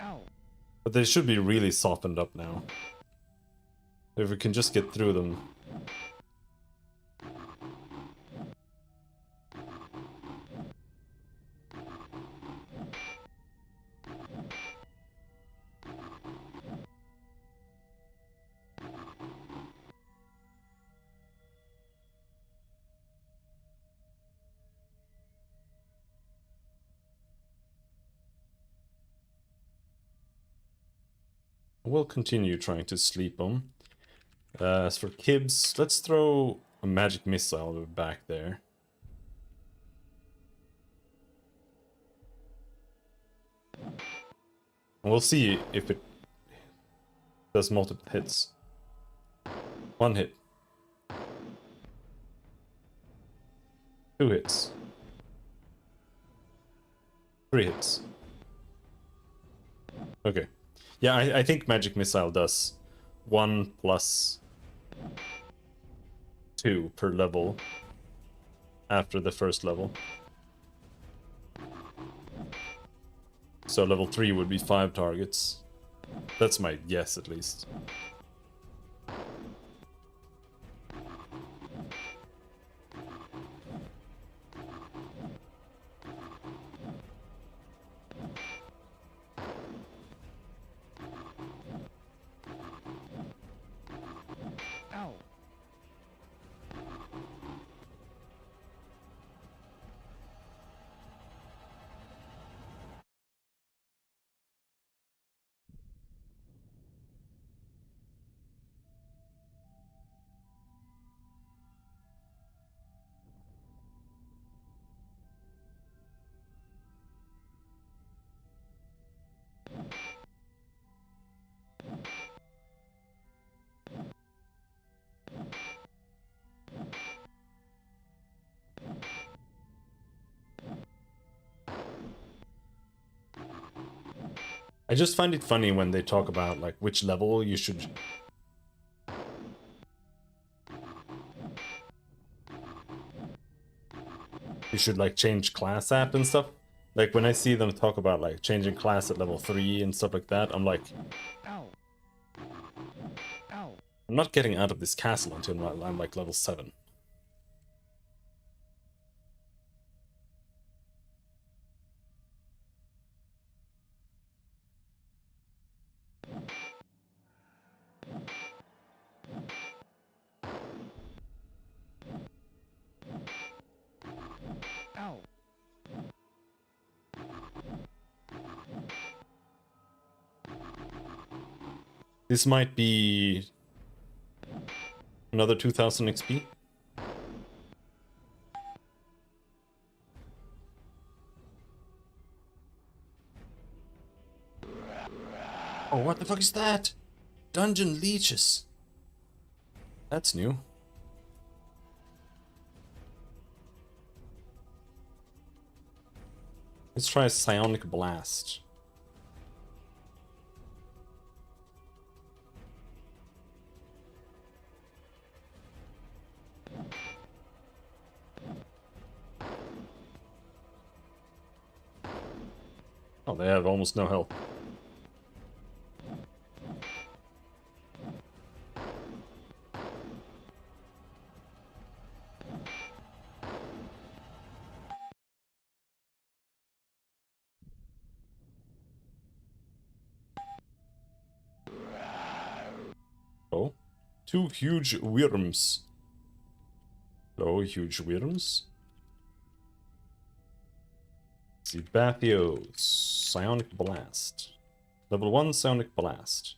Ow. But they should be really softened up now. If we can just get through them. We'll continue trying to sleep them. As for Kibs, let's throw a magic missile back there. And we'll see if it does multiple hits. 1 hit. 2 hits. 3 hits. Okay. Yeah, I think Magic Missile does 1 plus 2 per level after the first level. So level 3 would be 5 targets. That's my guess, at least. Ow. I just find it funny when they talk about, like, which level you should... like, change class at and stuff. Like, when I see them talk about, like, changing class at level 3 and stuff like that, I'm like... Ow. Ow. I'm not getting out of this castle until I'm, like, level 7. Ow. This might be... another 2000 XP? Oh, what the fuck is that? Dungeon leeches. That's new. Let's try a psionic blast. Oh, they have almost no health. Oh, 2 huge worms. Hello, huge worms. Let's see, Bathios, Psionic Blast. Level 1 Psionic Blast.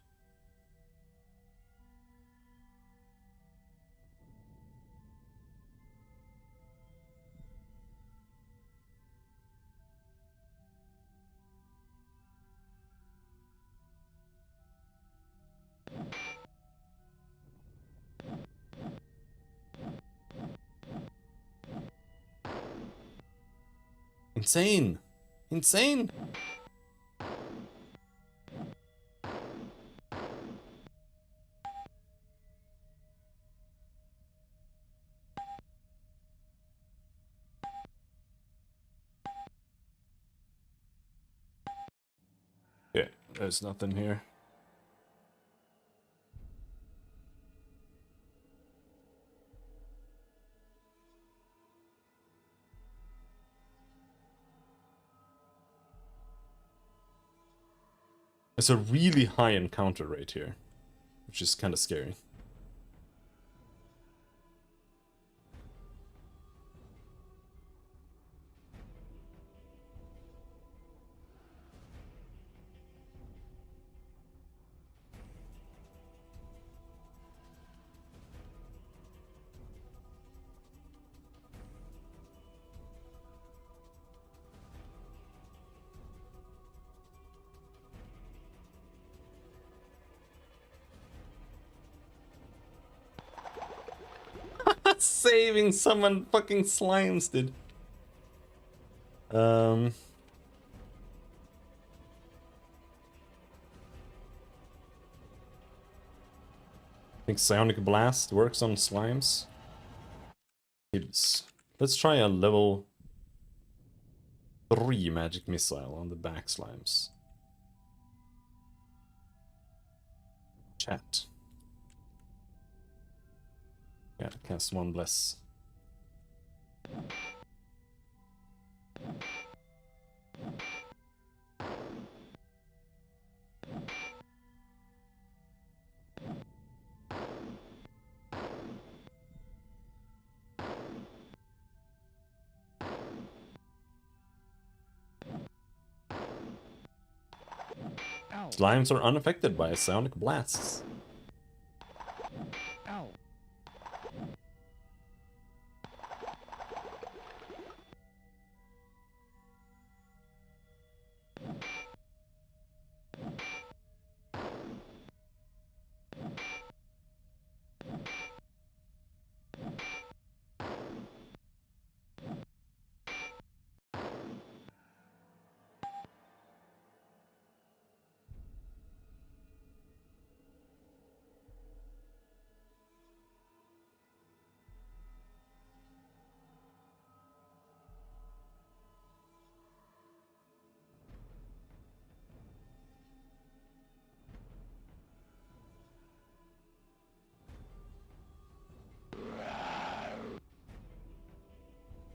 Insane! Insane! Yeah, there's nothing here. There's a really high encounter rate here, which is kind of scary. Saving someone fucking slimes, dude. I think Psionic Blast works on slimes. Let's try a level 3 magic missile on the back slimes. Chat. Yeah, cast one bless. Ow. Slimes are unaffected by Psionic Blasts. Ow.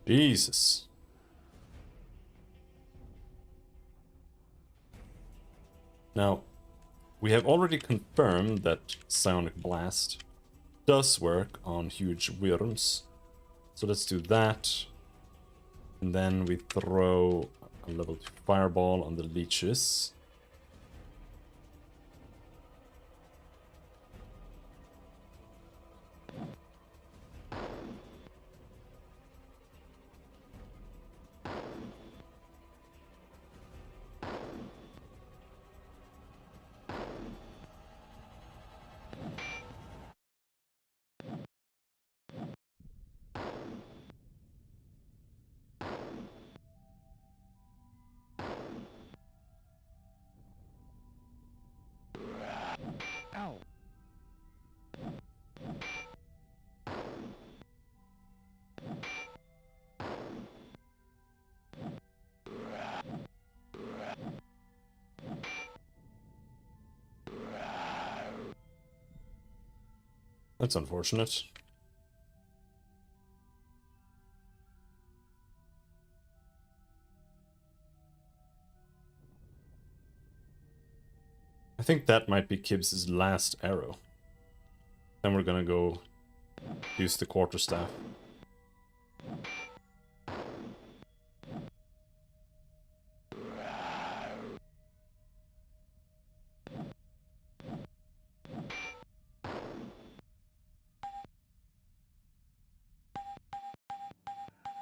Jesus. Now, we have already confirmed that Psionic Blast does work on huge worms. So let's do that. And then we throw a level 2 fireball on the leeches. Ow. That's unfortunate. I think that might be Kibbs's last arrow. Then we're gonna go use the quarterstaff.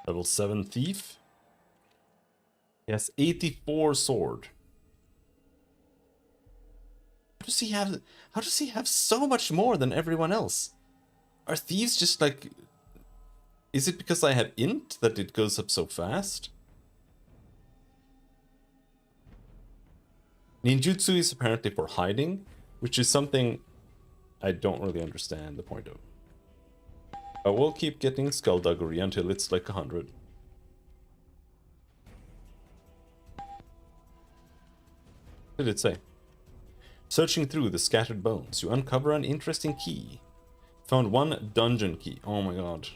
Level 7 thief. He has 84 sword. How does he have so much more than everyone else? Are thieves just like... Is it because I have int that it goes up so fast? Ninjutsu is apparently for hiding, which is something I don't really understand the point of. But we'll keep getting skullduggery until it's like 100. What did it say? Searching through the scattered bones, you uncover an interesting key. Found one dungeon key. Oh my god.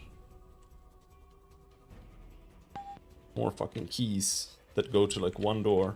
More fucking keys that go to like one door.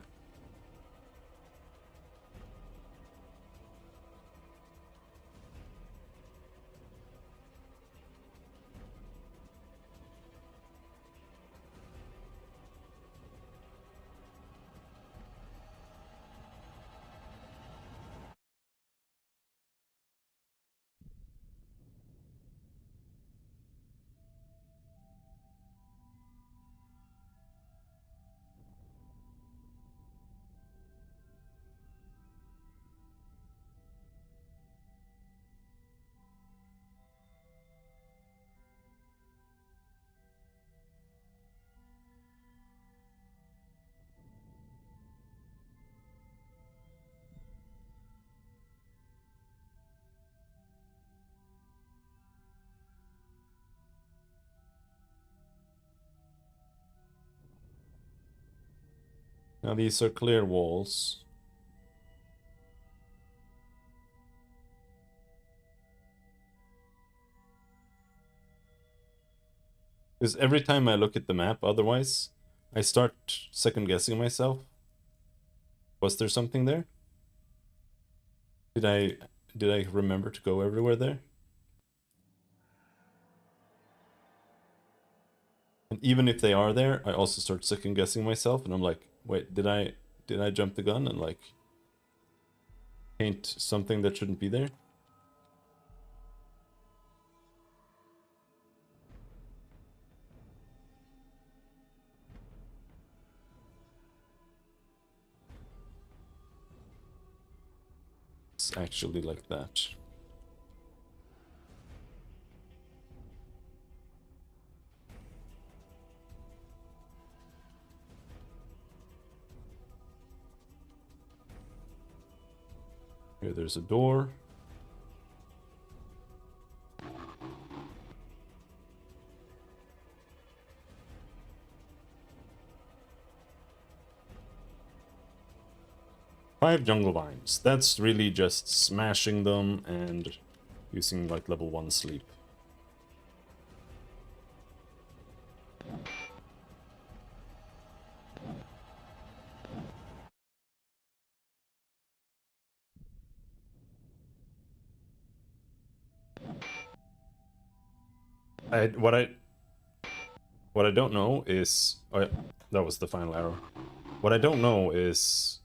Now these are clear walls. Because every time I look at the map, otherwise, I start second guessing myself. Was there something there? Did I remember to go everywhere there? And even if they are there, I also start second guessing myself, and I'm like, wait, did I jump the gun and like paint something that shouldn't be there? It's actually like that. Here, there's a door. Five jungle vines. That's really just smashing them and using like level 1 sleep. What I don't know is... Oh yeah, that was the final arrow. What I don't know is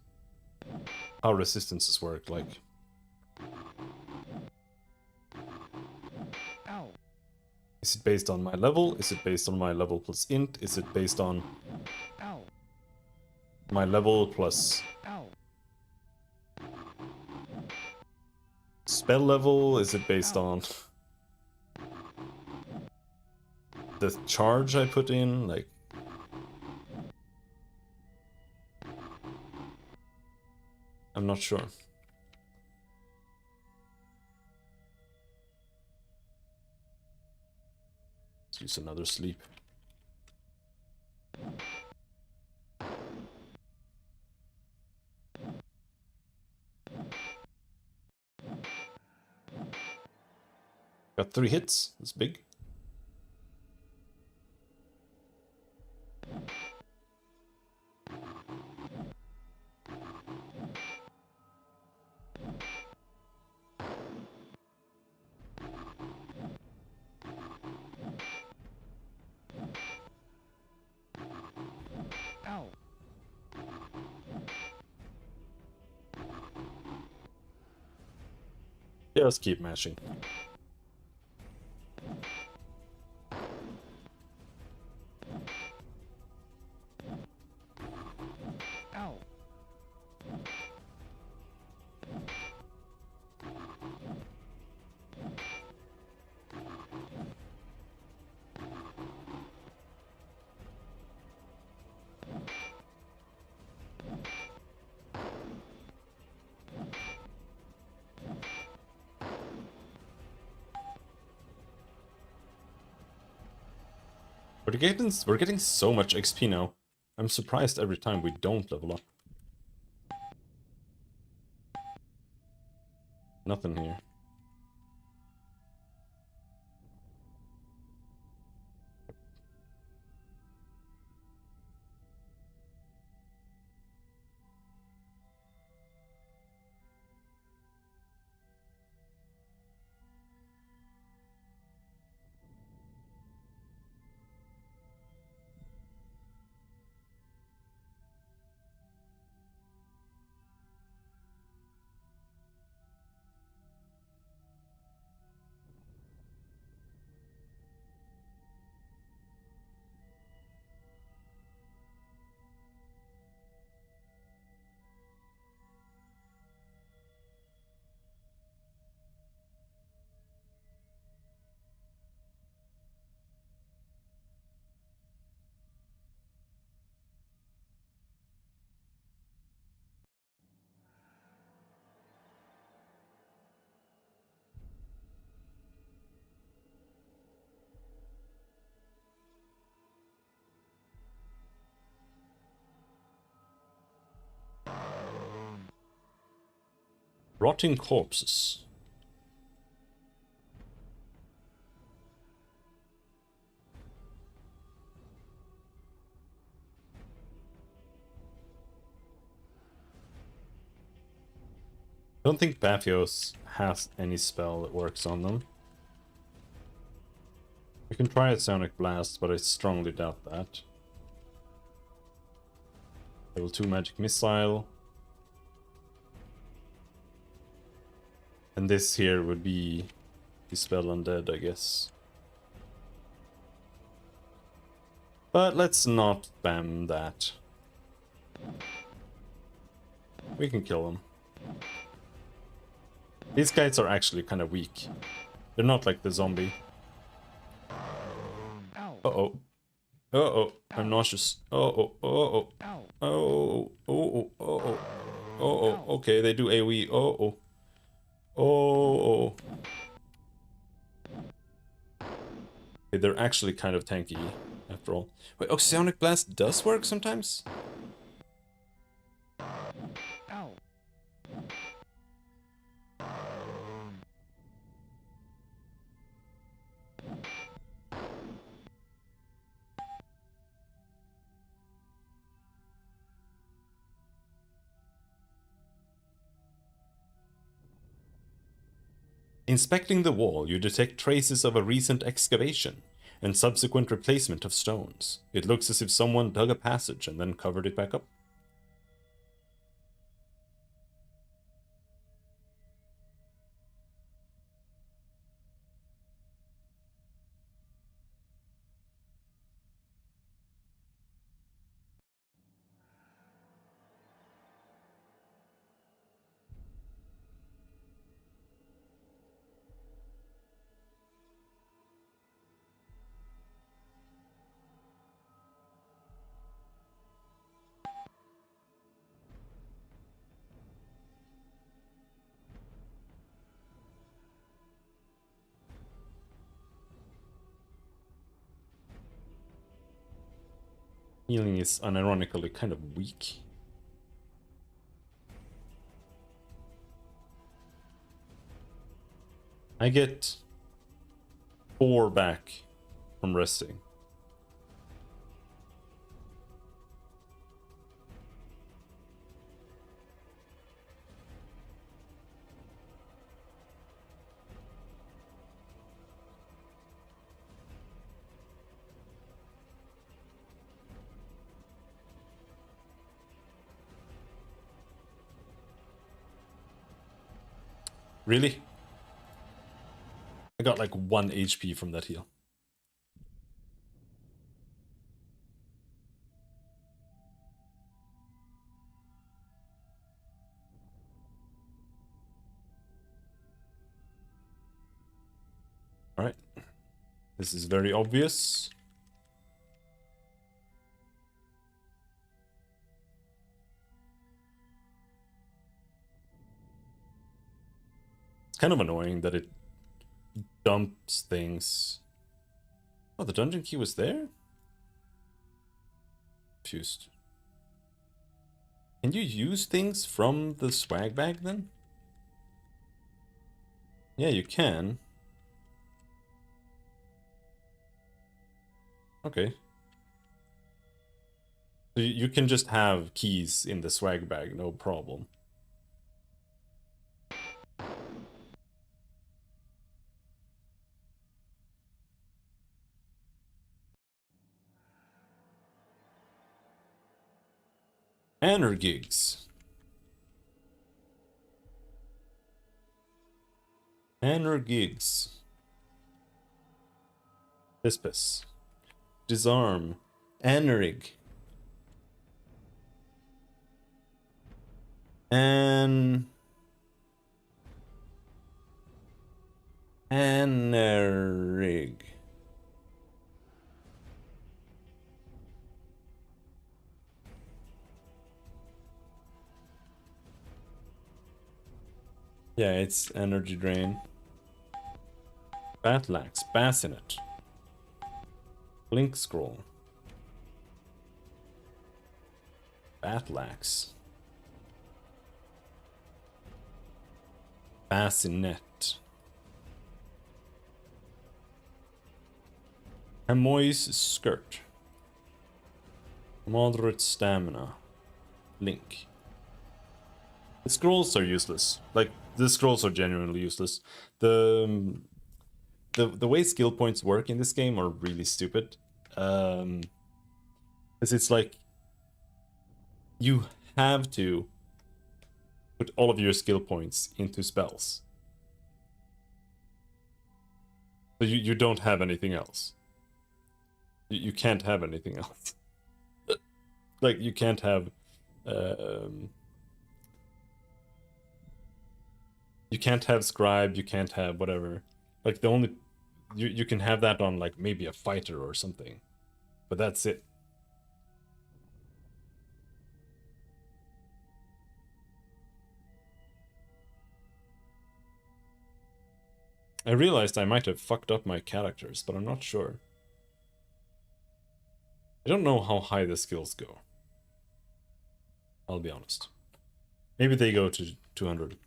how resistances work, like... Ow. Is it based on my level? Is it based on my level plus int? Is it based on Ow. my level plus Ow. spell level? Is it based Ow. on the charge I put in? Like... I'm not sure. Let's use another sleep. Got 3 hits. That's big. Ow. Yeah, let's keep mashing. Ow. We're getting so much XP now. I'm surprised every time we don't level up. Nothing here. Rotting corpses. I don't think Bathios has any spell that works on them. We can try a Sonic Blast, but I strongly doubt that. Level 2 Magic Missile. And this here would be Dispel Undead, I guess. But let's not spam that. We can kill them. These guys are actually kind of weak. They're not like the zombie. Uh-oh. Uh-oh. I'm nauseous. Uh-oh. Uh-oh. Oh. Oh. Oh. Oh. Okay, they do AoE. Oh. Oh. Okay, they're actually kind of tanky, after all. Wait, Oceanic Blast does work sometimes? Inspecting the wall, you detect traces of a recent excavation and subsequent replacement of stones. It looks as if someone dug a passage and then covered it back up. Healing is unironically kind of weak. I get 4 back from resting. Really? I got like 1 HP from that heal. Alright. This is very obvious. It's kind of annoying that it dumps things. Oh, the dungeon key was there? confused. Can you use things from the swag bag then? Yeah, you can. Okay. So you can just have keys in the swag bag, no problem. Gigs. Gigs. Dispus. Disarm. Anrig. Anrig. Yeah, it's energy drain. Batlax. Bassinet. Blink scroll. Batlax. Bassinet. Hamoy's skirt. Moderate stamina. Link. The scrolls are useless. Like, the scrolls are genuinely useless. The way skill points work in this game are really stupid. Because it's like you have to put all of your skill points into spells. So you don't have anything else. You can't have anything else. Like, you can't have you can't have scribe, you can't have whatever. Like, the only you can have that on like maybe a fighter or something. But that's it. I realized I might have fucked up my characters, but I'm not sure. I don't know how high the skills go. I'll be honest. Maybe they go to 200.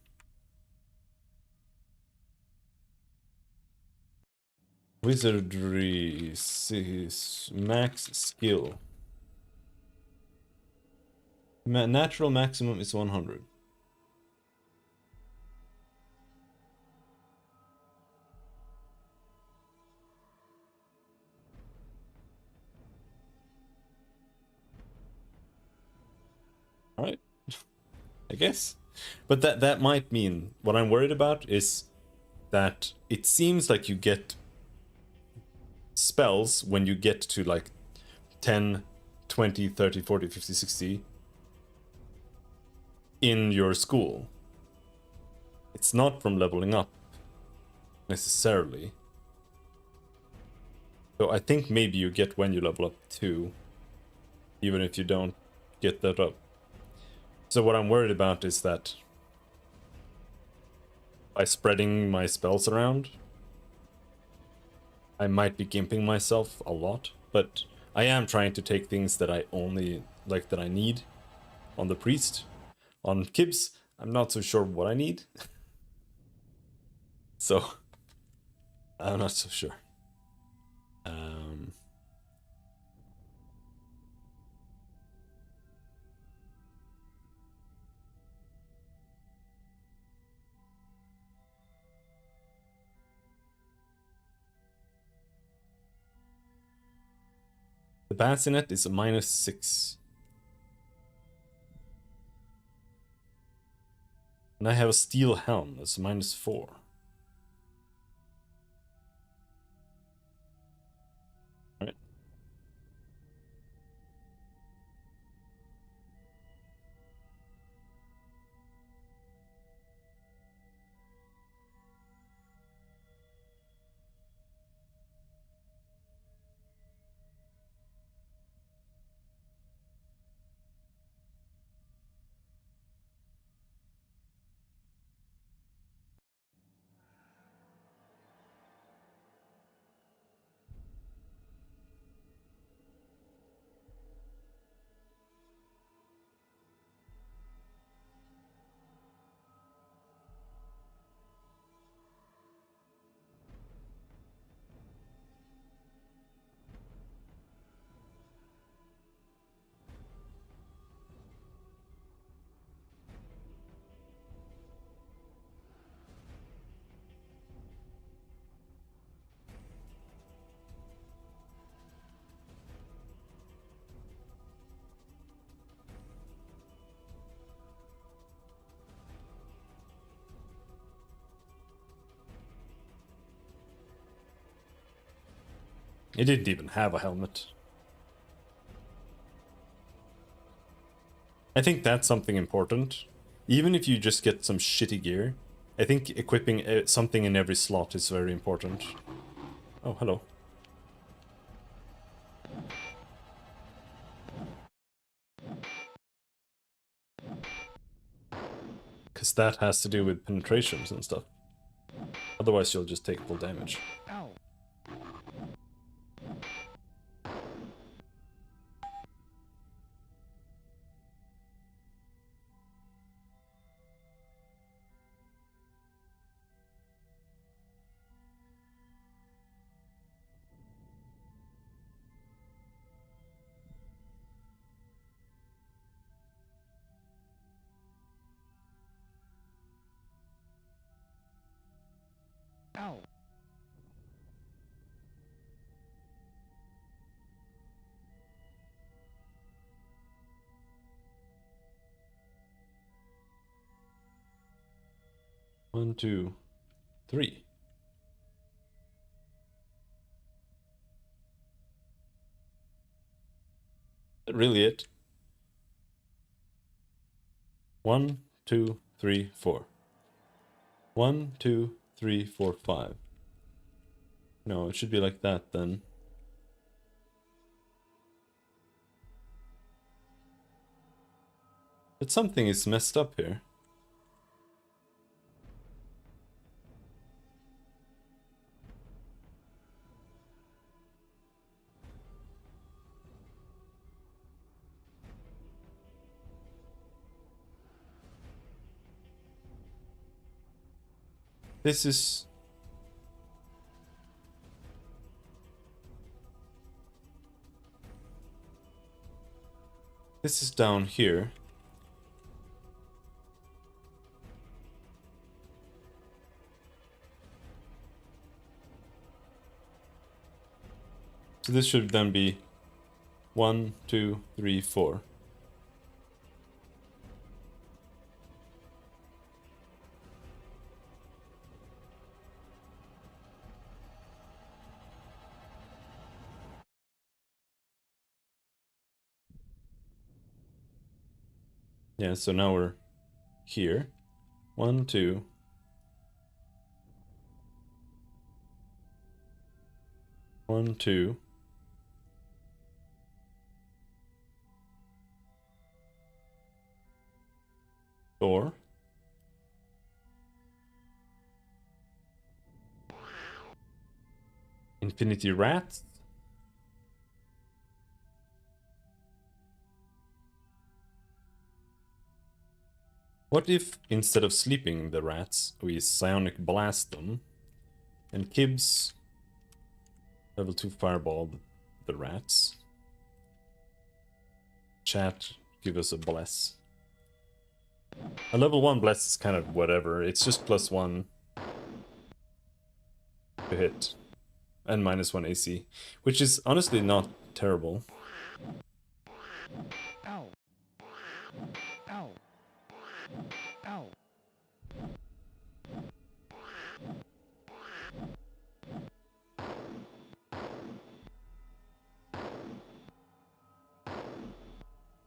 Wizardry is max skill. Natural maximum is 100. Alright. I guess. But that might mean what I'm worried about is that it seems like you get spells when you get to like 10, 20, 30, 40, 50, 60 in your school. It's not from leveling up necessarily. So I think maybe you get when you level up too, even if you don't get that up. So what I'm worried about is that by spreading my spells around, I might be gimping myself a lot, but I am trying to take things that I only, like, that I need on the priest. On Kibs, I'm not so sure what I need. So, I'm not so sure. The bassinet is a -6. And I have a steel helm, that's a -4. Right? It didn't even have a helmet. I think that's something important. Even if you just get some shitty gear, I think equipping something in every slot is very important. Oh, hello. Because that has to do with penetrations and stuff. Otherwise you'll just take full damage. Ow. Ow. One, two, three. Is that really it? 1, 2, 3, 4. 1, 2, 3, 4, 5. No, it should be like that then. But something is messed up here. This is... This is down here. So this should then be 1, 2, 3, 4. Yeah, so now we're here. 1, 2. 1, 2. Four. Infinity rats. What if, instead of sleeping the rats, we psionic blast them, and Kibbs level 2 fireball the rats? Chat, give us a bless. A level 1 bless is kind of whatever, it's just +1 to hit, and -1 AC, which is honestly not terrible. Ow. Ow. Ow.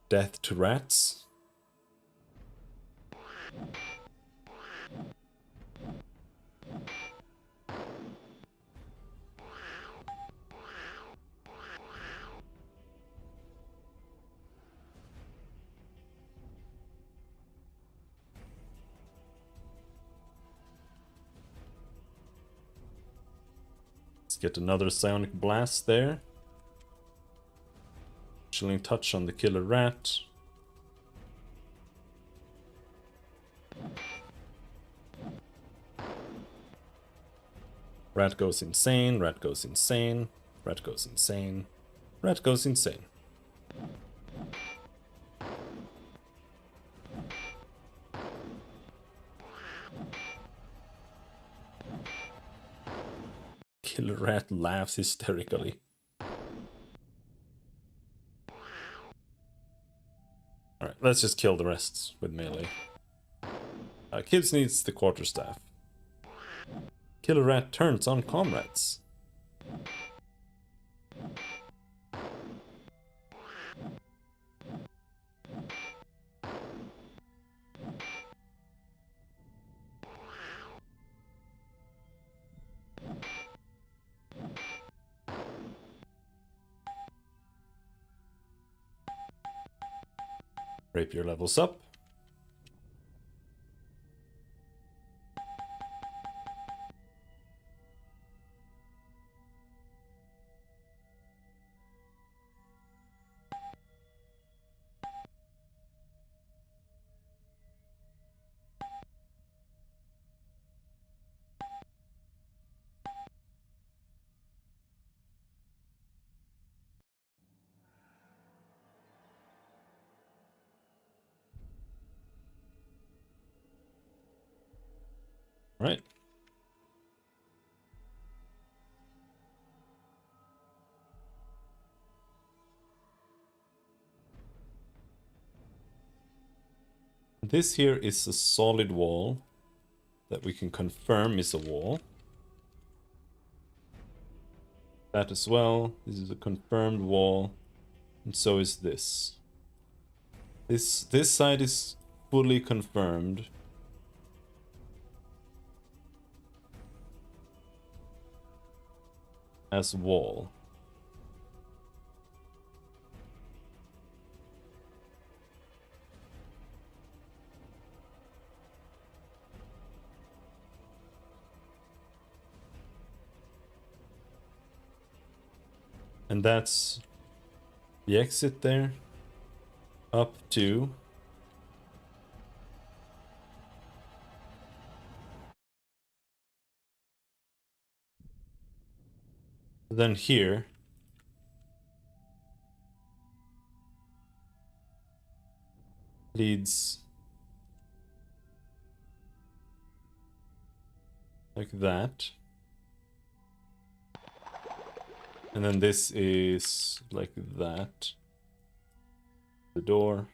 Death to rats. Let's get another psionic blast there. Chilling touch on the killer rat. Rat goes insane, rat goes insane, rat goes insane, rat goes insane. Killer rat laughs hysterically. Alright, let's just kill the rest with melee. Kids needs the quarterstaff. Killer rat turns on comrades. Rapier levels up. Right. This here is a solid wall that we can confirm is a wall. That as well. This is a confirmed wall. And so is this. This side is fully confirmed. As wall. And that's the exit there. Up to... Then here... leads... like that. And then this is like that. The door.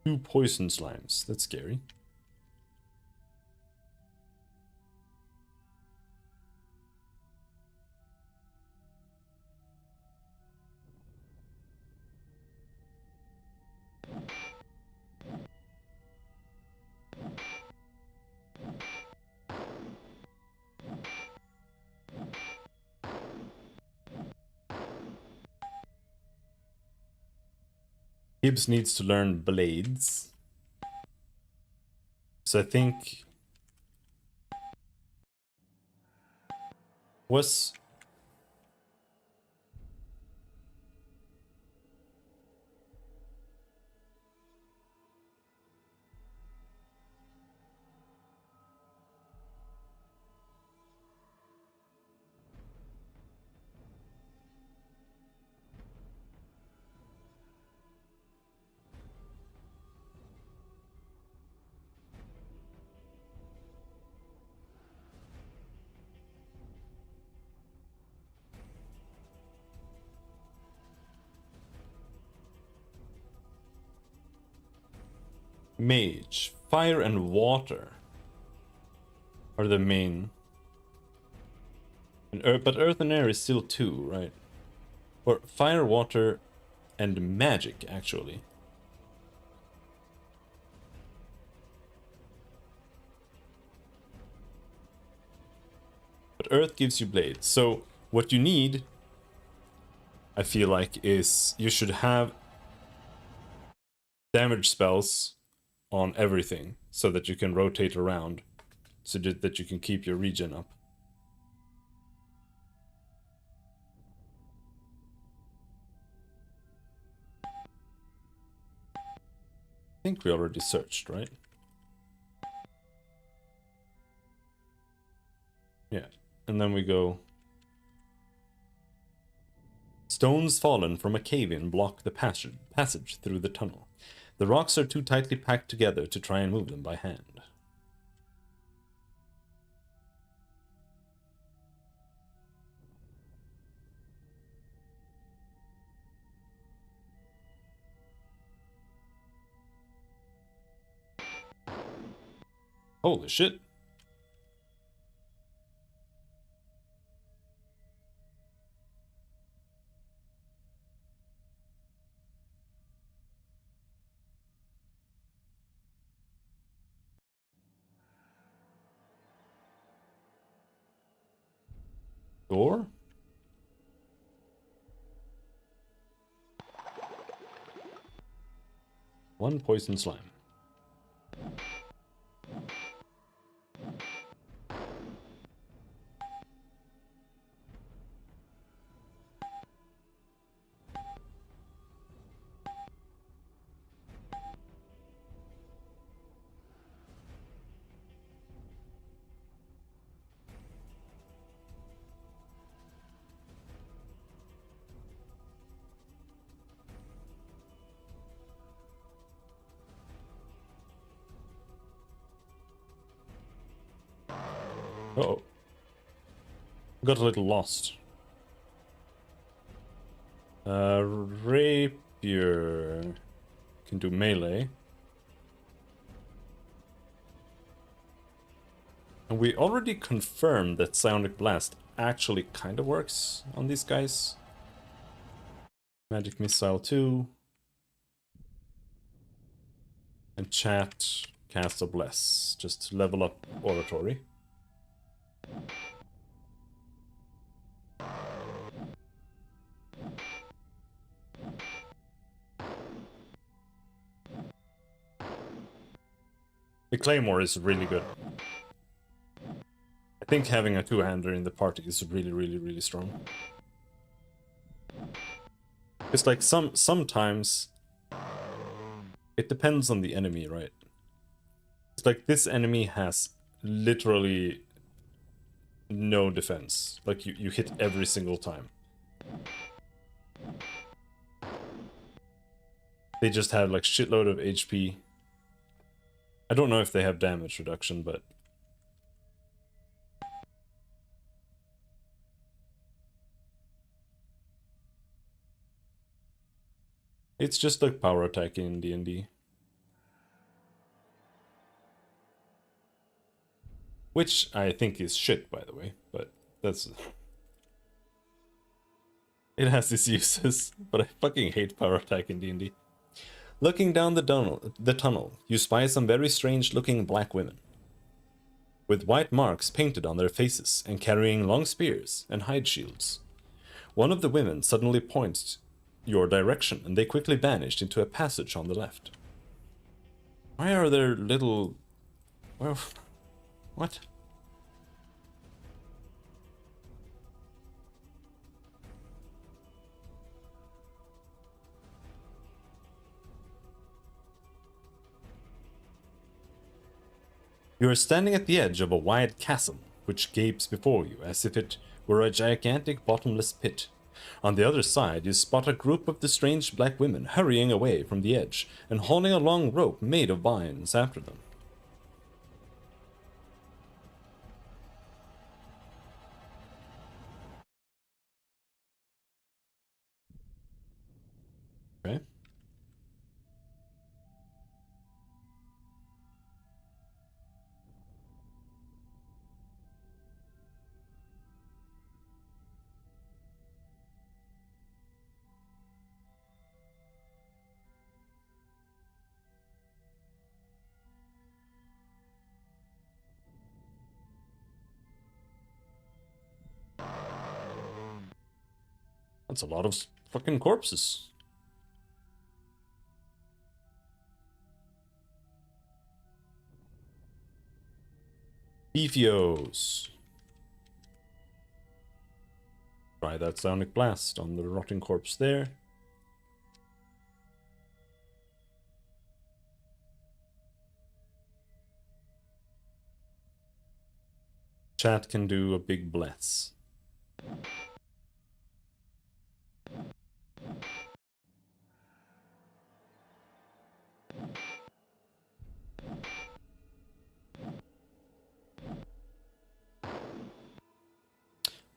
2 poison slimes. That's scary. Gibbs needs to learn blades. So I think... was... Mage. Fire and water are the main. And but earth and air is still 2, right? Or fire, water, and magic, actually. But earth gives you blades. So what you need, I feel like, is you should have damage spells on everything so that you can rotate around, so that you can keep your regen up. I think we already searched, right? Yeah, and then we go... Stones fallen from a cave-in block the passage through the tunnel. The rocks are too tightly packed together to try and move them by hand. Holy shit. Door? One poison slime. Uh-oh. Got a little lost. Rapier can do melee. And we already confirmed that Psionic Blast actually kind of works on these guys. Magic Missile 2. And chat cast a bless. Just to level up oratory. The Claymore is really good. I think having a two-hander in the party is really strong. It's like sometimes it depends on the enemy, right? It's like this enemy has literally no defense. Like you hit every single time. They just have like shitload of HP. I don't know if they have damage reduction, but it's just like power attack in D&D. Which I think is shit, by the way, but that's... It has its uses, but I fucking hate power attack in D&D. Looking down the tunnel, you spy some very strange-looking black women, with white marks painted on their faces and carrying long spears and hide shields. One of the women suddenly points your direction, and they quickly vanished into a passage on the left. Why are there little... Well, what? You are standing at the edge of a wide chasm, which gapes before you as if it were a gigantic bottomless pit. On the other side, you spot a group of the strange black women hurrying away from the edge and hauling a long rope made of vines after them. Okay. That's a lot of fucking corpses. Beefios. Try that Psionic Blast on the rotting corpse there. Chat can do a big bless.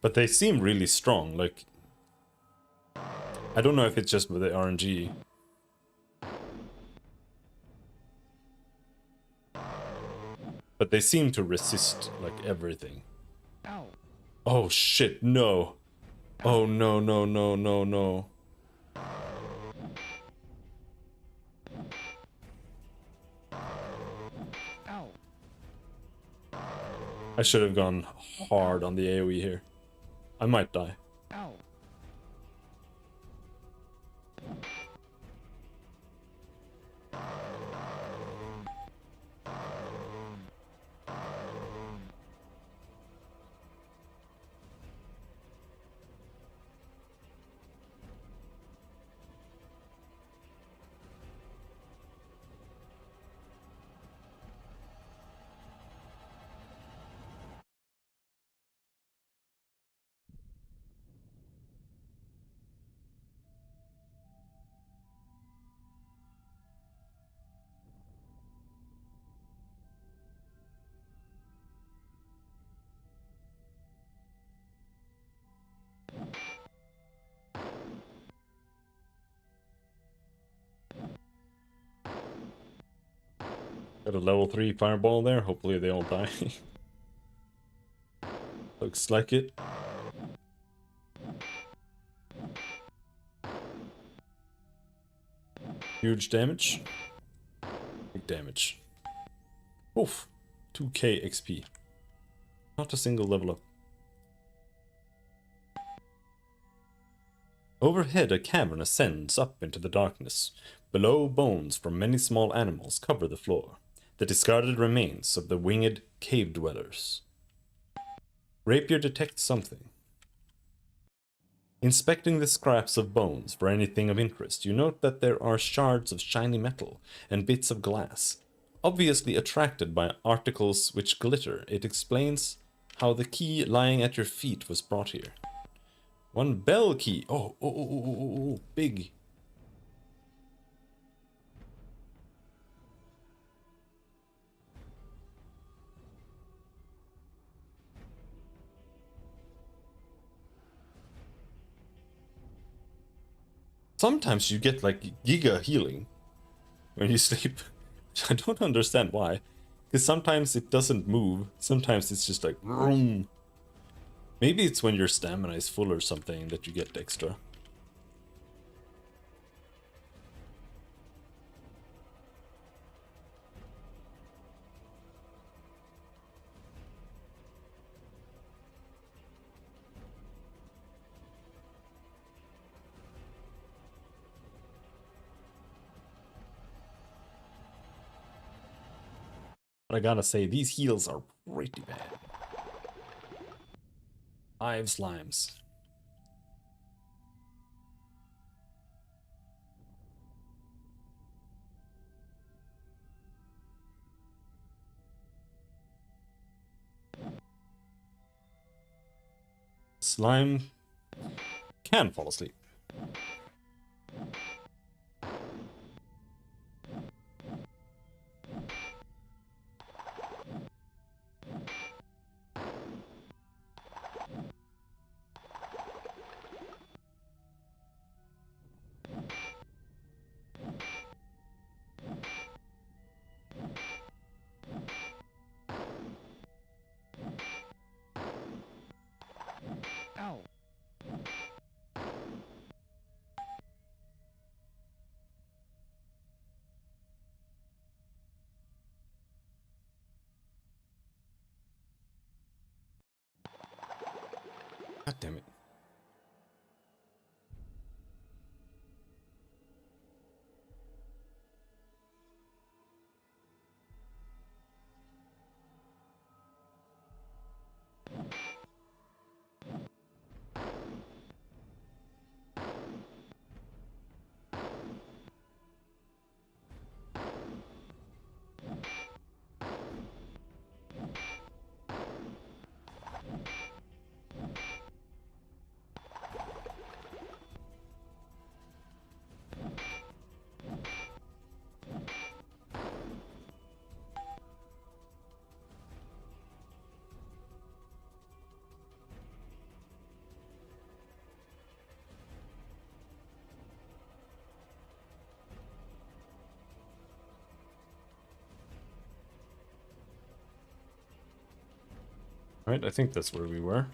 But they seem really strong, like... I don't know if it's just with the RNG. But they seem to resist, like, everything. Ow. Oh shit, no. Oh no, no, no, no, no. Ow. I should have gone hard on the AoE here. I might die. Ow. Got a level 3 fireball there. Hopefully they all die. Looks like it. Huge damage. Big damage. Oof. 2k XP. Not a single level up. Overhead, a cavern ascends up into the darkness. Below, bones from many small animals cover the floor. The discarded remains of the winged cave dwellers. Rapier detects something. Inspecting the scraps of bones for anything of interest, you note that there are shards of shiny metal and bits of glass. Obviously attracted by articles which glitter, it explains how the key lying at your feet was brought here. One bell key. Oh, big. Sometimes you get like giga healing when you sleep. I don't understand why. Because sometimes it doesn't move. Sometimes it's just like vroom. Maybe it's when your stamina is full or something that you get extra. But I gotta say, these heals are pretty bad. 5 slimes. Slime can fall asleep. Ow. God damn it. Right, I think that's where we were.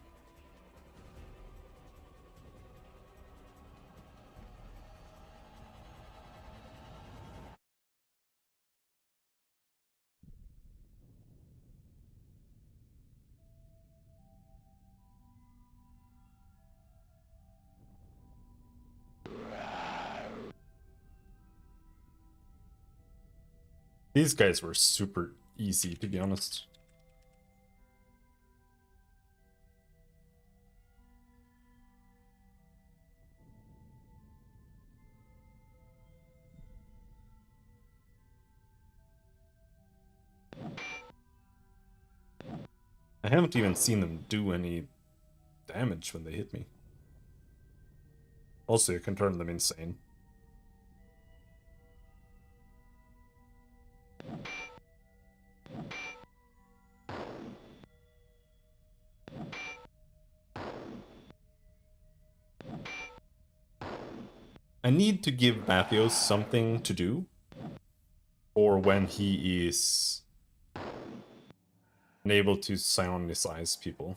These guys were super easy, to be honest. I haven't even seen them do any damage when they hit me. Also, you can turn them insane. I need to give Matthews something to do. Or for when he is unable to psionicize people.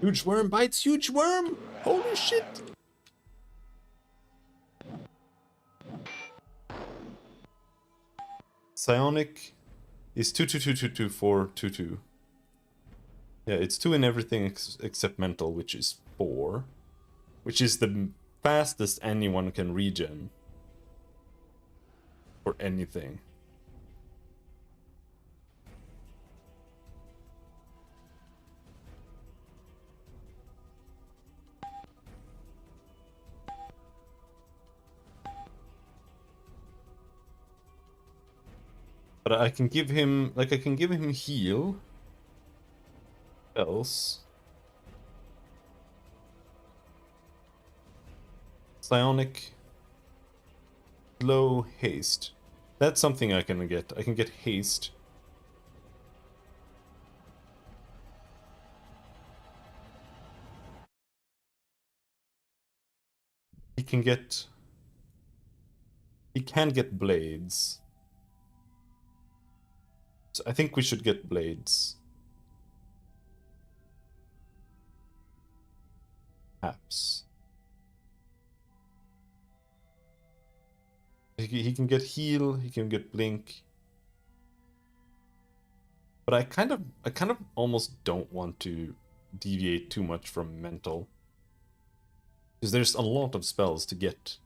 Huge worm bites huge worm! Holy shit! Psionic is 2/2/2/2/4/2/2. Yeah, it's 2 in everything except mental, which is 4. Which is the fastest anyone can regen. For anything. But I can give him, like, I can give him heal. Else. Psionic. Low haste. That's something I can get. I can get haste. He can get... He can get blades. So I think we should get blades. Perhaps. He can get heal, he can get blink. But I kind of almost don't want to deviate too much from mental. Because there's a lot of spells to get.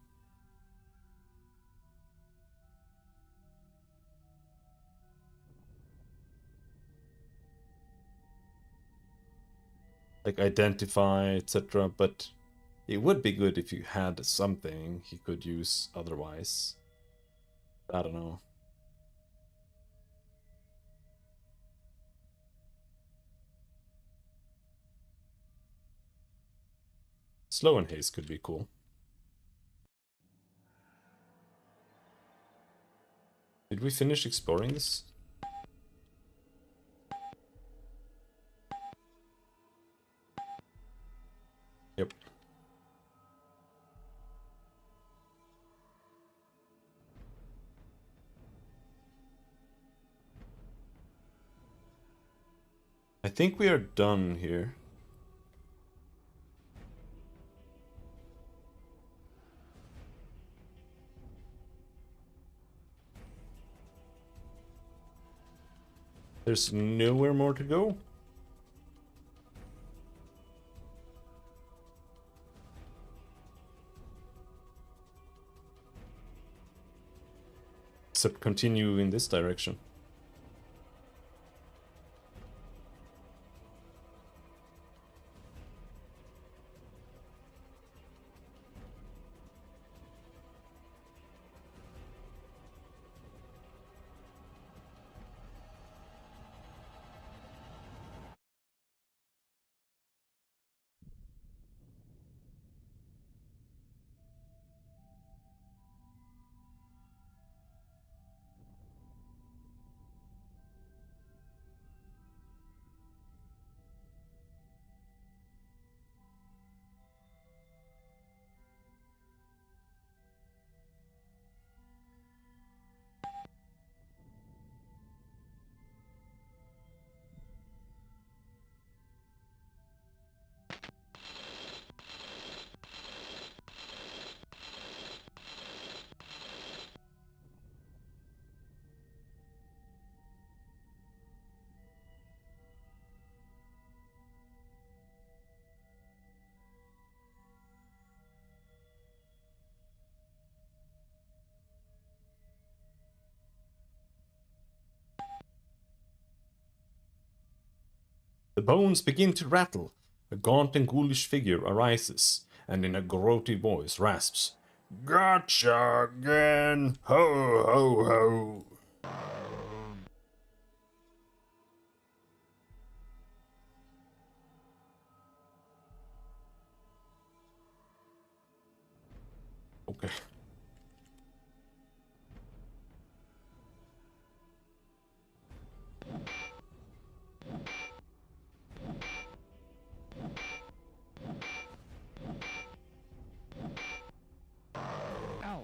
Like identify, etc. But it would be good if you had something he could use otherwise. I don't know. Slow and haste could be cool. Did we finish exploring this? Yep. I think we are done here. There's nowhere more to go. Except continue in this direction. The bones begin to rattle. A gaunt and ghoulish figure arises, and in a grotty voice rasps, "Gotcha again! Ho, ho, ho!" Okay. Ow.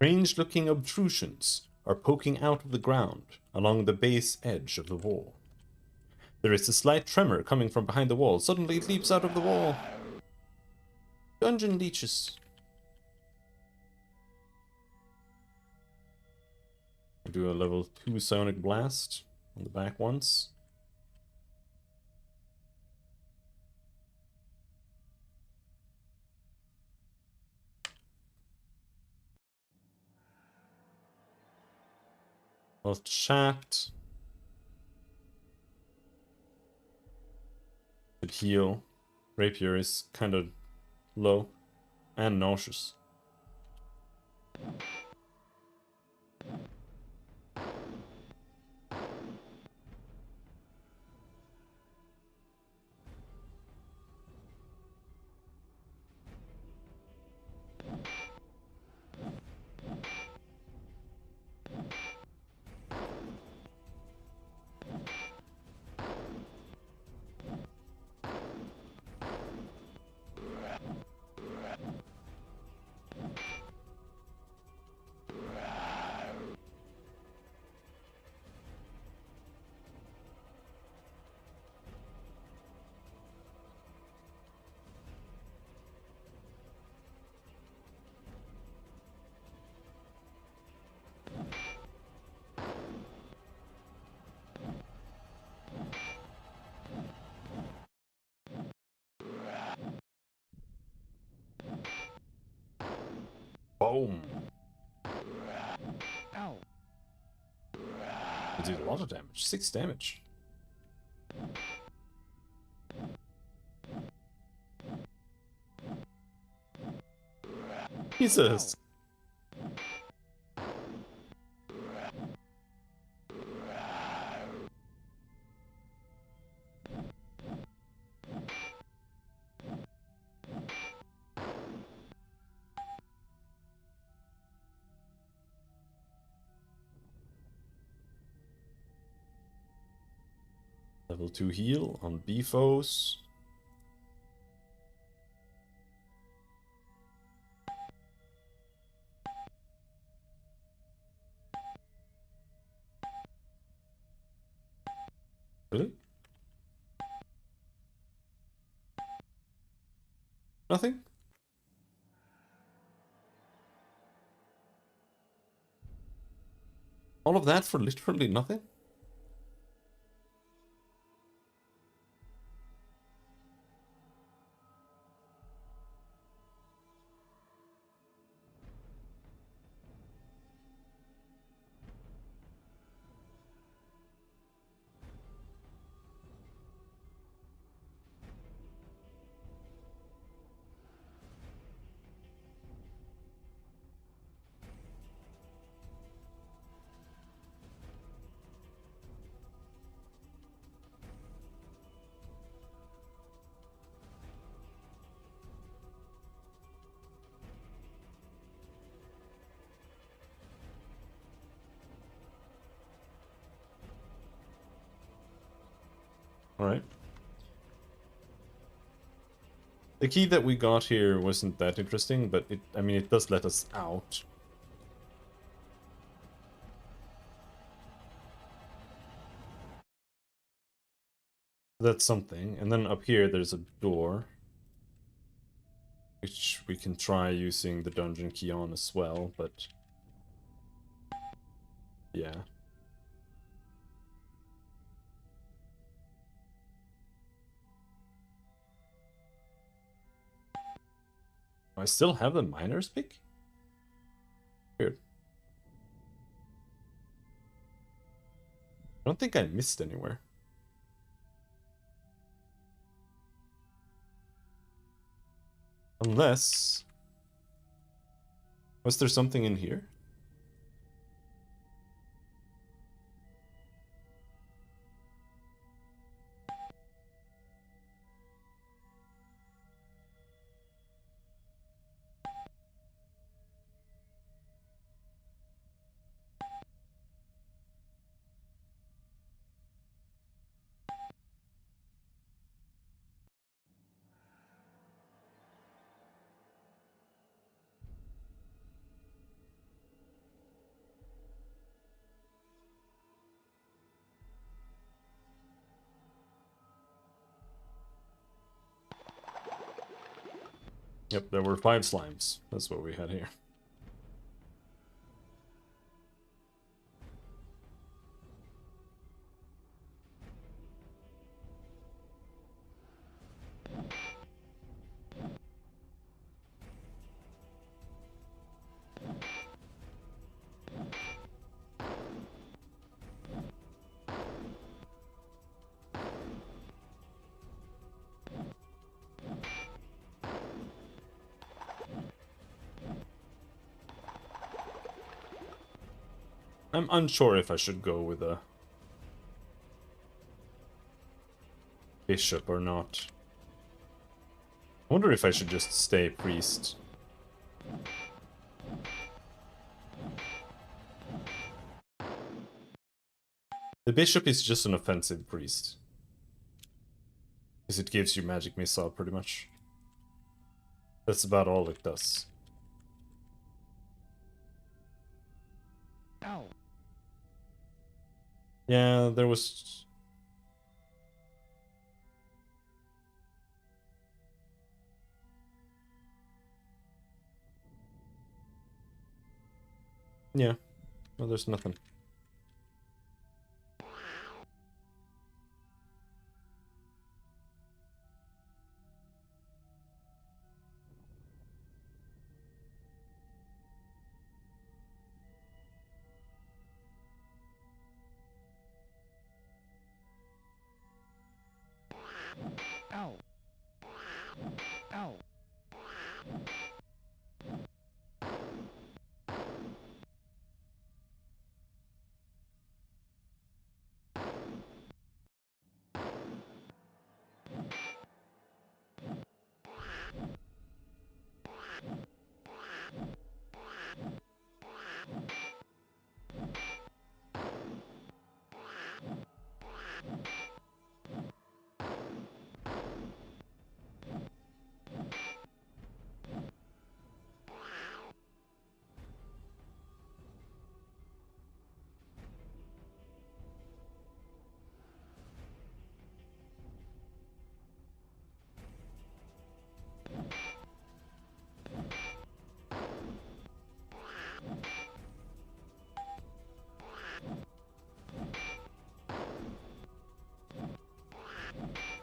Strange-looking obtrusions are poking out of the ground along the base edge of the wall. There is a slight tremor coming from behind the wall. Suddenly it leaps out of the wall. Dungeon leeches. Do a level 2 Sonic Blast on the back once. Well, chat. Should heal. Rapier is kind of low and nauseous. Boom. Ow. It did a lot of damage. 6 damage. Jesus. Level 2 heal on B foes. Really? Nothing? All of that for literally nothing? Alright. The key that we got here wasn't that interesting, but I mean, it does let us out. That's something. And then up here, there's a door, which we can try using the dungeon key on as well, but yeah. I still have the miner's pick? Weird. I don't think I missed anywhere. Unless... Was there something in here? Yep, there were 5 slimes. That's what we had here. I'm unsure if I should go with a bishop or not. I wonder if I should just stay priest. The bishop is just an offensive priest. Because it gives you magic missile, pretty much. That's about all it does. Ow. Yeah, there was... Yeah. Well, there's nothing. Ow. Ow.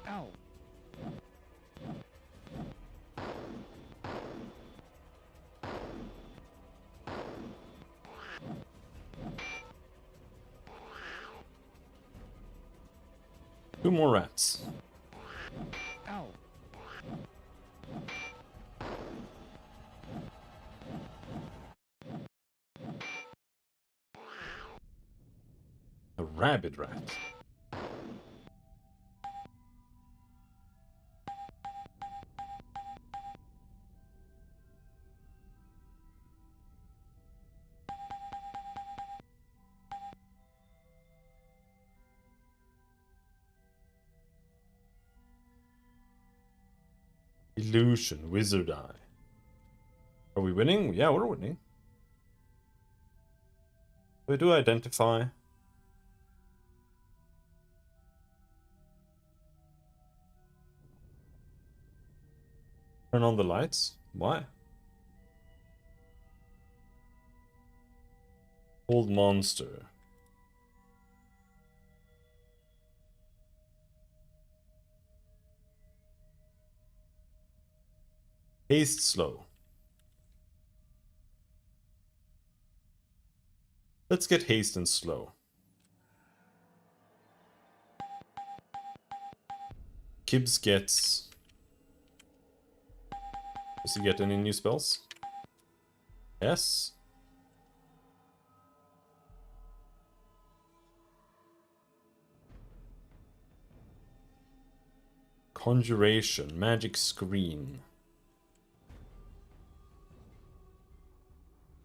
Ow. 2 more rats. Ow. A rabid rat. Illusion, wizard eye. Are we winning? Yeah, we're winning. We do identify. Turn on the lights? Why? Old monster. Haste slow. Let's get haste and slow. Kibbs gets... Does he get any new spells? Yes. Conjuration, magic screen.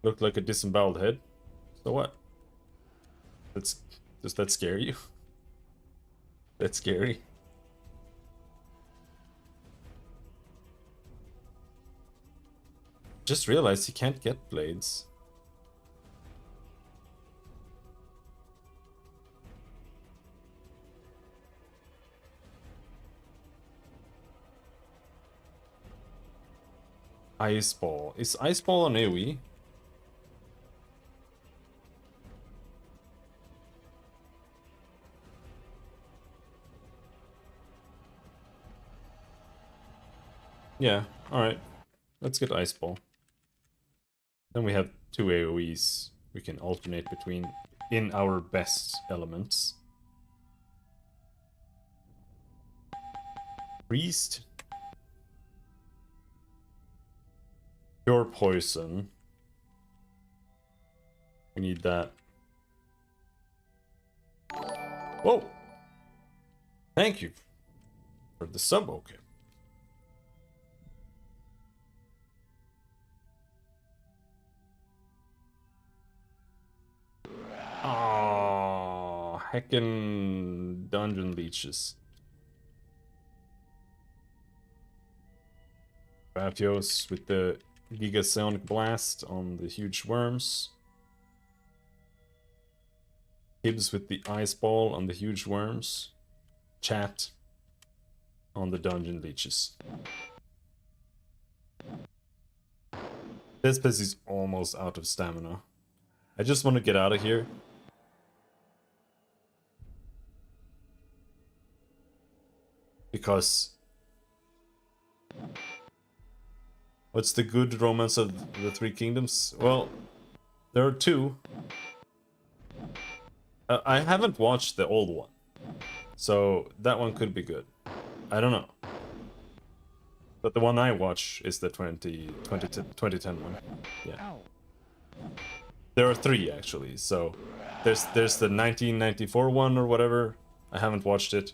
Looked like a disemboweled head. So what? Does that scare you? That's scary. Just realized he can't get blades. Ice Ball. Is Ice Ball on AoE? Yeah, alright. Let's get Ice Ball. Then we have two AoEs we can alternate between in our best elements. Priest. Pure Poison. We need that. Whoa! Thank you for the sub, okay. Oh, heckin' dungeon leeches. Ratios with the Giga Sonic Blast on the huge worms. Gibbs with the Ice Ball on the huge worms. Chat on the dungeon leeches. This piece is almost out of stamina. I just want to get out of here. Because... what's the good Romance of the Three Kingdoms? Well, there are two. I haven't watched the old one. So that one could be good. I don't know. But the one I watch is the 2010 one. Yeah. Ow. There are three actually. So there's the 1994 one or whatever. I haven't watched it.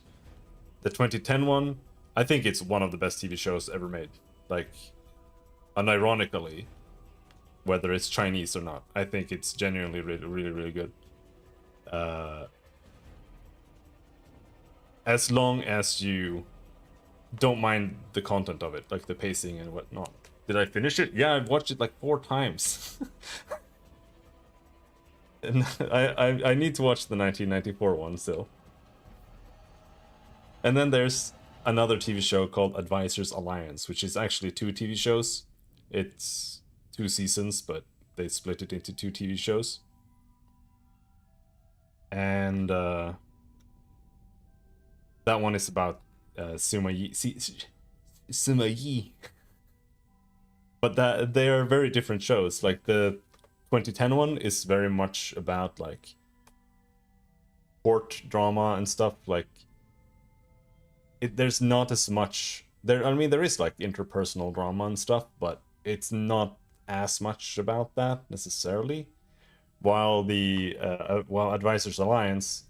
The 2010 one, I think it's one of the best TV shows ever made. Like, unironically, whether it's Chinese or not, I think it's genuinely really good. As long as you don't mind the content of it, like the pacing and whatnot. Did I finish it? Yeah, I've watched it like 4 times. And I need to watch the 1994 one still. And then there's another TV show called Advisors Alliance, which is actually 2 TV shows. It's 2 seasons, but they split it into 2 TV shows. And that one is about Sima Yi. But that they are very different shows. Like the 2010 one is very much about like court drama and stuff. Like there's not as much there. I mean, there is like interpersonal drama and stuff, but it's not as much about that necessarily. While the Advisors Alliance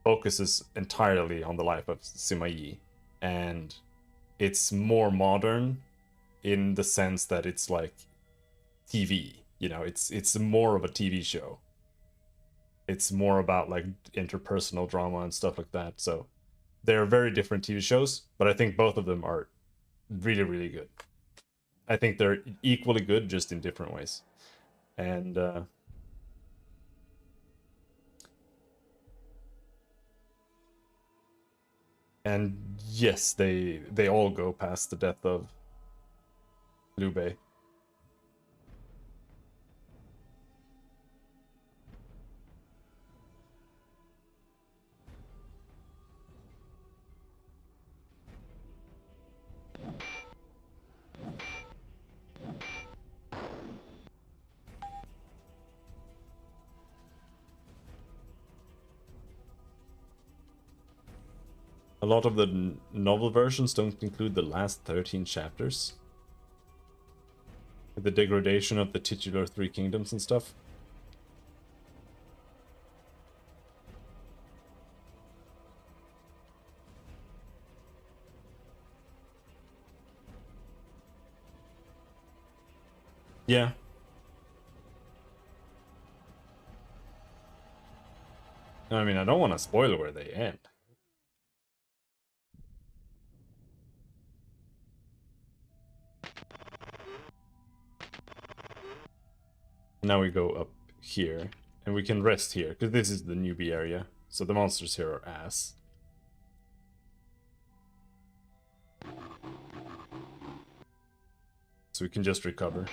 focuses entirely on the life of Sima Yi, and it's more modern in the sense that it's like TV. You know, it's more of a TV show. It's more about like interpersonal drama and stuff like that. So they're very different TV shows, but I think both of them are really good. I think they're equally good, just in different ways. And yes, they all go past the death of Liu Bei. A lot of the novel versions don't include the last 13 chapters. The degradation of the titular 3 kingdoms and stuff. Yeah. I mean, I don't want to spoil where they end. Now we go up here, and we can rest here, because this is the newbie area. So the monsters here are ass. So we can just recover.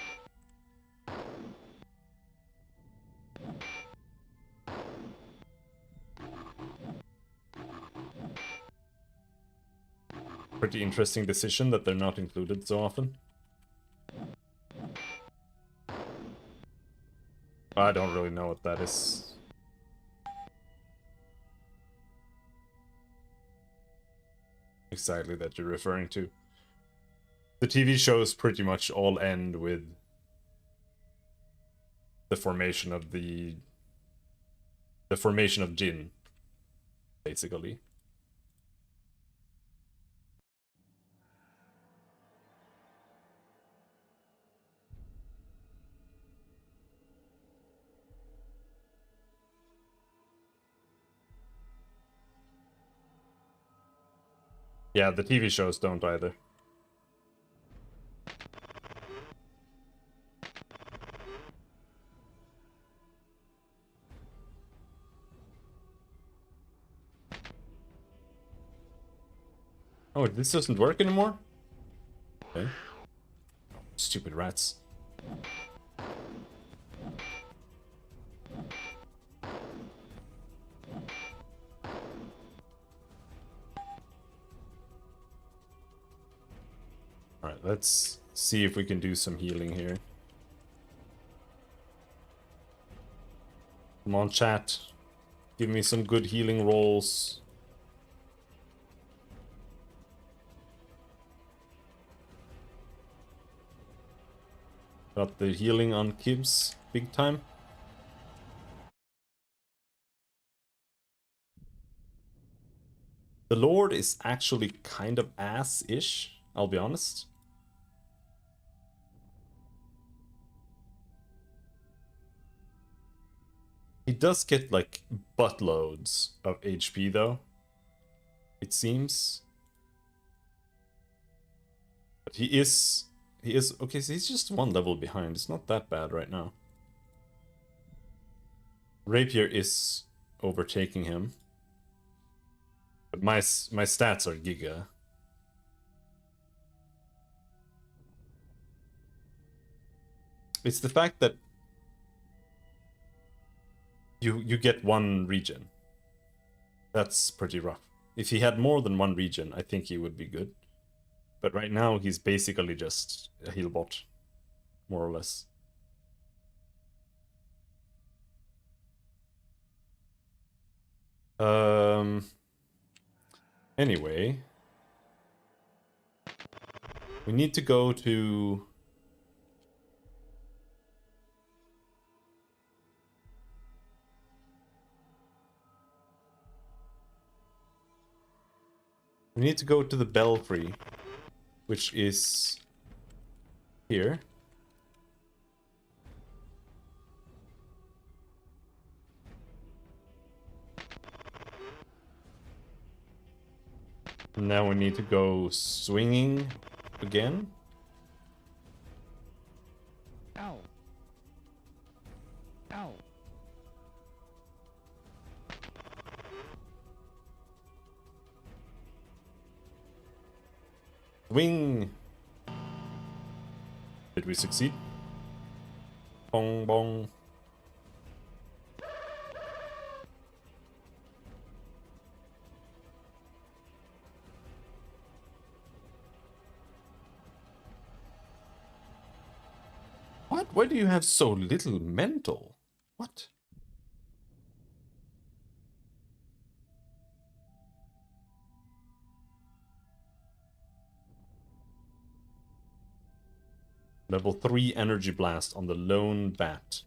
Pretty interesting decision that they're not included so often. I don't really know what that is. Exactly that you're referring to. The TV shows pretty much all end with the formation of the formation of Jinn, basically. Yeah, the TV shows don't either. Oh, this doesn't work anymore? Okay. Stupid rats. Alright, let's see if we can do some healing here. Come on, chat. Give me some good healing rolls. Got the healing on Kibs big time. The Lord is actually kind of ass-ish, I'll be honest. He does get like buttloads of HP though, it seems. But he is okay, so he's just one level behind. It's not that bad right now. Rapier is overtaking him. But my stats are giga. It's the fact that you get one region. That's pretty rough. If he had more than one region, I think he would be good. But right now, he's basically just a heal bot, more or less. Anyway, we need to go to... We need to go to the Belfry, which is here. Now we need to go swinging again. Ow. Ow. Swing! Did we succeed? Bong bong. What? Why do you have so little mental? What? Level 3 energy blast on the lone bat.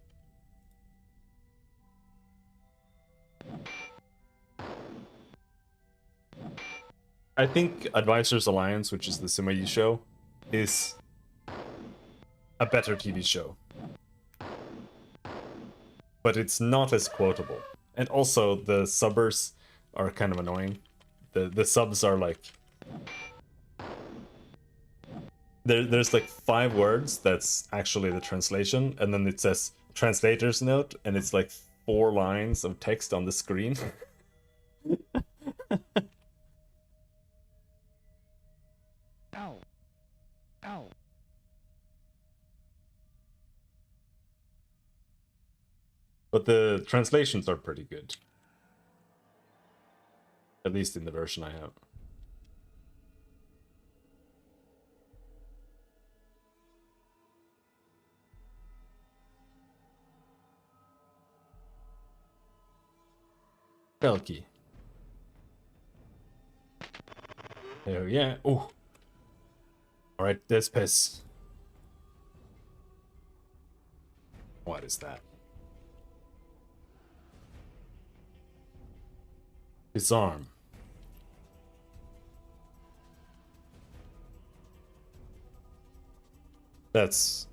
I think Advisors Alliance, which is the Simei show, is a better TV show. But it's not as quotable. And also the subbers are kind of annoying. The subs are like... There's like 5 words that's actually the translation, and then it says translator's note, and it's like 4 lines of text on the screen. Ow. Ow. But the translations are pretty good. At least in the version I have. Belky. Oh yeah. Oh. Alright, this piss. What is that? Disarm. That's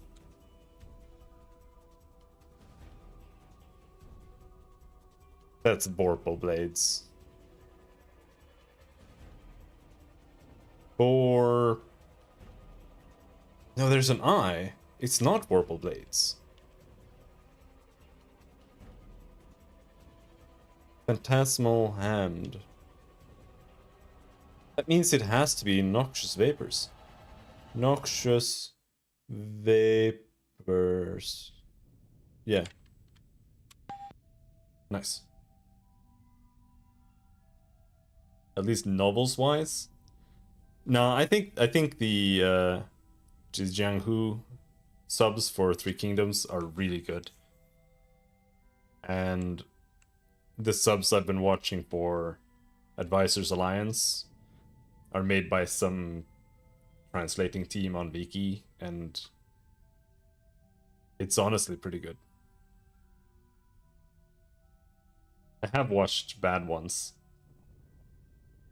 Vorpal Blades. Or no, there's an eye. It's not Vorpal Blades. Phantasmal Hand. That means it has to be Noxious Vapors. Noxious Vapors. Yeah. Nice. At least novels wise. No, I think the Jianghu subs for Three Kingdoms are really good. And the subs I've been watching for Advisors Alliance are made by some translating team on Viki, and it's honestly pretty good. I have watched bad ones.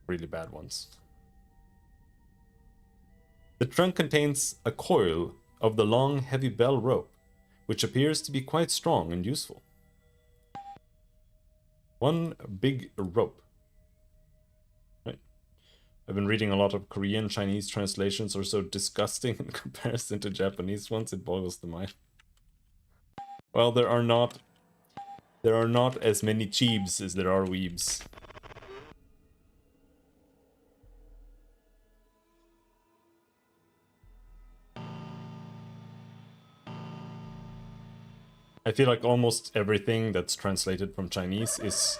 Really bad ones. The trunk contains a coil of the long, heavy bell rope, which appears to be quite strong and useful. One big rope. Right. I've been reading a lot of Korean, Chinese translations are so disgusting in comparison to Japanese ones, it boggles the mind. Well, there are not as many cheebs as there are weebs. I feel like almost everything that's translated from Chinese is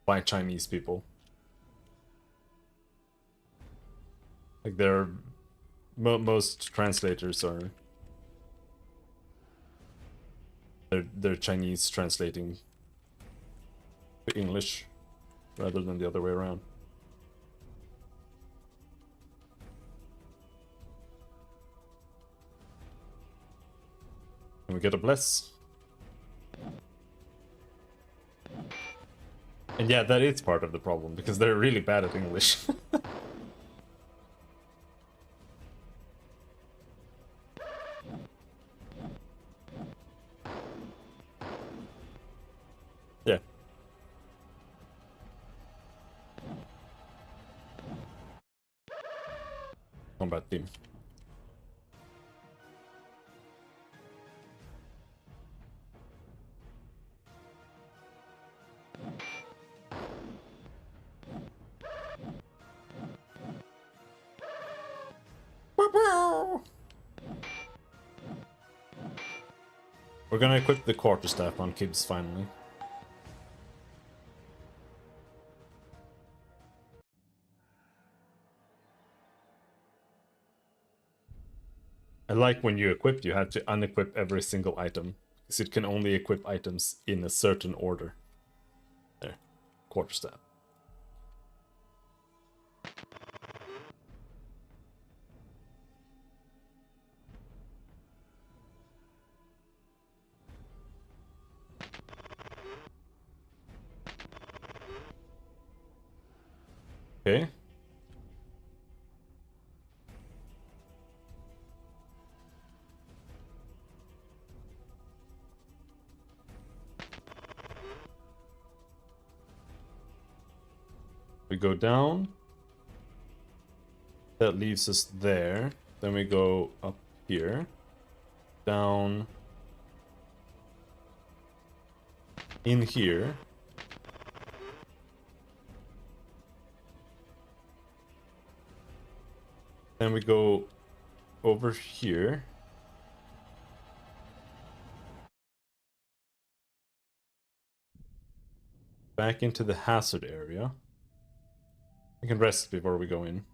by Chinese people. Like most translators are they're Chinese translating to English rather than the other way around. And we get a bless. And yeah, that is part of the problem, because they're really bad at English. Yeah. Combat team. We're gonna equip the quarterstaff on Kibbs finally. I like when you equip, you have to unequip every single item, because it can only equip items in a certain order. There, quarterstaff. Okay. We go down. That leaves us there. Then we go up here. Down. In here. Then we go over here. Back into the hazard area. I can rest before we go in.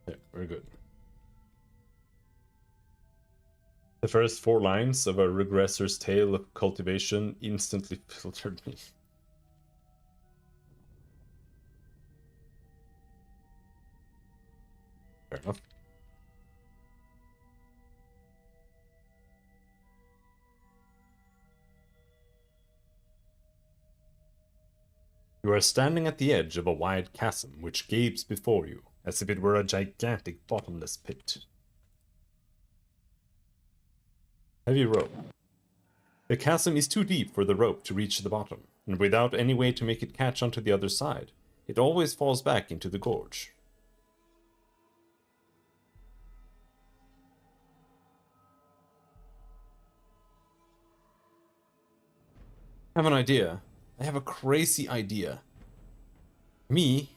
Yeah, very good. The first 4 lines of a regressor's tale of cultivation instantly filtered me. Fair enough. You are standing at the edge of a wide chasm which gapes before you, as if it were a gigantic bottomless pit. Heavy rope. The chasm is too deep for the rope to reach the bottom, and without any way to make it catch onto the other side, it always falls back into the gorge. I have an idea. I have a crazy idea. Me,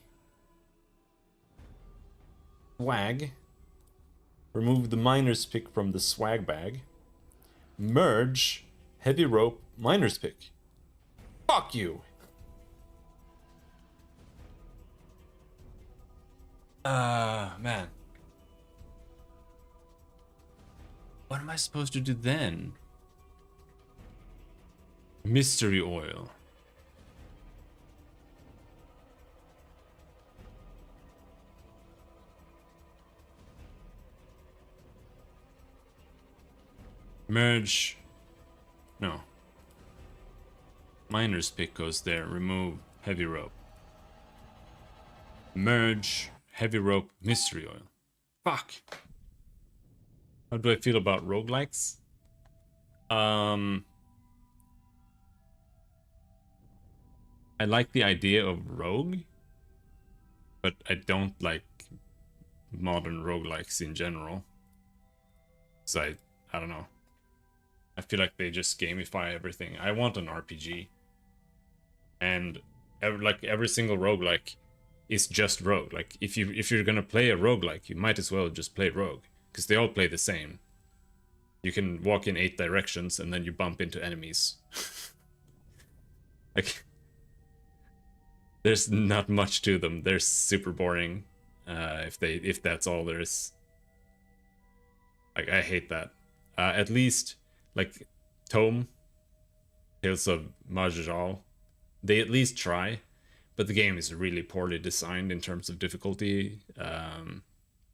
swag, remove the miner's pick from the swag bag, merge heavy rope miner's pick. Fuck you! Man. What am I supposed to do then? Mystery oil. Merge. No. Miner's pick goes there. Remove heavy rope. Merge heavy rope mystery oil. Fuck. How do I feel about roguelikes? I like the idea of rogue, but I don't like modern roguelikes in general. So I don't know. I feel like they just gamify everything. I want an RPG. And every single roguelike is just rogue. Like if you're gonna play a roguelike, you might as well just play rogue. Because they all play the same. You can walk in 8 directions and then you bump into enemies. Like there's not much to them. They're super boring. If that's all there is. Like I hate that. At least like Tome, Tales of Majorel, they at least try, but the game is really poorly designed in terms of difficulty.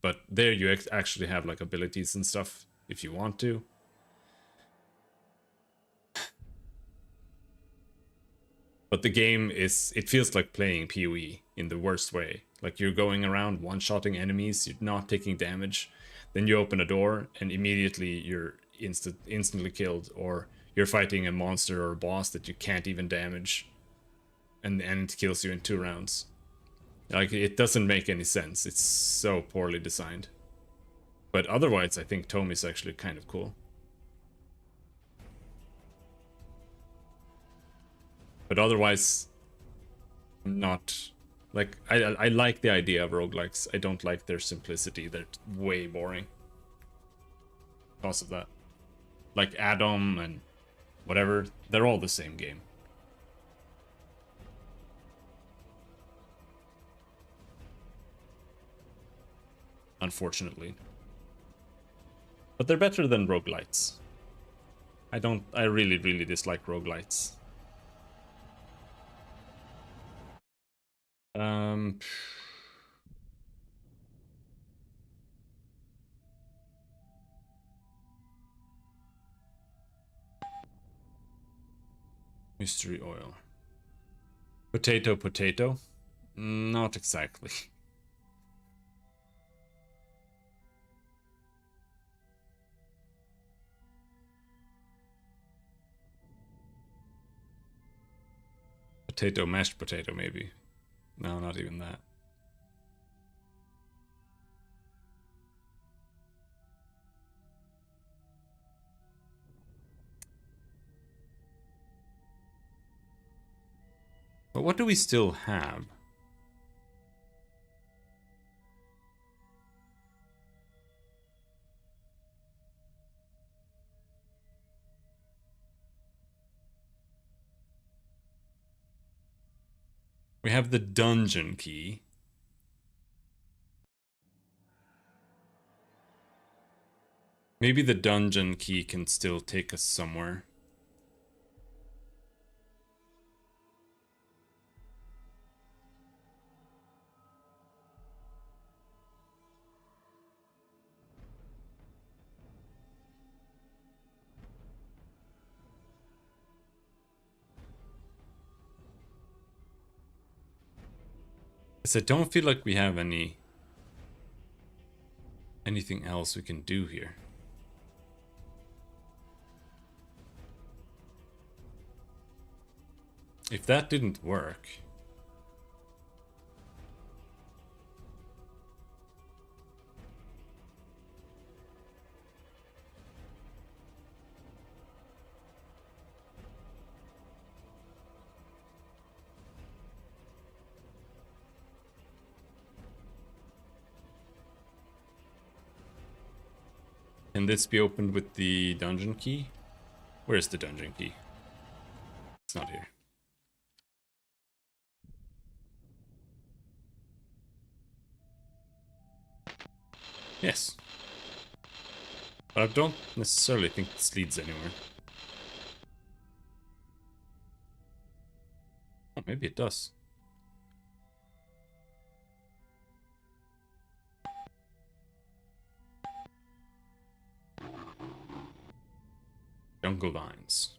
But there you actually have like abilities and stuff if you want to. But the game it feels like playing PoE in the worst way. Like you're going around one-shotting enemies, you're not taking damage, then you open a door and immediately you're instantly killed, or you're fighting a monster or a boss that you can't even damage, and it kills you in 2 rounds. Like it doesn't make any sense. It's so poorly designed. But otherwise, I think Tome is actually kind of cool. But otherwise, not like I like the idea of roguelikes. I don't like their simplicity. They're way boring because of that. Like Adam and whatever, they're all the same game. Unfortunately. But they're better than roguelites. I really, really dislike roguelites. Mystery oil. Potato, potato? Not exactly. Potato, mashed potato, maybe. No, not even that. But what do we still have? We have the dungeon key. Maybe the dungeon key can still take us somewhere. Because I don't feel like we have anything else we can do here. If that didn't work, can this be opened with the dungeon key? Where's the dungeon key? It's not here. Yes. But I don't necessarily think this leads anywhere. Oh, maybe it does. Jungle vines.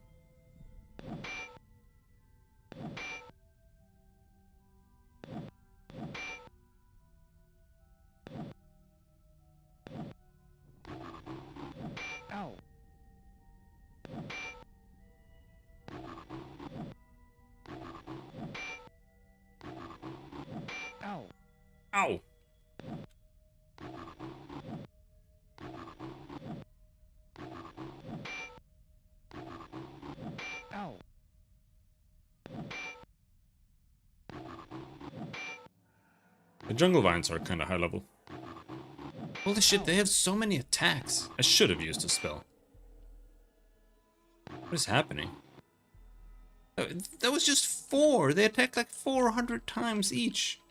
Ow. Ow. Ow! Ow. The jungle vines are kind of high level. Holy shit, they have so many attacks. I should have used a spell. What is happening? That was just 4. They attack like 400 times each.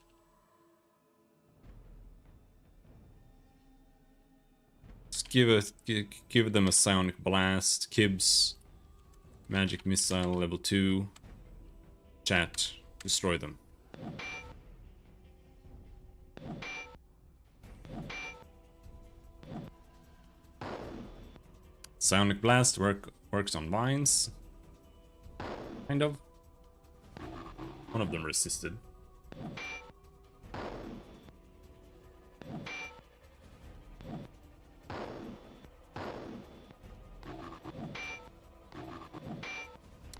Just give them a psionic blast. Kibs. Magic missile level 2. Chat. Destroy them. Psionic blast works on vines. Kind of. One of them resisted.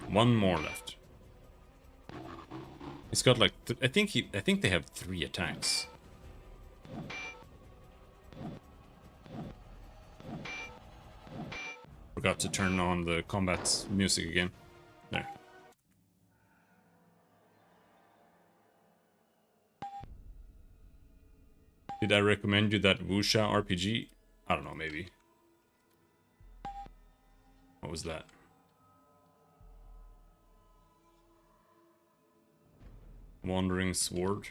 One more left. He's got like I think they have 3 attacks. Forgot to turn on the combat music again. There. Did I recommend you that Wuxia RPG? I don't know, maybe. What was that? Wandering Sword.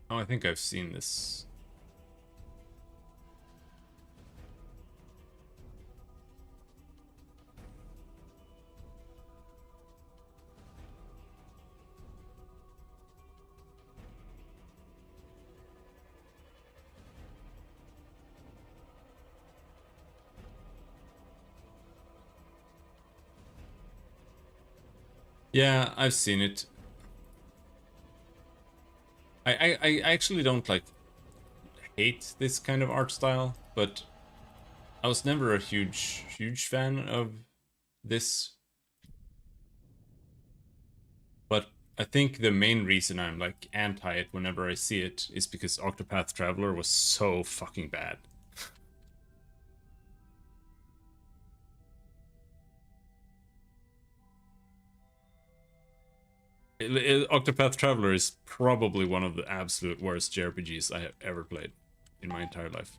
Oh, I think I've seen this. Yeah, I've seen it. I actually don't like hate this kind of art style, but I was never a huge fan of this. But I think the main reason I'm like anti it whenever I see it is because Octopath Traveler was so fucking bad. Octopath Traveler is probably one of the absolute worst JRPGs I have ever played in my entire life.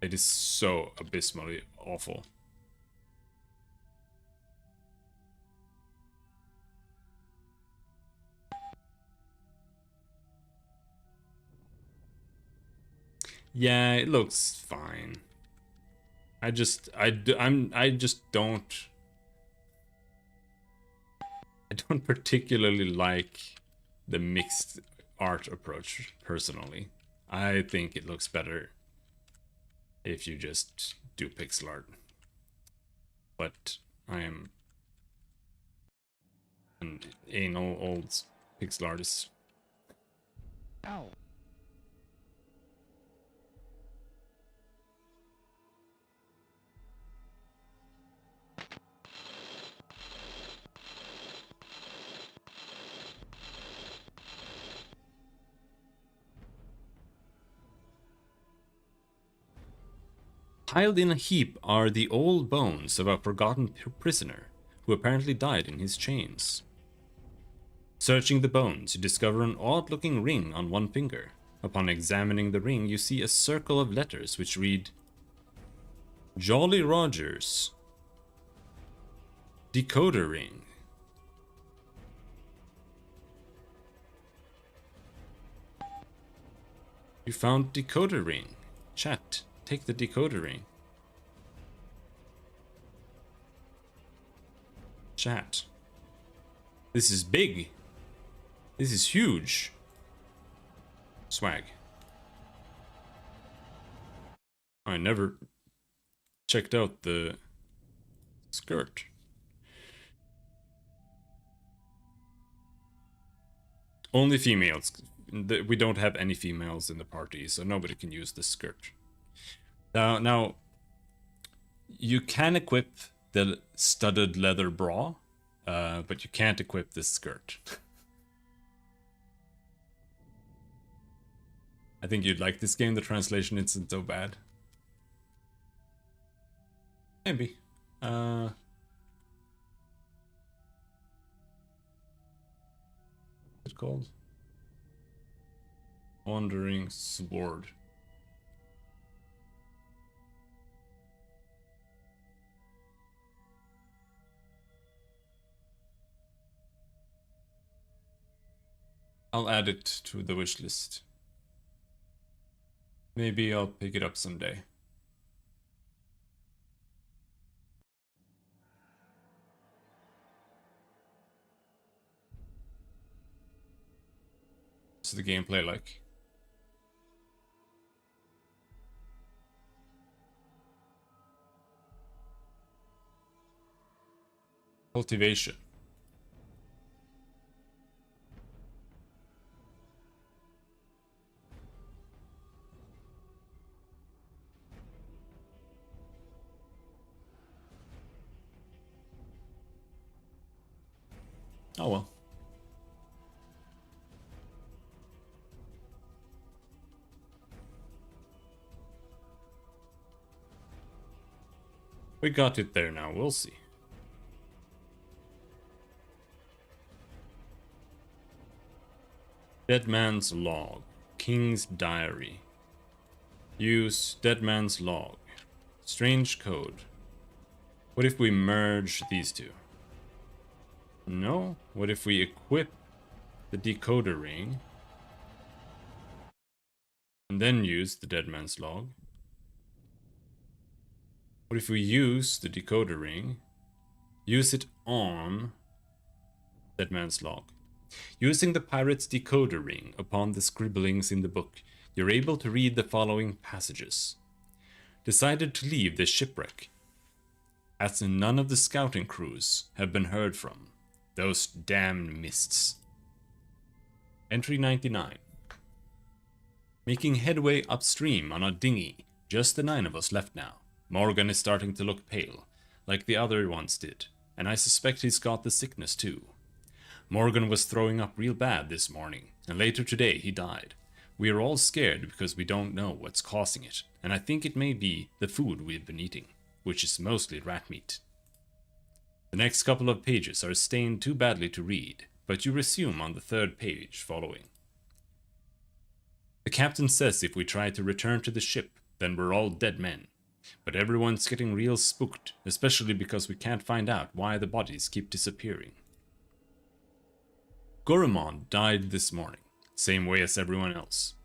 It is so abysmally awful. Yeah, it looks fine. I just don't particularly like the mixed art approach personally. I think it looks better if you just do pixel art. But I am an anal old pixel artist. Ow. Piled in a heap are the old bones of a forgotten prisoner who apparently died in his chains. Searching the bones, you discover an odd-looking ring on one finger. Upon examining the ring, you see a circle of letters which read Jolly Rogers. Decoder ring. You found decoder ring. Chat, take the decoder ring. Chat. This is big. This is huge. Swag. I never checked out the skirt. Only females. We don't have any females in the party, so nobody can use the skirt. Now, you can equip the studded leather bra, but you can't equip this skirt. I think you'd like this game. The translation isn't so bad. Maybe. What's it called? Wandering Sword. I'll add it to the wish list. Maybe I'll pick it up someday. What's the gameplay like? Cultivation. Oh well. We got it there now, we'll see. Dead Man's Log. King's Diary. Use Dead Man's Log. Strange code. What if we merge these two? No? What if we equip the decoder ring and then use the Dead Man's Log? What if we use the decoder ring, use it on Dead Man's Log? Using the pirate's decoder ring upon the scribblings in the book, you're able to read the following passages. Decided to leave the shipwreck, as none of the scouting crews have been heard from. Those damned mists. Entry 99. Making headway upstream on a dinghy. Just the 9 of us left now. Morgan is starting to look pale, like the other ones did, and I suspect he's got the sickness too. Morgan was throwing up real bad this morning, and later today he died. We are all scared because we don't know what's causing it, and I think it may be the food we've been eating, which is mostly rat meat. The next couple of pages are stained too badly to read, but you resume on the third page following. The captain says if we try to return to the ship, then we're all dead men. But everyone's getting real spooked, especially because we can't find out why the bodies keep disappearing. Goromon died this morning, same way as everyone else.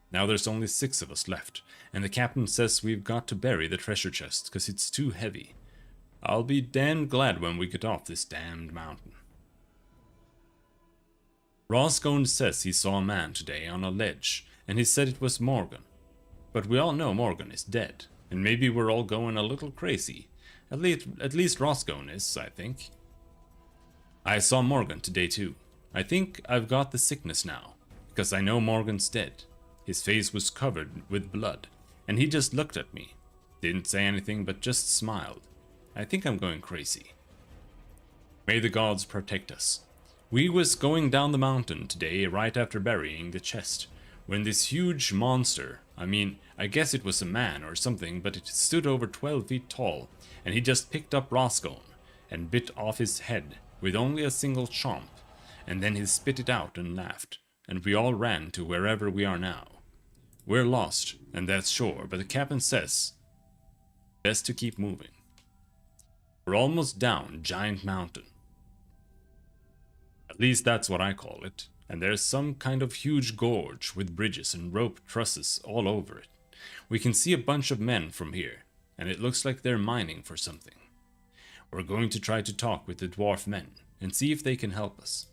Now there's only 6 of us left, and the captain says we've got to bury the treasure chest because it's too heavy. I'll be damned glad when we get off this damned mountain. Roscoe says he saw a man today on a ledge, and he said it was Morgan. But we all know Morgan is dead, and maybe we're all going a little crazy. At least Roscoe is, I think. I saw Morgan today too. I think I've got the sickness now, because I know Morgan's dead. His face was covered with blood, and he just looked at me. Didn't say anything, but just smiled. I think I'm going crazy. May the gods protect us. We was going down the mountain today right after burying the chest, when this huge monster, I guess it was a man or something, but it stood over 12 feet tall, and he just picked up Roscoe and bit off his head with only a single chomp, and then he spit it out and laughed, and we all ran to wherever we are now. We're lost, and that's sure, but the captain says best to keep moving. We're almost down Giant Mountain. At least that's what I call it, and there's some kind of huge gorge with bridges and rope trusses all over it. We can see a bunch of men from here, and it looks like they're mining for something. We're going to try to talk with the dwarf men and see if they can help us.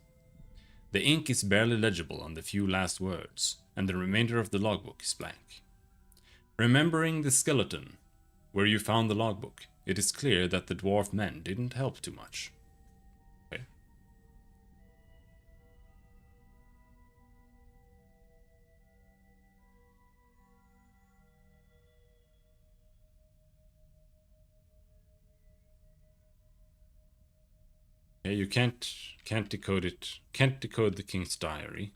The ink is barely legible on the few last words, and the remainder of the logbook is blank. Remembering the skeleton where you found the logbook, it is clear that the dwarf men didn't help too much. Okay. Yeah, you can't decode it. Can't decode the King's Diary.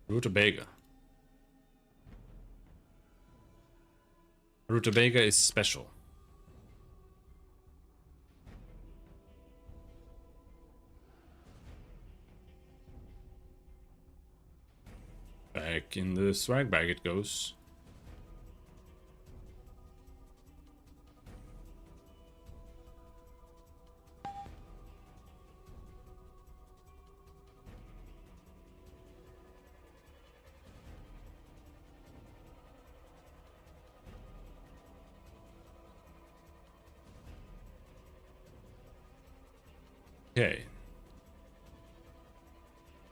Rutabaga. Rutabaga is special. Back in the swag bag it goes. Okay.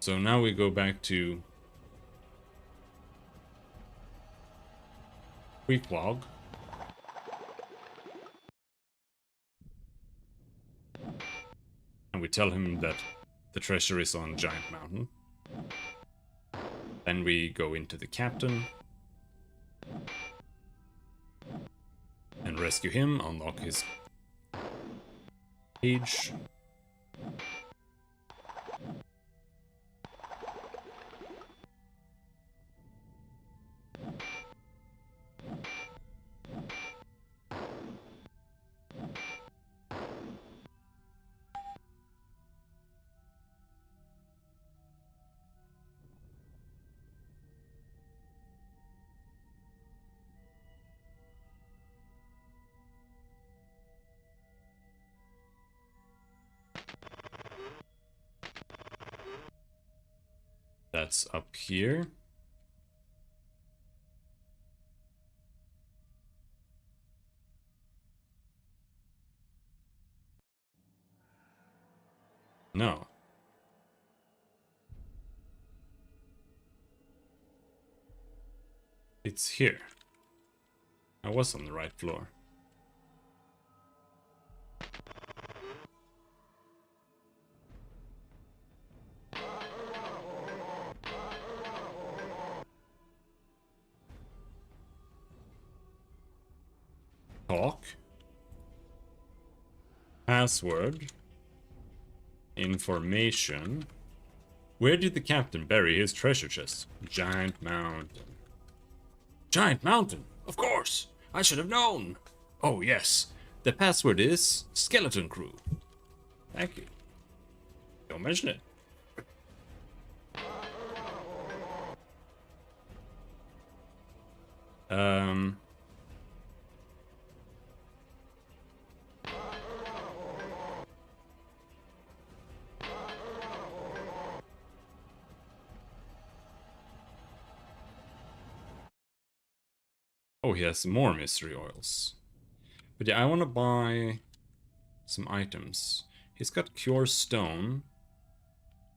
So now we go back to Weeklog. And we tell him that the treasure is on Giant Mountain. Then we go into the captain and rescue him, unlock his cage. That's up here. No. It's here. I was on the right floor. Talk. Password. Information. Where did the captain bury his treasure chest? Giant mountain. Giant mountain? Of course! I should have known! Oh, yes. The password is skeleton crew. Thank you. Don't mention it. Oh, he has some more mystery oils. But yeah, I want to buy some items. He's got Cure Stone.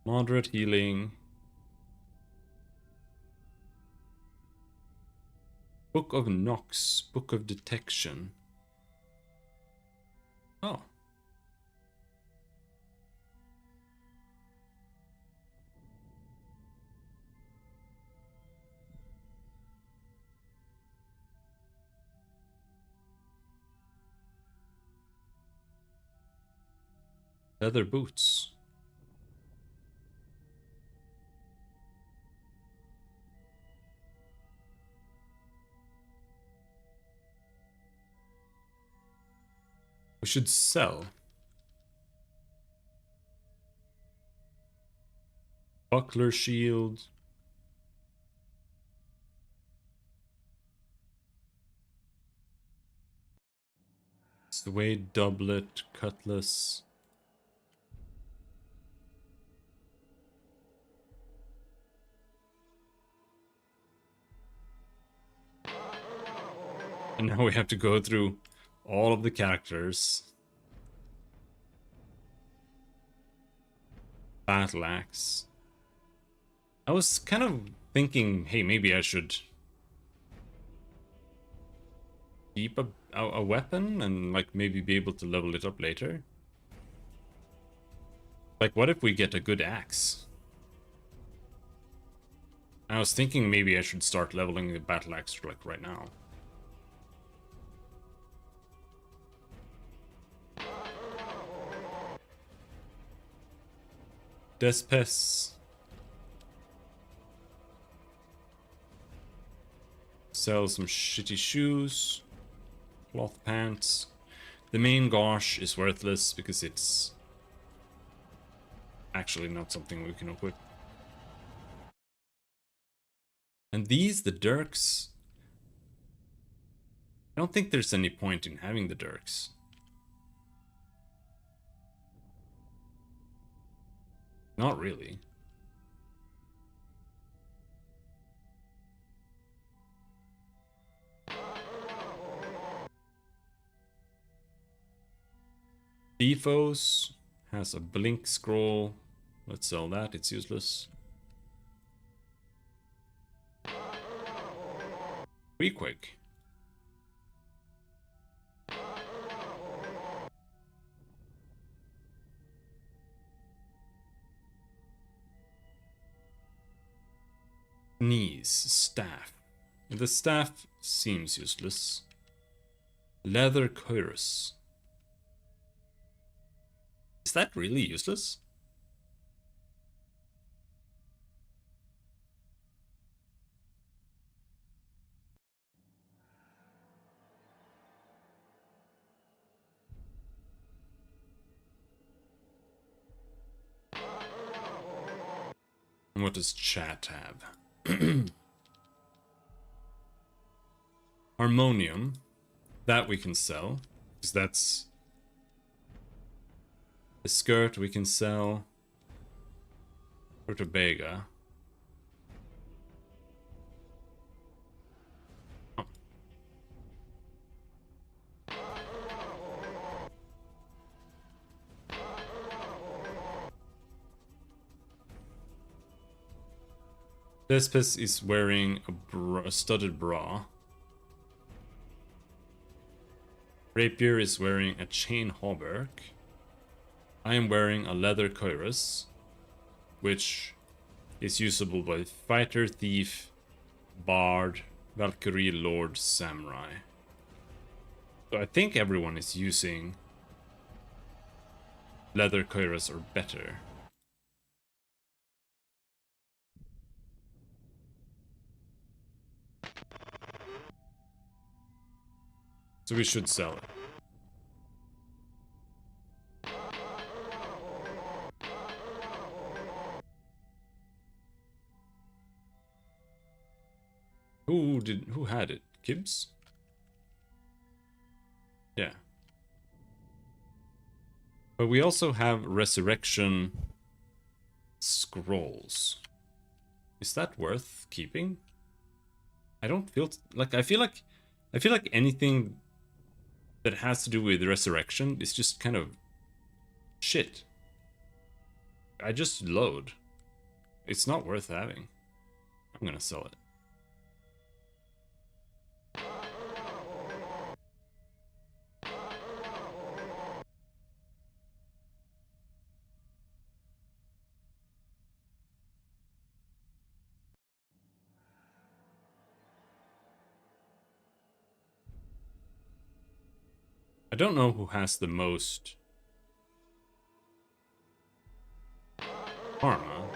Moderate healing. Book of Nox. Book of Detection. Oh. Leather boots. We should sell. Buckler shield. It's the way doublet, cutlass. And now we have to go through all of the characters. Battle axe. I was kind of thinking, hey, maybe I should keep a weapon and like maybe be able to level it up later. Like, what if we get a good axe? I was thinking maybe I should start leveling the battle axe like right now. Despes. Sell some shitty shoes. Cloth pants. The main gauche is worthless because it's actually not something we can equip. And these, the dirks. I don't think there's any point in having the dirks. Not really. Defos has a blink scroll. Let's sell that, it's useless. Quick. Knees, staff. The staff seems useless. Leather cuirass. Is that really useless? And what does chat have? Harmonium. That we can sell. Because that's... The skirt we can sell. Rutabaga. Oh. Despes is wearing a studded bra. Rapier is wearing a chain hauberk. I am wearing a leather cuirass, which is usable by fighter, thief, bard, Valkyrie, lord, samurai. So I think everyone is using leather cuirass or better. So we should sell it. Who had it? Gibbs? Yeah. But we also have resurrection scrolls. Is that worth keeping? I don't feel like I feel like anything that has to do with resurrection is just kind of shit. I just load. It's not worth having. I'm gonna sell it. I don't know who has the most karma.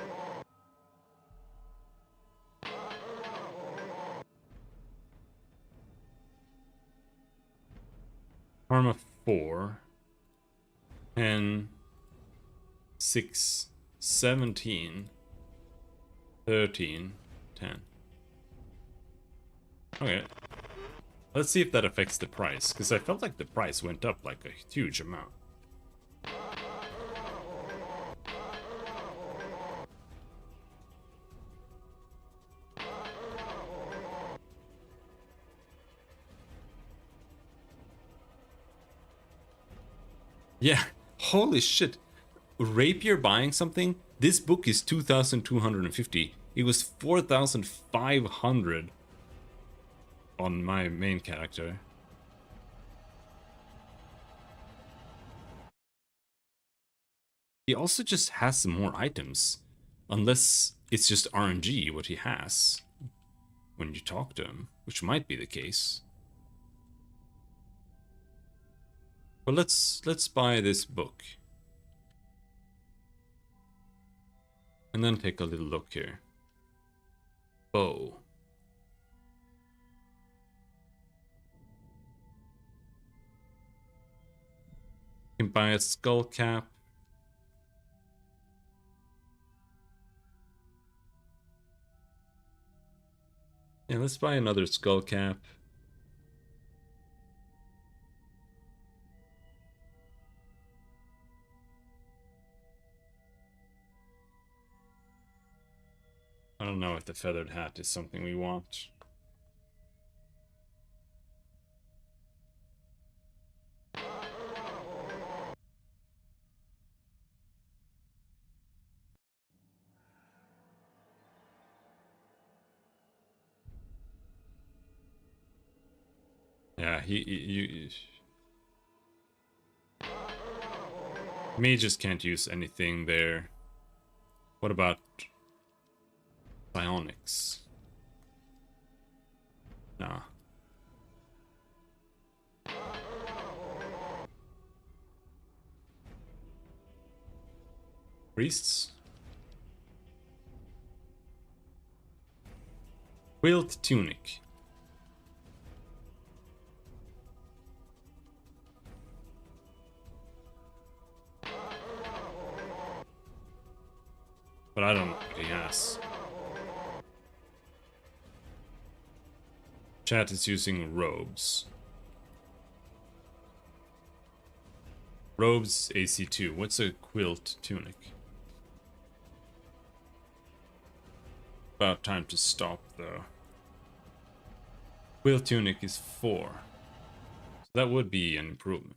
Karma 4, 10, 6, 17, 13, 10. Okay. Let's see if that affects the price, because I felt like the price went up like a huge amount. Yeah, holy shit. Rapier buying something? This book is 2,250. It was 4,500 on my main character. He also just has some more items. Unless it's just RNG what he has when you talk to him, which might be the case. But let's buy this book. And then take a little look here. Bow. You can buy a skull cap. Yeah, let's buy another skull cap. I don't know if the feathered hat is something we want. Yeah, mages can't use anything there. What about psionics? Nah. Priests? Quilt tunic. But I don't know what he has. Chat is using robes. Robes AC2. What's a quilt tunic? About time to stop though. Quilt tunic is 4. So that would be an improvement.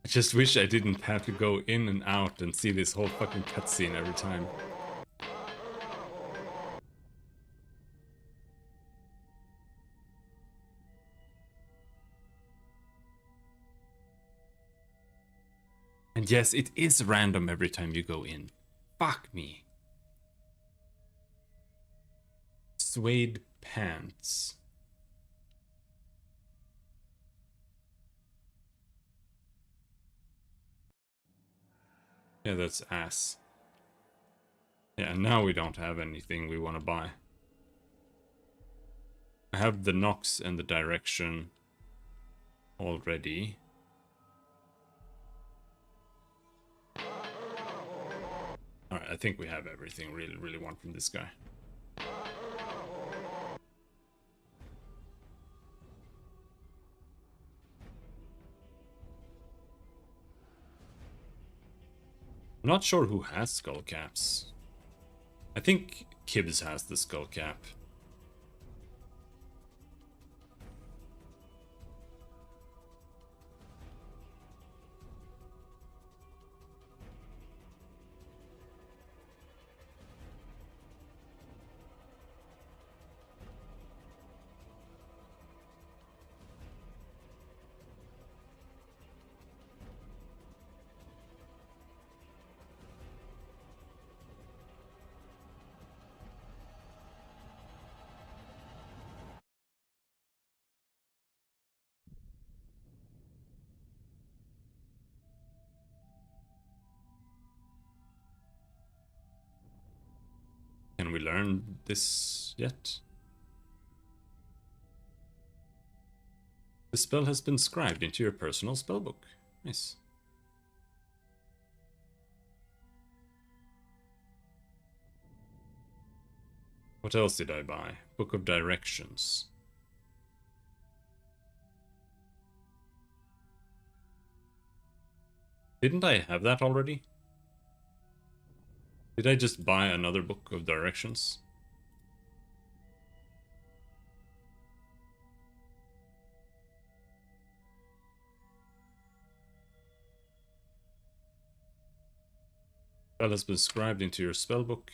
just wish I didn't have to go in and out and see this whole fucking cutscene every time. And yes, it is random every time you go in. Fuck me. Suede pants. Yeah, that's ass. Yeah, now we don't have anything we want to buy. I have the Nox and the direction already. Alright, I think we have everything we really want from this guy. I'm not sure who has skull caps. I think Kibbs has the skull cap. Can we learn this yet? The spell has been scribed into your personal spellbook. Nice. What else did I buy? Book of Directions. Didn't I have that already? Did I just buy another Book of Directions? Spell has been scribed into your spellbook.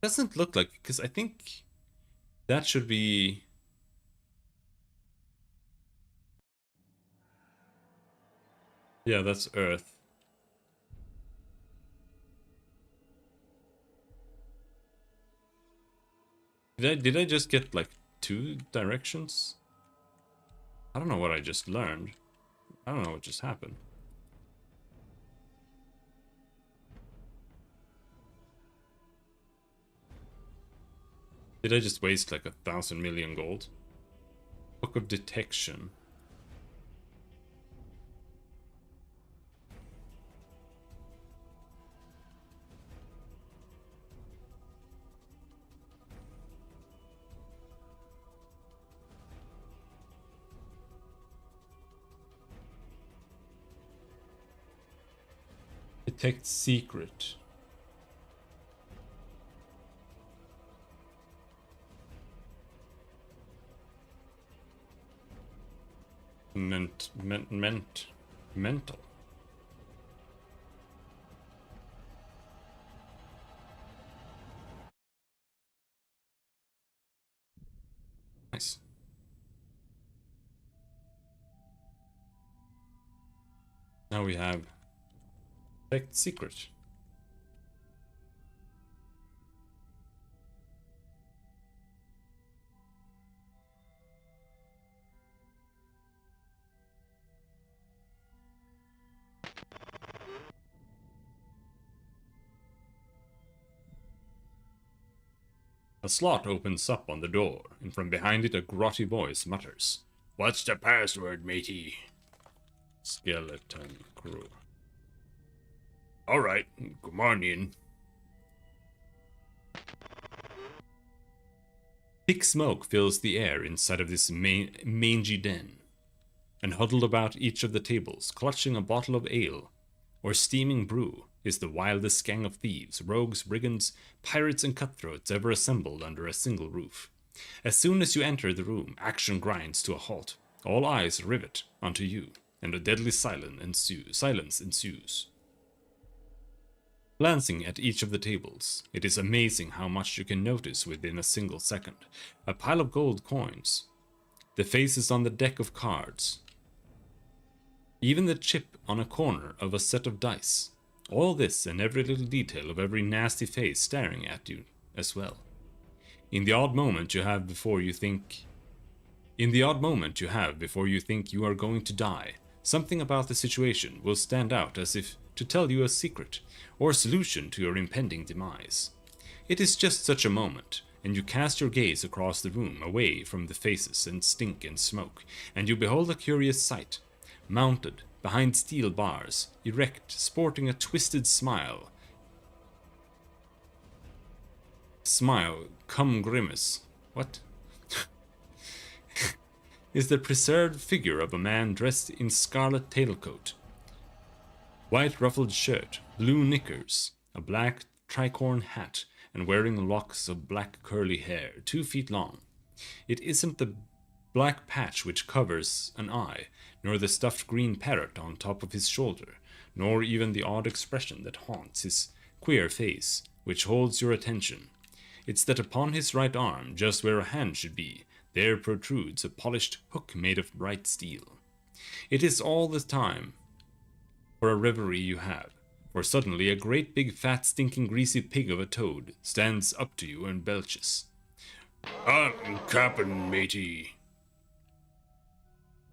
Doesn't look like, because I think that should be... Yeah, that's Earth. Did I just get like 2 directions? I don't know what I just learned. I don't know what just happened. Did I just waste like 1,000 million gold? Book of Detection. Detect Secret. Mental. Nice. Now we have Detect Secret. A slot opens up on the door, and from behind it a grotty voice mutters, "What's the password, matey?" Skeleton crew. Alright, come on in. Thick smoke fills the air inside of this mangy den, and huddled about each of the tables, clutching a bottle of ale or steaming brew, is the wildest gang of thieves, rogues, brigands, pirates, and cutthroats ever assembled under a single roof. As soon as you enter the room, action grinds to a halt. All eyes rivet onto you. and a deadly silence ensues. Glancing at each of the tables, it is amazing how much you can notice within a single second. A pile of gold coins, the faces on the deck of cards, even the chip on a corner of a set of dice. All this and every little detail of every nasty face staring at you as well. In the odd moment you have before you think you are going to die, something about the situation will stand out as if to tell you a secret or a solution to your impending demise. It is just such a moment, and you cast your gaze across the room away from the faces and stink and smoke, and you behold a curious sight. Mounted behind steel bars, erect, sporting a twisted smile, cum grimace. What? Is the preserved figure of a man dressed in scarlet tailcoat, white ruffled shirt, blue knickers, a black tricorn hat, and wearing locks of black curly hair 2 feet long. It isn't the black patch which covers an eye, nor the stuffed green parrot on top of his shoulder, nor even the odd expression that haunts his queer face, which holds your attention. It's that upon his right arm, just where a hand should be, there protrudes a polished hook made of bright steel. It is all the time for a reverie you have, for suddenly a great big fat stinking greasy pig of a toad stands up to you and belches. "I'm Cap'n, matey.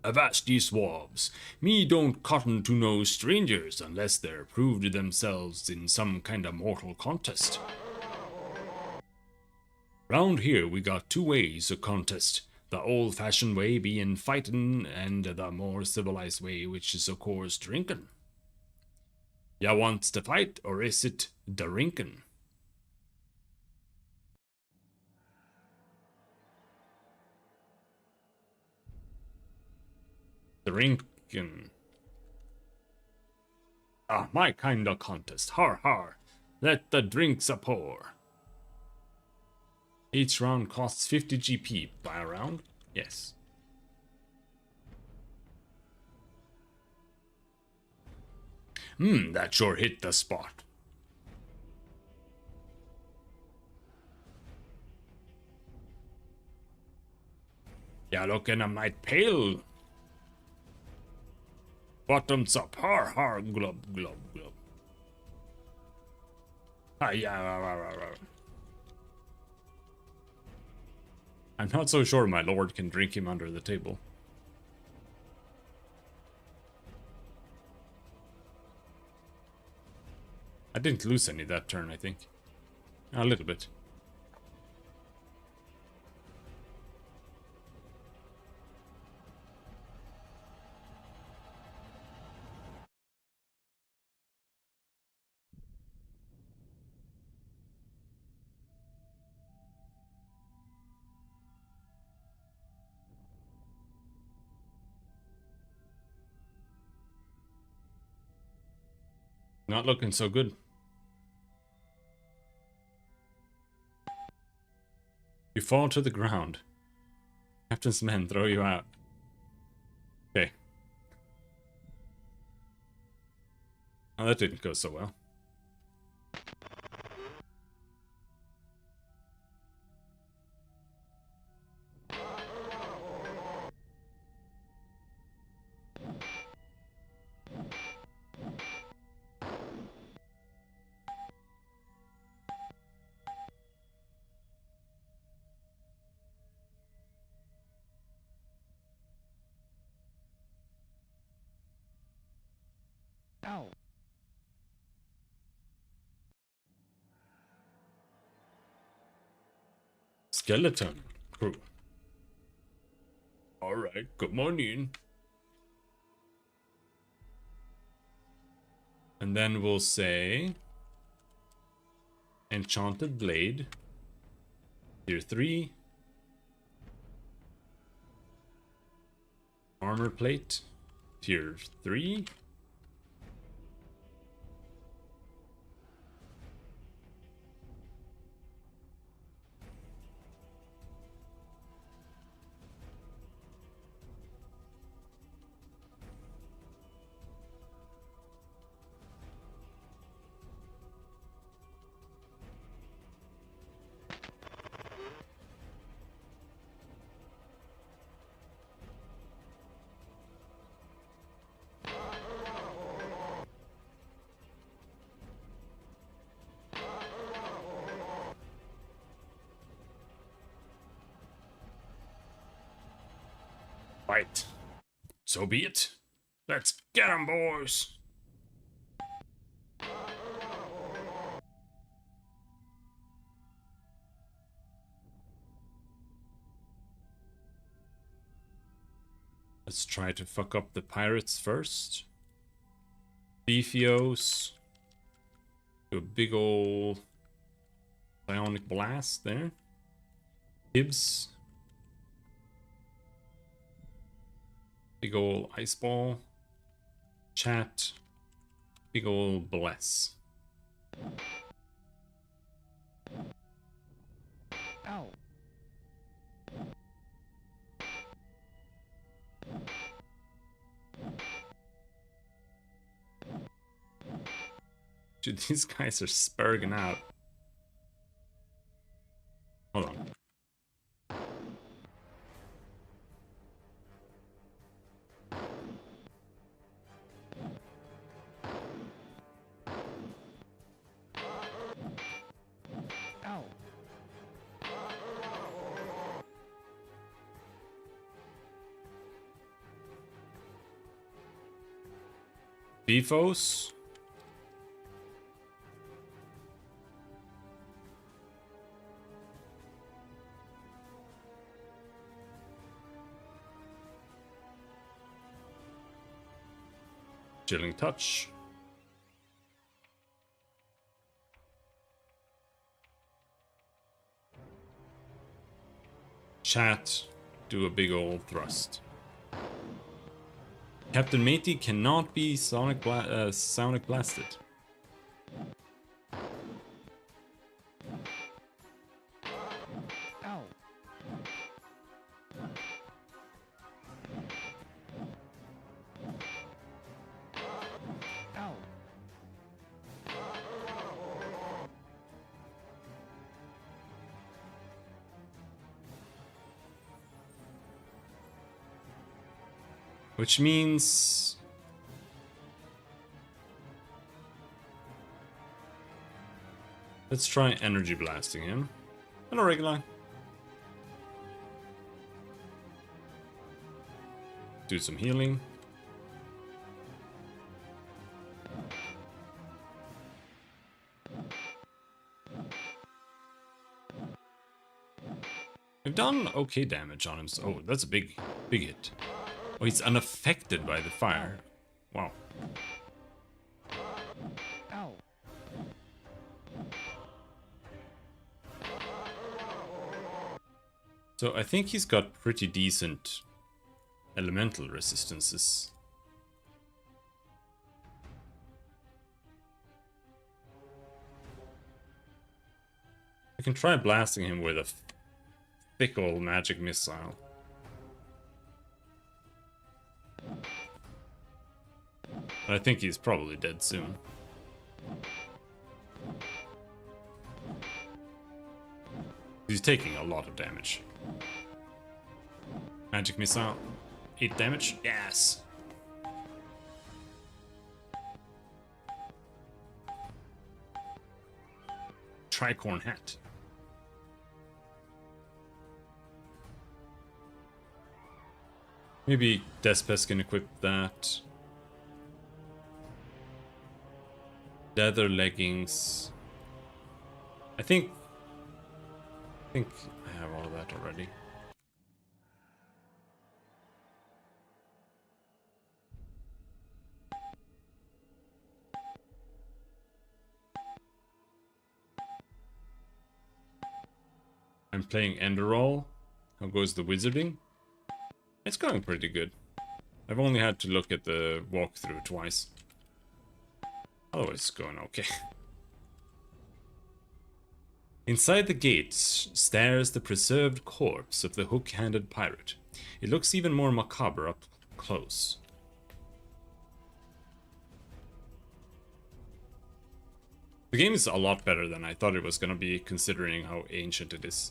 Avast ye swabs, me don't cotton to no strangers unless they're proved themselves in some kind of mortal contest. Round here we got 2 ways of contest, the old-fashioned way being fightin' and the more civilized way, which is of course drinkin'. Ya wants to fight, or is it drinkin'?" Drinkin'. Ah, my kind of contest. Har har. Let the drinks a pour. Each round costs 50 GP by a round? Yes. That sure hit the spot. Ya looking a mite pale. Bottoms up. Har har. Glub glub glub. I'm not so sure my lord can drink him under the table. I didn't lose any that turn, I think. A little bit. Not looking so good. You fall to the ground. Captain's men throw you out. Okay. Oh, that didn't go so well. Ow. Skeleton crew. Alright, come on in. And then we'll say Enchanted Blade. Tier 3. Armor Plate. Tier 3. Fight. So be it. Let's get 'em, boys. Let's try to fuck up the pirates first. Beefios. Do a big ol' bionic blast there. Gibbs. Big ol' ice ball. Chat. Big ol' bless. Ow. Dude, these guys are spurging out. Hold on. Ow. Beefos. Chilling touch. Chat. Do a big old thrust. Captain Matey cannot be sonic blasted. Ow. Ow. Which means... let's try energy blasting him. Hello, regular. Do some healing. We've done okay damage on him. Oh, that's a big hit. Oh, he's unaffected by the fire. Wow. Ow. So I think he's got pretty decent elemental resistances. I can try blasting him with a thick old magic missile. But I think he's probably dead soon. He's taking a lot of damage. Magic missile. 8 damage? Yes! Tricorn hat. Maybe Despes can equip that. Leather leggings. I think I have all of that already. I'm playing Enderroll. How goes the wizarding? It's going pretty good. I've only had to look at the walkthrough twice. Otherwise, it's going okay. Inside the gates stares the preserved corpse of the hook-handed pirate. It looks even more macabre up close. The game is a lot better than I thought it was going to be, considering how ancient it is.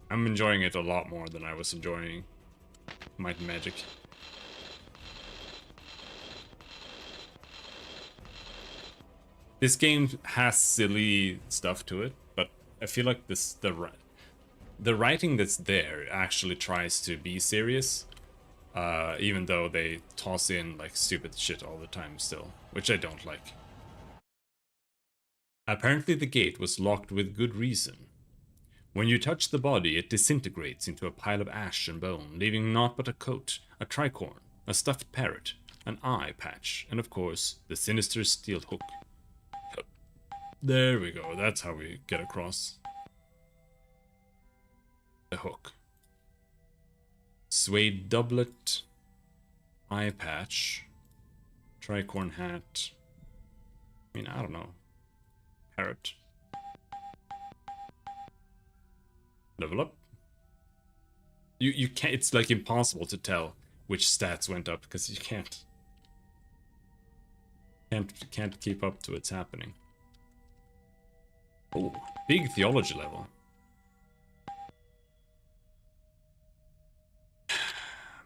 I'm enjoying it a lot more than I was enjoying Might and Magic. This game has silly stuff to it, but I feel like the writing that's there actually tries to be serious. Even though they toss in like stupid shit all the time still, which I don't like. Apparently the gate was locked with good reason. When you touch the body, it disintegrates into a pile of ash and bone, leaving naught but a coat, a tricorn, a stuffed parrot, an eye patch, and of course, the sinister steel hook. There we go, that's how we get across. The hook. Suede doublet, eye patch, tricorn hat. I mean, I don't know. Parrot. Level up. You can't. It's like impossible to tell which stats went up because you can't keep up to what's happening. Oh, big theology level.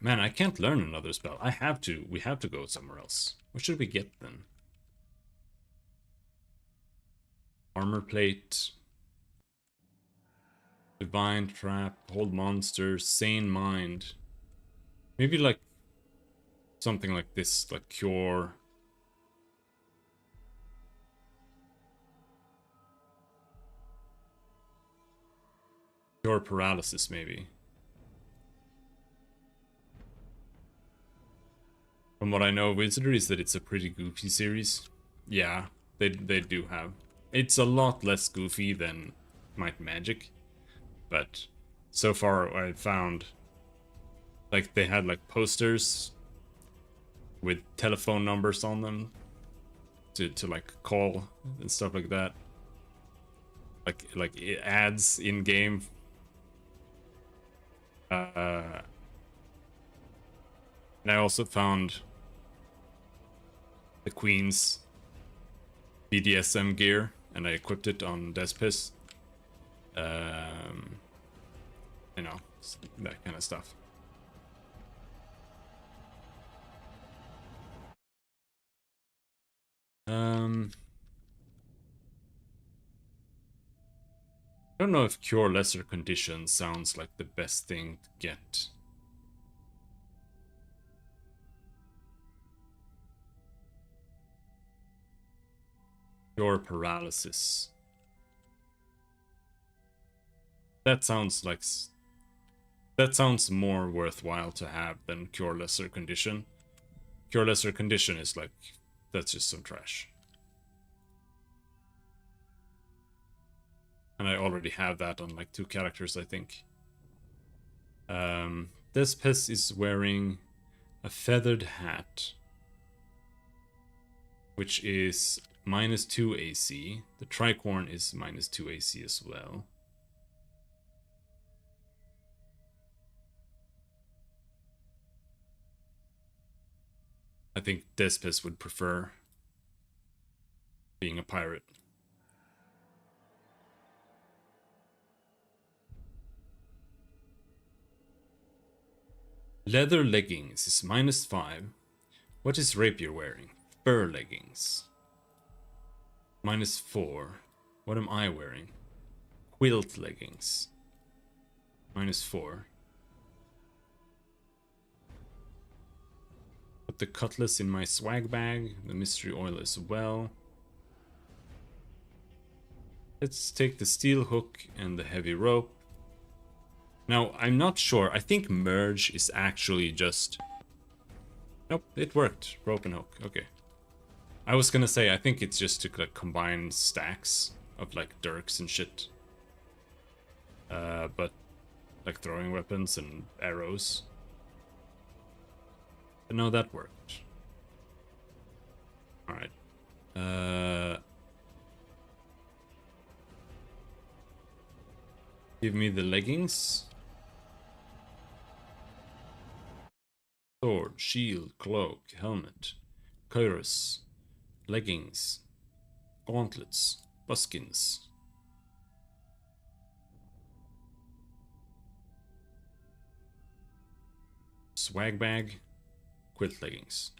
Man, I can't learn another spell. I have to. We have to go somewhere else. What should we get then? Armor plate. Divine trap. Hold monster. Sane mind. Maybe like something like this, like cure. Cure paralysis, maybe. From what I know of Wizardry is that it's a pretty goofy series. Yeah, they do have. It's a lot less goofy than Might and Magic, but so far I found like they had like posters with telephone numbers on them to like call and stuff like that. Like ads in game. And I also found the Queen's BDSM gear, and I equipped it on Despis. You know, that kind of stuff. I don't know if Cure Lesser Condition sounds like the best thing to get. Cure Paralysis. That sounds like... That sounds more worthwhile to have than Cure Lesser Condition. Cure Lesser Condition is like... That's just some trash. And I already have that on like 2 characters, I think. Despes is wearing a feathered hat, which is -2 AC. The tricorn is -2 AC as well. I think Despes would prefer being a pirate. Leather leggings is -5. What is Rapier wearing? Fur leggings. -4. What am I wearing? Quilt leggings. -4. Put the cutlass in my swag bag. The mystery oil as well. Let's take the steel hook and the heavy rope. Now, I'm not sure. I think merge is actually just... Nope, it worked. Rope and hook. Okay. I was gonna say, I think it's just to like combine stacks of like dirks and shit. But like throwing weapons and arrows. But no, that worked. Alright. Give me the leggings. Sword, shield, cloak, helmet, cuirass, leggings, gauntlets, buskins. Swag bag, quilt leggings.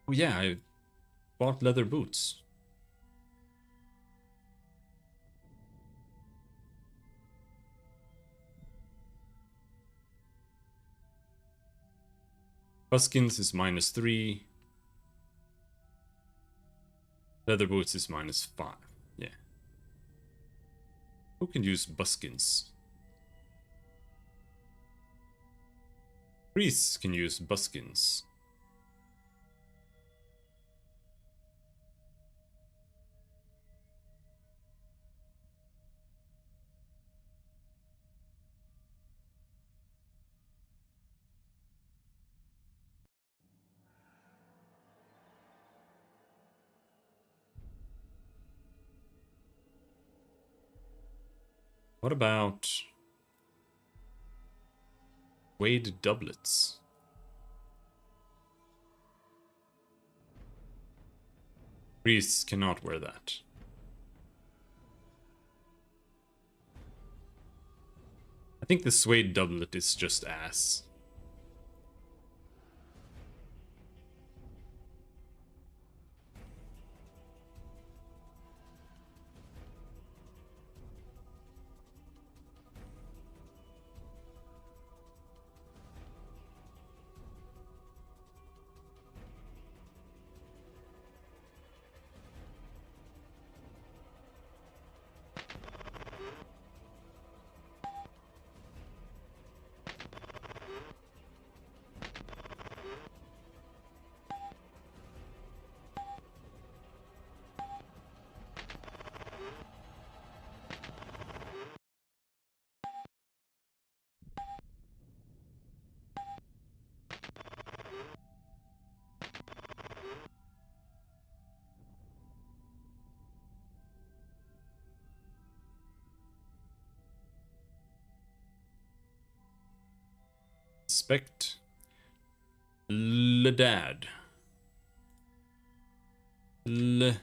Oh yeah, I bought leather boots. Buskins is -3. Leather boots is -5. Yeah. Who can use buskins? Priests can use buskins. What about suede doublets? Priests cannot wear that. I think the suede doublet is just ass. Inspect Ladad. L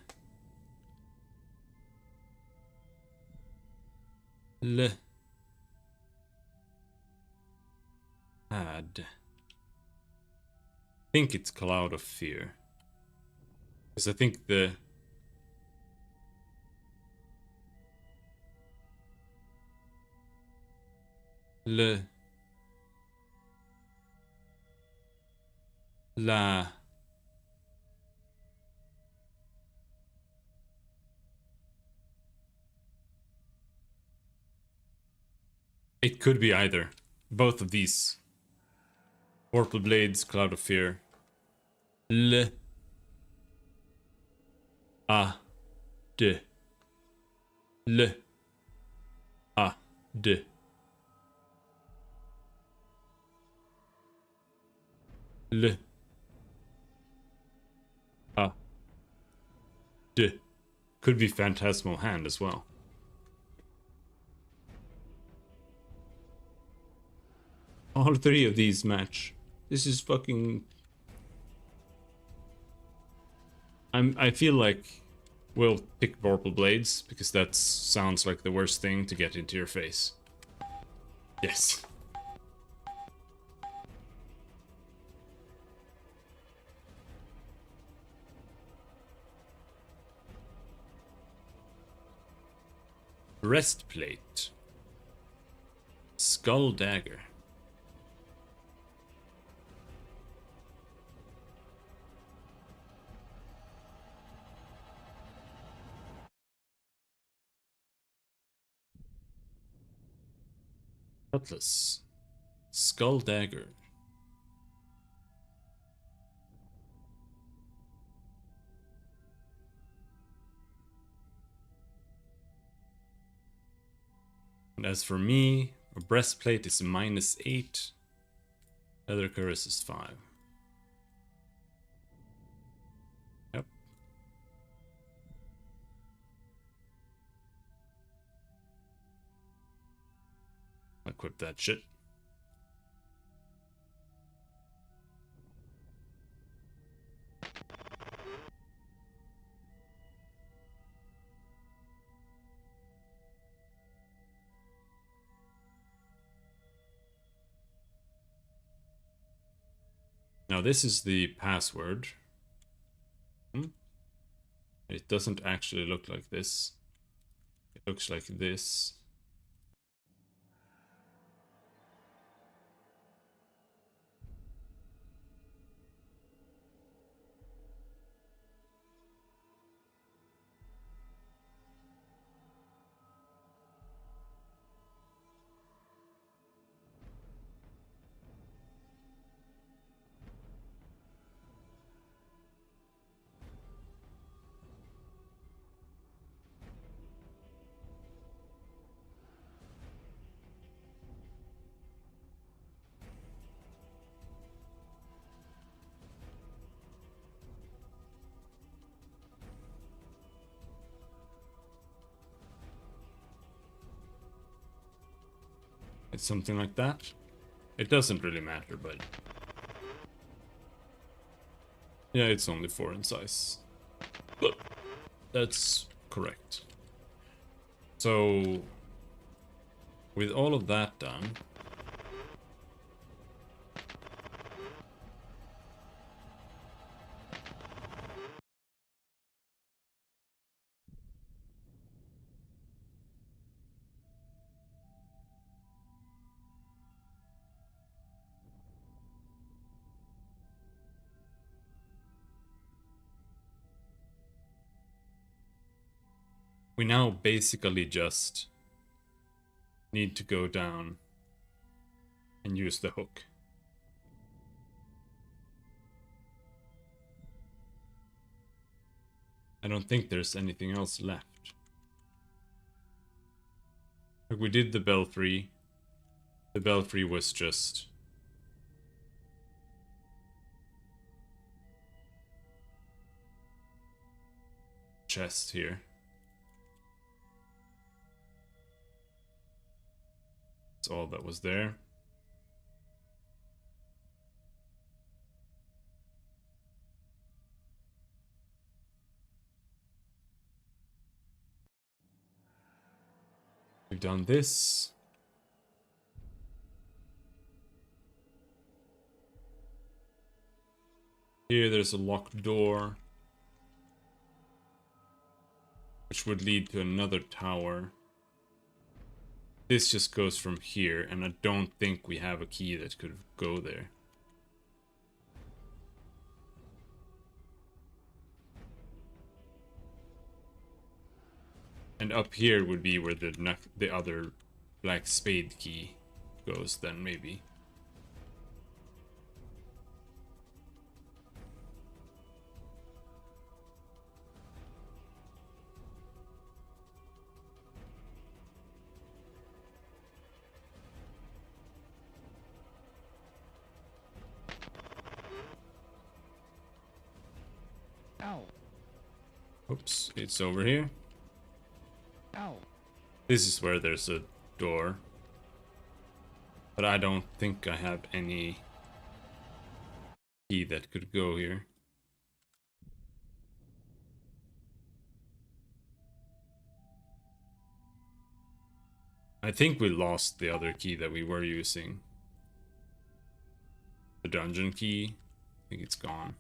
Had. I think it's Cloud of Fear. Because I think the La It could be either. Both of these. Vorpal Blades, Cloud of Fear. L A D L A D L A D. Could be Phantasmal Hand as well. All three of these match. This is fucking... I feel like we'll pick Vorpal Blades, because that sounds like the worst thing to get into your face. Yes. Breastplate. Skull Dagger. Cutlass. Skull Dagger. And as for me, a breastplate is -8. Leather cuirass is 5. Yep. Equip that shit. Now this is the password. It doesn't actually look like this. It looks like this. It's something like that. It doesn't really matter, but... yeah, it's only 4 in size. But that's correct. So, with all of that done... we now basically just need to go down and use the hook. I don't think there's anything else left. Like, we did the belfry. The belfry was just... chest here. That's all that was there. We've done this. Here there's a locked door, which would lead to another tower. This just goes from here, and I don't think we have a key that could go there. And up here would be where the other black spade key goes then, maybe. Ow. Oops, it's over here. Ow. This is where there's a door. But I don't think I have any key that could go here. I think we lost the other key that we were using. The dungeon key. I think it's gone.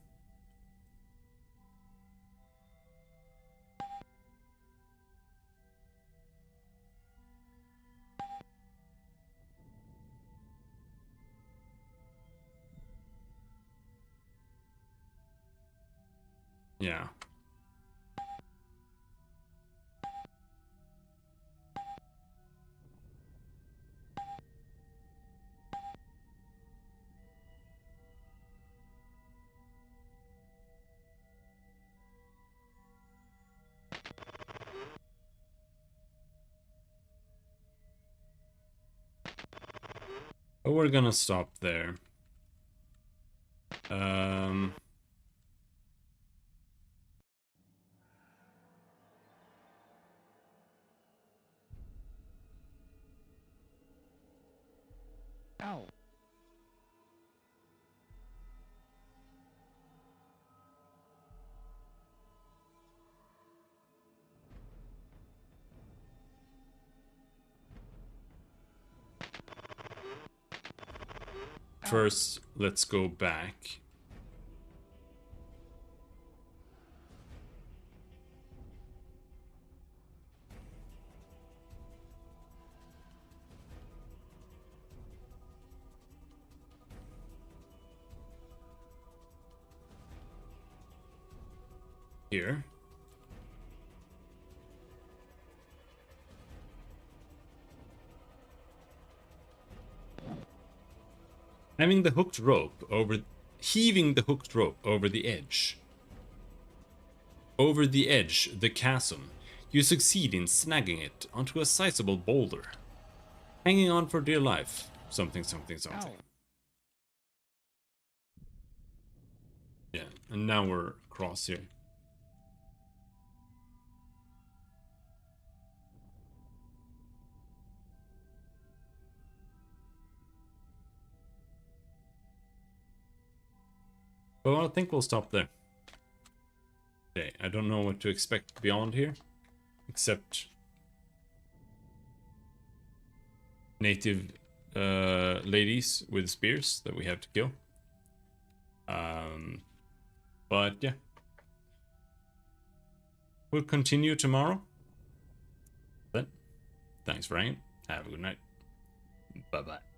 Yeah. But we're gonna stop there. Ow. First, let's go back. Here. Heaving the hooked rope over the edge. Over the edge, the chasm. You succeed in snagging it onto a sizable boulder. Hanging on for dear life. Something, something, something. Ow. Yeah, and now we're across here. Well, I think we'll stop there. Okay, I don't know what to expect beyond here, except native ladies with spears that we have to kill. But yeah, we'll continue tomorrow. Then, thanks for hanging. Have a good night. Bye bye.